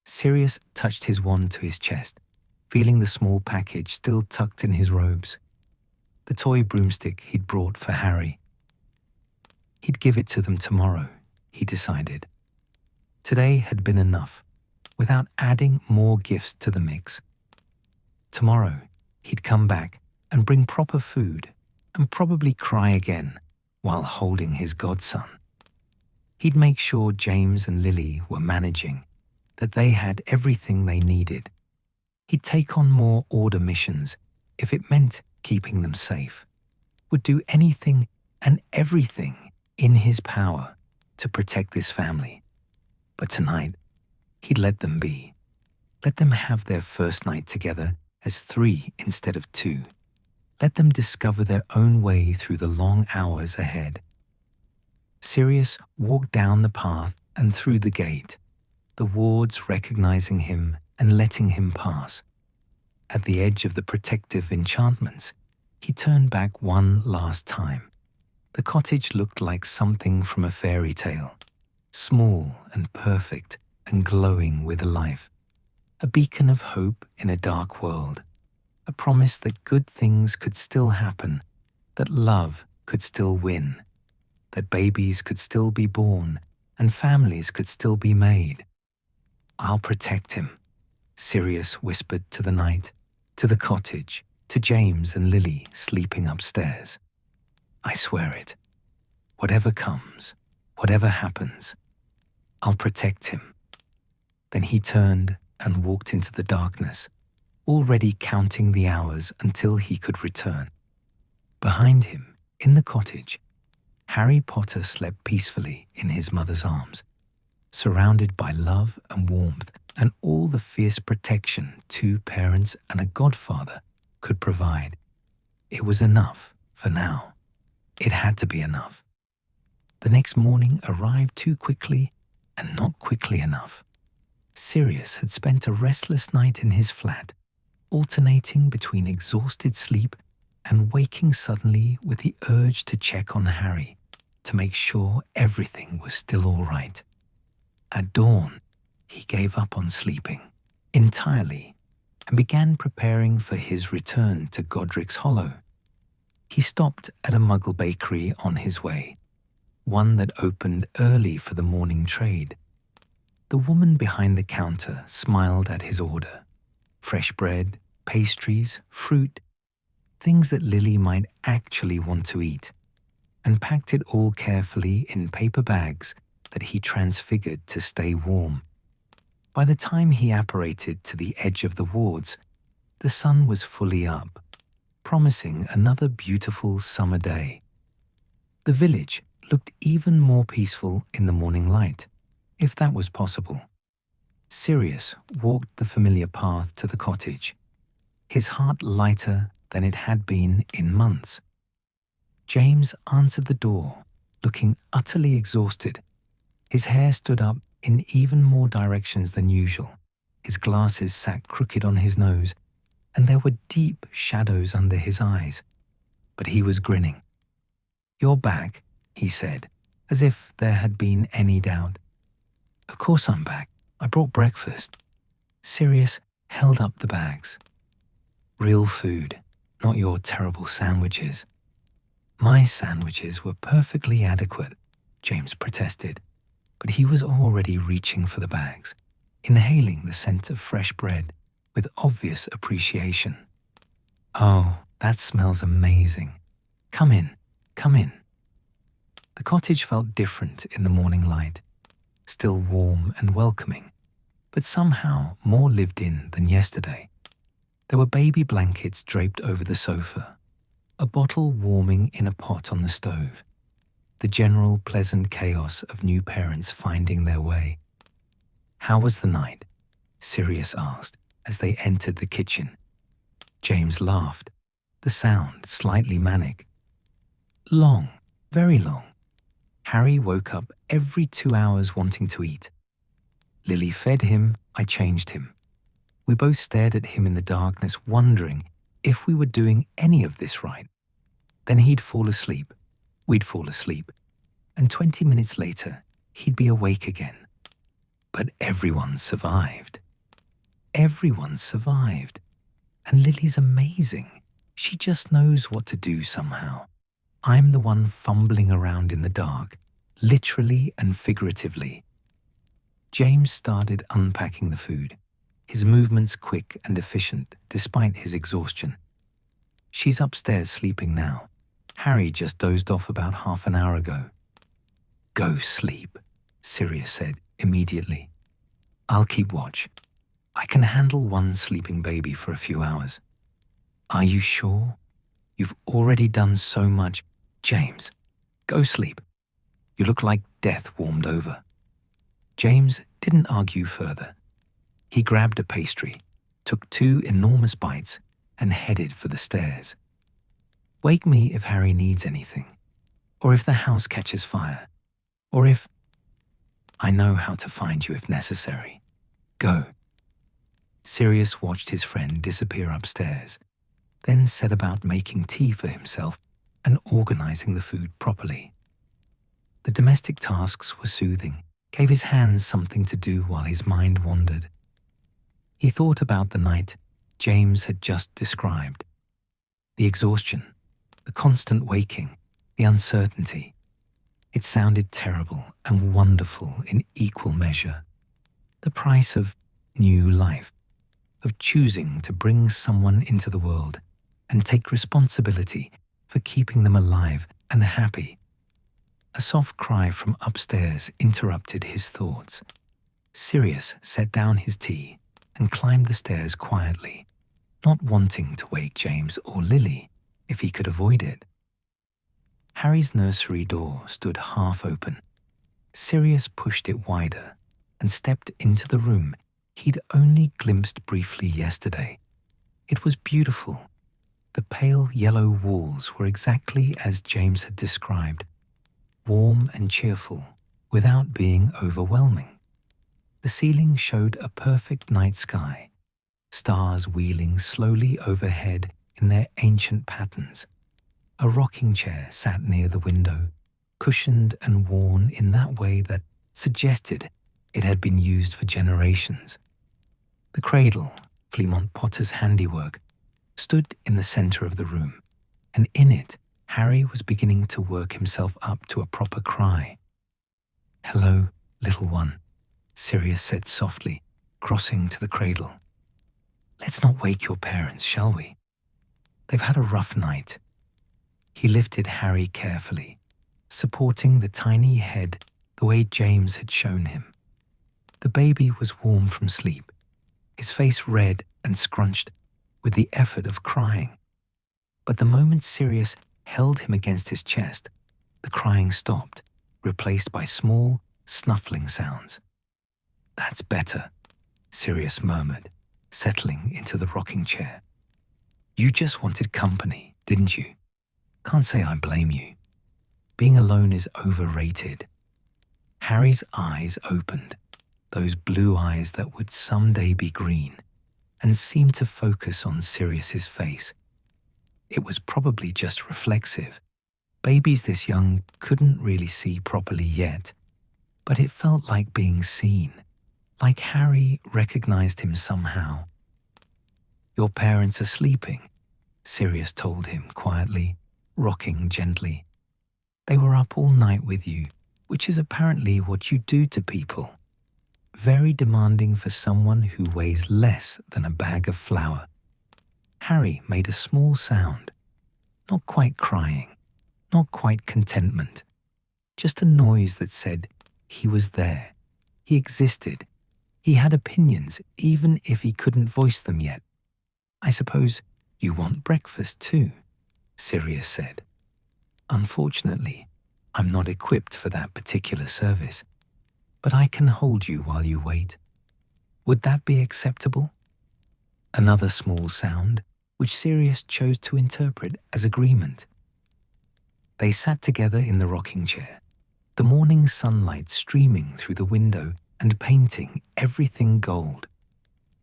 S1: Sirius touched his wand to his chest, feeling the small package still tucked in his robes. The toy broomstick he'd brought for Harry. He'd give it to them tomorrow, he decided. Today had been enough, without adding more gifts to the mix. Tomorrow, he'd come back and bring proper food and probably cry again while holding his godson. He'd make sure James and Lily were managing, that they had everything they needed. He'd take on more order missions if it meant keeping them safe, would do anything and everything in his power to protect this family. But tonight, he'd let them be. Let them have their first night together as 3 instead of 2. Let them discover their own way through the long hours ahead. Sirius walked down the path and through the gate, the wards recognizing him and letting him pass. At the edge of the protective enchantments, he turned back one last time. The cottage looked like something from a fairy tale, small and perfect and glowing with life. A beacon of hope in a dark world, a promise that good things could still happen, that love could still win, that babies could still be born and families could still be made. "I'll protect him," Sirius whispered to the night, to the cottage, to James and Lily sleeping upstairs. "I swear it. Whatever comes, whatever happens, I'll protect him." Then he turned and walked into the darkness, already counting the hours until he could return. Behind him, in the cottage, Harry Potter slept peacefully in his mother's arms, surrounded by love and warmth and all the fierce protection 2 parents and a godfather could provide. It was enough for now. It had to be enough. The next morning arrived too quickly and not quickly enough. Sirius had spent a restless night in his flat, alternating between exhausted sleep and waking suddenly with the urge to check on Harry, to make sure everything was still all right. At dawn, he gave up on sleeping entirely and began preparing for his return to Godric's Hollow. He stopped at a Muggle bakery on his way, one that opened early for the morning trade. The woman behind the counter smiled at his order. Fresh bread, pastries, fruit, things that Lily might actually want to eat, and packed it all carefully in paper bags that he transfigured to stay warm. By the time he apparated to the edge of the wards, the sun was fully up, promising another beautiful summer day. The village looked even more peaceful in the morning light, if that was possible. Sirius walked the familiar path to the cottage, his heart lighter than it had been in months. James answered the door, looking utterly exhausted. His hair stood up in even more directions than usual. His glasses sat crooked on his nose, and there were deep shadows under his eyes. But he was grinning. "You're back," he said, as if there had been any doubt. "Of course I'm back. I brought breakfast." Sirius held up the bags. "Real food, not your terrible sandwiches." "My sandwiches were perfectly adequate," James protested, but he was already reaching for the bags, inhaling the scent of fresh bread with obvious appreciation. "Oh, that smells amazing. Come in, come in." The cottage felt different in the morning light, still warm and welcoming, but somehow more lived in than yesterday. There were baby blankets draped over the sofa, a bottle warming in a pot on the stove, the general pleasant chaos of new parents finding their way. "How was the night?" Sirius asked as they entered the kitchen. James laughed, the sound slightly manic. Long, very long. Harry woke up every 2 hours wanting to eat. Lily fed him, I changed him. We both stared at him in the darkness, wondering if we were doing any of this right. Then he'd fall asleep, we'd fall asleep, and 20 minutes later, he'd be awake again. But everyone survived. Everyone survived. And Lily's amazing. She just knows what to do somehow. I'm the one fumbling around in the dark, literally and figuratively. James started unpacking the food, his movements quick and efficient despite his exhaustion. She's upstairs sleeping now. Harry just dozed off about half an hour ago. Go sleep, Sirius said immediately. I'll keep watch. I can handle one sleeping baby for a few hours. Are you sure? You've already done so much. James, go sleep. You look like death warmed over. James didn't argue further. He grabbed a pastry, took 2 enormous bites, and headed for the stairs. Wake me if Harry needs anything, or if the house catches fire, or if... I know how to find you if necessary. Go. Sirius watched his friend disappear upstairs, then set about making tea for himself and organizing the food properly. The domestic tasks were soothing, gave his hands something to do while his mind wandered. He thought about the night James had just described. The exhaustion, the constant waking, the uncertainty. It sounded terrible and wonderful in equal measure. The price of new life, of choosing to bring someone into the world and take responsibility for keeping them alive and happy. A soft cry from upstairs interrupted his thoughts. Sirius set down his tea and climbed the stairs quietly, not wanting to wake James or Lily if he could avoid it. Harry's nursery door stood half open. Sirius pushed it wider and stepped into the room he'd only glimpsed briefly yesterday. It was beautiful. The pale yellow walls were exactly as James had described, warm and cheerful without being overwhelming. The ceiling showed a perfect night sky, stars wheeling slowly overhead in their ancient patterns. A rocking chair sat near the window, cushioned and worn in that way that suggested it had been used for generations. The cradle, Fleamont Potter's handiwork, stood in the center of the room, and in it, Harry was beginning to work himself up to a proper cry. "Hello, little one," Sirius said softly, crossing to the cradle. "Let's not wake your parents, shall we? They've had a rough night." He lifted Harry carefully, supporting the tiny head the way James had shown him. The baby was warm from sleep, his face red and scrunched with the effort of crying. But the moment Sirius held him against his chest, the crying stopped, replaced by small, snuffling sounds. "That's better," Sirius murmured, settling into the rocking chair. "You just wanted company, didn't you? Can't say I blame you. Being alone is overrated." Harry's eyes opened, those blue eyes that would someday be green, and seemed to focus on Sirius's face. It was probably just reflexive. Babies this young couldn't really see properly yet, but it felt like being seen, like Harry recognized him somehow. "Your parents are sleeping," Sirius told him quietly, rocking gently. "They were up all night with you, which is apparently what you do to people. Very demanding for someone who weighs less than a bag of flour." Harry made a small sound, not quite crying, not quite contentment, just a noise that said he was there, he existed, he had opinions even if he couldn't voice them yet. "I suppose you want breakfast too," Sirius said. "Unfortunately, I'm not equipped for that particular service, but I can hold you while you wait." Would that be acceptable? Another small sound, which Sirius chose to interpret as agreement. They sat together in the rocking chair, the morning sunlight streaming through the window and painting everything gold.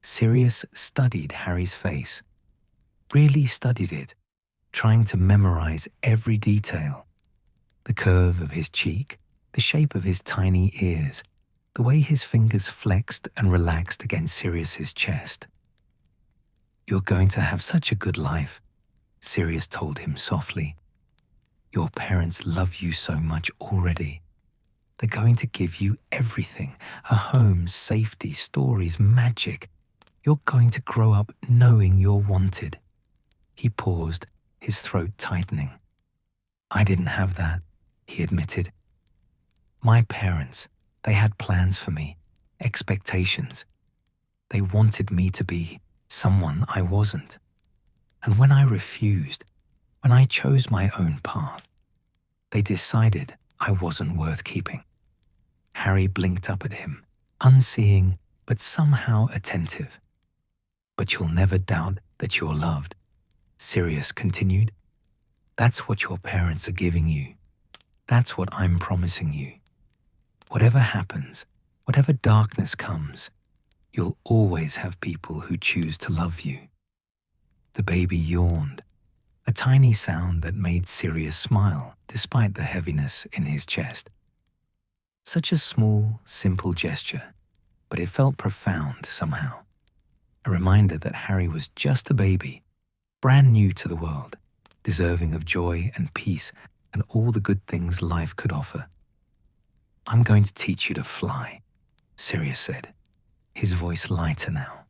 S1: Sirius studied Harry's face, really studied it, trying to memorize every detail. The curve of his cheek, the shape of his tiny ears, the way his fingers flexed and relaxed against Sirius's chest. "You're going to have such a good life," Sirius told him softly. "Your parents love you so much already. They're going to give you everything, a home, safety, stories, magic. You're going to grow up knowing you're wanted." He paused, his throat tightening. "I didn't have that," he admitted. "My parents, they had plans for me, expectations. They wanted me to be someone I wasn't. And when I refused, when I chose my own path, they decided I wasn't worth keeping." Harry blinked up at him, unseeing but somehow attentive. "But you'll never doubt that you're loved," Sirius continued. "That's what your parents are giving you. That's what I'm promising you. Whatever happens, whatever darkness comes, you'll always have people who choose to love you." The baby yawned, a tiny sound that made Sirius smile despite the heaviness in his chest. Such a small, simple gesture, but it felt profound somehow. A reminder that Harry was just a baby, brand new to the world, deserving of joy and peace and all the good things life could offer. "I'm going to teach you to fly," Sirius said, his voice lighter now.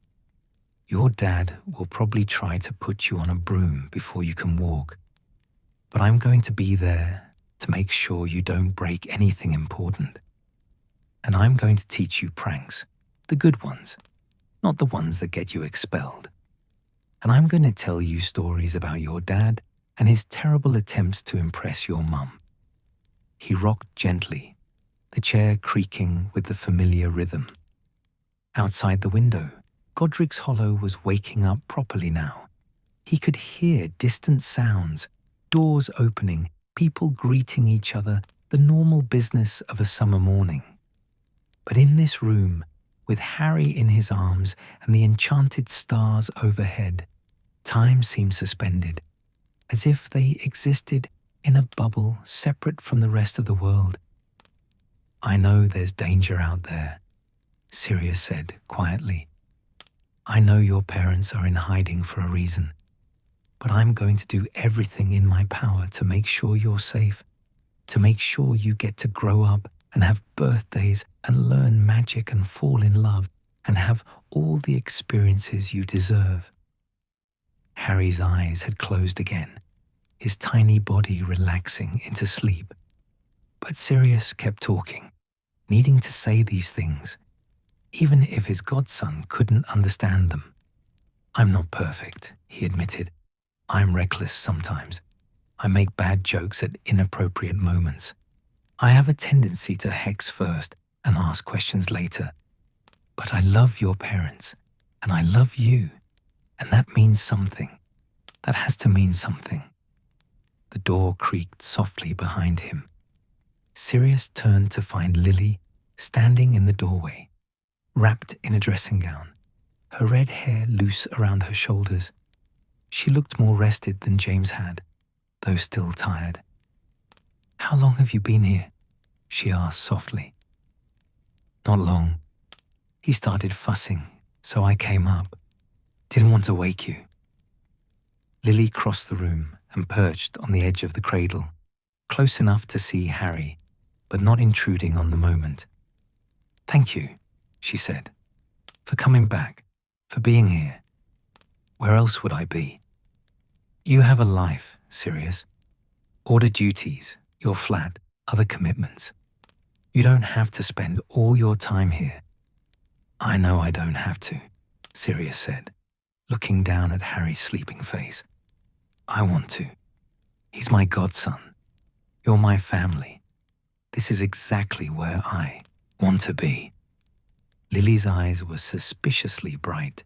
S1: "Your dad will probably try to put you on a broom before you can walk, but I'm going to be there to make sure you don't break anything important. And I'm going to teach you pranks, the good ones, not the ones that get you expelled. And I'm going to tell you stories about your dad and his terrible attempts to impress your mum." He rocked gently, the chair creaking with the familiar rhythm. Outside the window, Godric's Hollow was waking up properly now. He could hear distant sounds, doors opening, people greeting each other, the normal business of a summer morning. But in this room, with Harry in his arms and the enchanted stars overhead, time seemed suspended, as if they existed in a bubble separate from the rest of the world. "I know there's danger out there," Sirius said quietly. "I know your parents are in hiding for a reason, but I'm going to do everything in my power to make sure you're safe, to make sure you get to grow up and have birthdays and learn magic and fall in love and have all the experiences you deserve." Harry's eyes had closed again, his tiny body relaxing into sleep. But Sirius kept talking, needing to say these things, even if his godson couldn't understand them. "I'm not perfect," he admitted. "I'm reckless sometimes. I make bad jokes at inappropriate moments. I have a tendency to hex first and ask questions later. But I love your parents, and I love you, and that means something. That has to mean something." The door creaked softly behind him. Sirius turned to find Lily standing in the doorway, wrapped in a dressing gown, her red hair loose around her shoulders. She looked more rested than James had, though still tired. "How long have you been here?" she asked softly. "Not long. He started fussing, so I came up. Didn't want to wake you." Lily crossed the room and perched on the edge of the cradle, close enough to see Harry, but not intruding on the moment. "Thank you," she said, "for coming back, for being here. Where else would I be? You have a life, Sirius. Order duties, your flat, other commitments. You don't have to spend all your time here." "I know I don't have to," Sirius said, looking down at Harry's sleeping face. "I want to. He's my godson. You're my family. This is exactly where I want to be." Lily's eyes were suspiciously bright.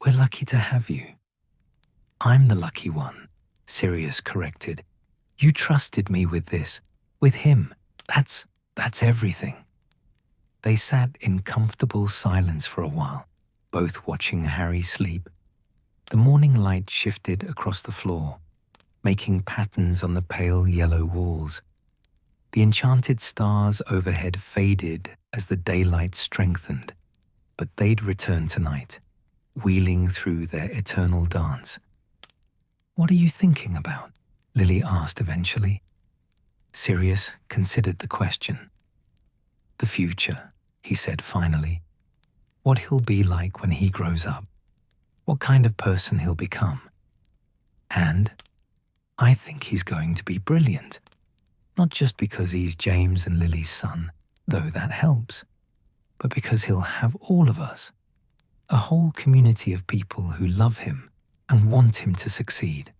S1: "We're lucky to have you." "I'm the lucky one," Sirius corrected. "You trusted me with this, with him. That's everything." They sat in comfortable silence for a while, both watching Harry sleep. The morning light shifted across the floor, making patterns on the pale yellow walls. The enchanted stars overhead faded as the daylight strengthened, but they'd return tonight, wheeling through their eternal dance. "What are you thinking about?" Lily asked eventually. Sirius considered the question. "The future," he said finally. "What he'll be like when he grows up. What kind of person he'll become. And I think he's going to be brilliant. Not just because he's James and Lily's son, though that helps, but because he'll have all of us. A whole community of people who love him and want him to succeed."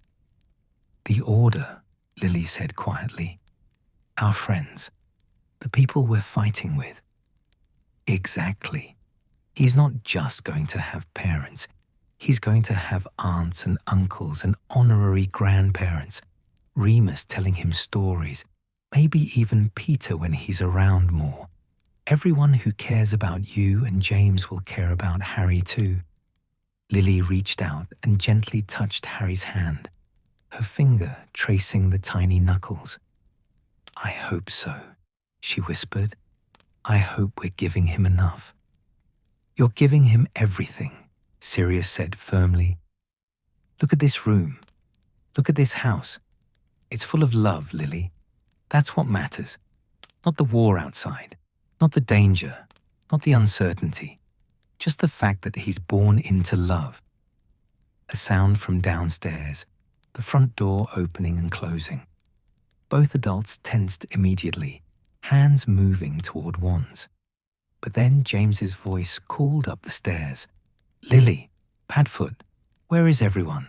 S1: "The Order," Lily said quietly. "Our friends. The people we're fighting with." "Exactly. He's not just going to have parents. He's going to have aunts and uncles and honorary grandparents, Remus telling him stories, maybe even Peter when he's around more. Everyone who cares about you and James will care about Harry too." Lily reached out and gently touched Harry's hand, her finger tracing the tiny knuckles. "I hope so," she whispered. "I hope we're giving him enough." "You're giving him everything," Sirius said firmly. "Look at this room. Look at this house. It's full of love, Lily. That's what matters. Not the war outside, not the danger, not the uncertainty. Just the fact that he's born into love." A sound from downstairs, the front door opening and closing. Both adults tensed immediately, hands moving toward wands. But then James's voice called up the stairs. "Lily, Padfoot, where is everyone?"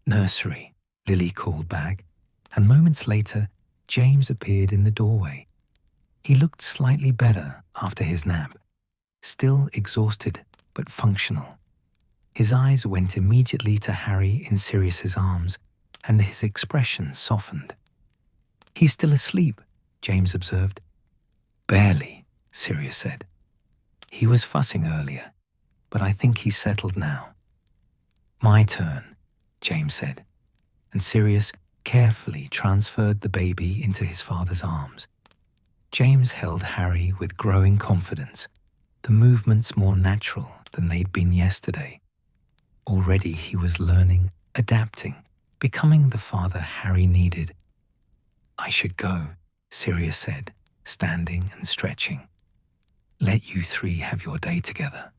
S1: "Nursery," Lily called back, and moments later, James appeared in the doorway. He looked slightly better after his nap, still exhausted but functional. His eyes went immediately to Harry in Sirius's arms, and his expression softened. "He's still asleep," James observed. "Barely," Sirius said. "He was fussing earlier, but I think he's settled now." "My turn," James said, and Sirius carefully transferred the baby into his father's arms. James held Harry with growing confidence, the movements more natural than they'd been yesterday. Already he was learning, adapting, becoming the father Harry needed. "I should go," Sirius said, standing and stretching. "Let you three have your day together."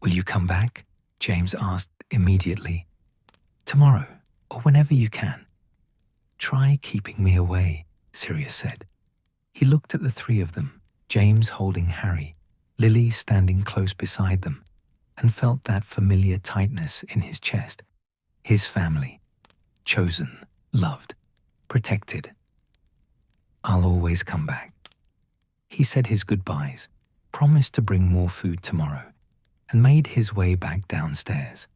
S1: "Will you come back?" James asked immediately. "Tomorrow, or whenever you can." "Try keeping me away," Sirius said. He looked at the three of them, James holding Harry, Lily standing close beside them, and felt that familiar tightness in his chest. His family. Chosen, loved, protected. "I'll always come back." He said his goodbyes, promised to bring more food tomorrow, and made his way back downstairs.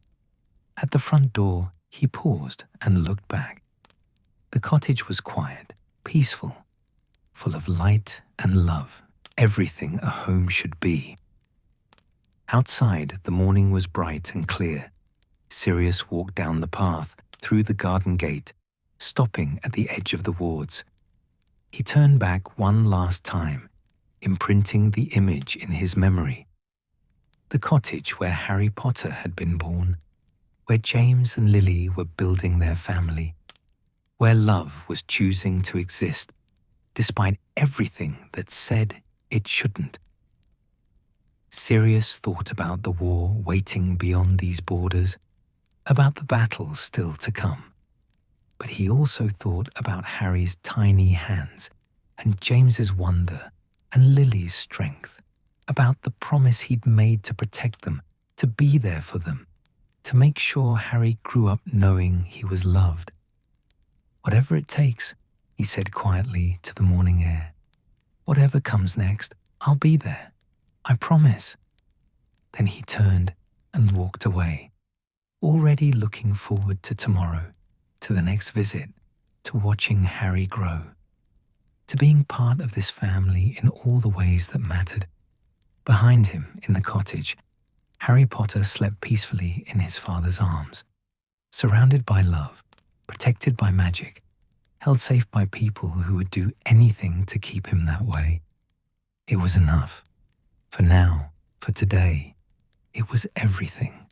S1: At the front door, he paused and looked back. The cottage was quiet, peaceful, full of light and love, everything a home should be. Outside, the morning was bright and clear. Sirius walked down the path, through the garden gate, stopping at the edge of the wards. He turned back one last time, imprinting the image in his memory. The cottage where Harry Potter had been born, where James and Lily were building their family, where love was choosing to exist despite everything that said it shouldn't. Sirius thought about the war waiting beyond these borders, about the battles still to come. But he also thought about Harry's tiny hands and James's wonder and Lily's strength, about the promise he'd made to protect them, to be there for them, to make sure Harry grew up knowing he was loved. "Whatever it takes," he said quietly to the morning air. "Whatever comes next, I'll be there. I promise." Then he turned and walked away, already looking forward to tomorrow, to the next visit, to watching Harry grow, to being part of this family in all the ways that mattered. Behind him, in the cottage, Harry Potter slept peacefully in his father's arms, surrounded by love, protected by magic, held safe by people who would do anything to keep him that way. It was enough. For now, for today, it was everything.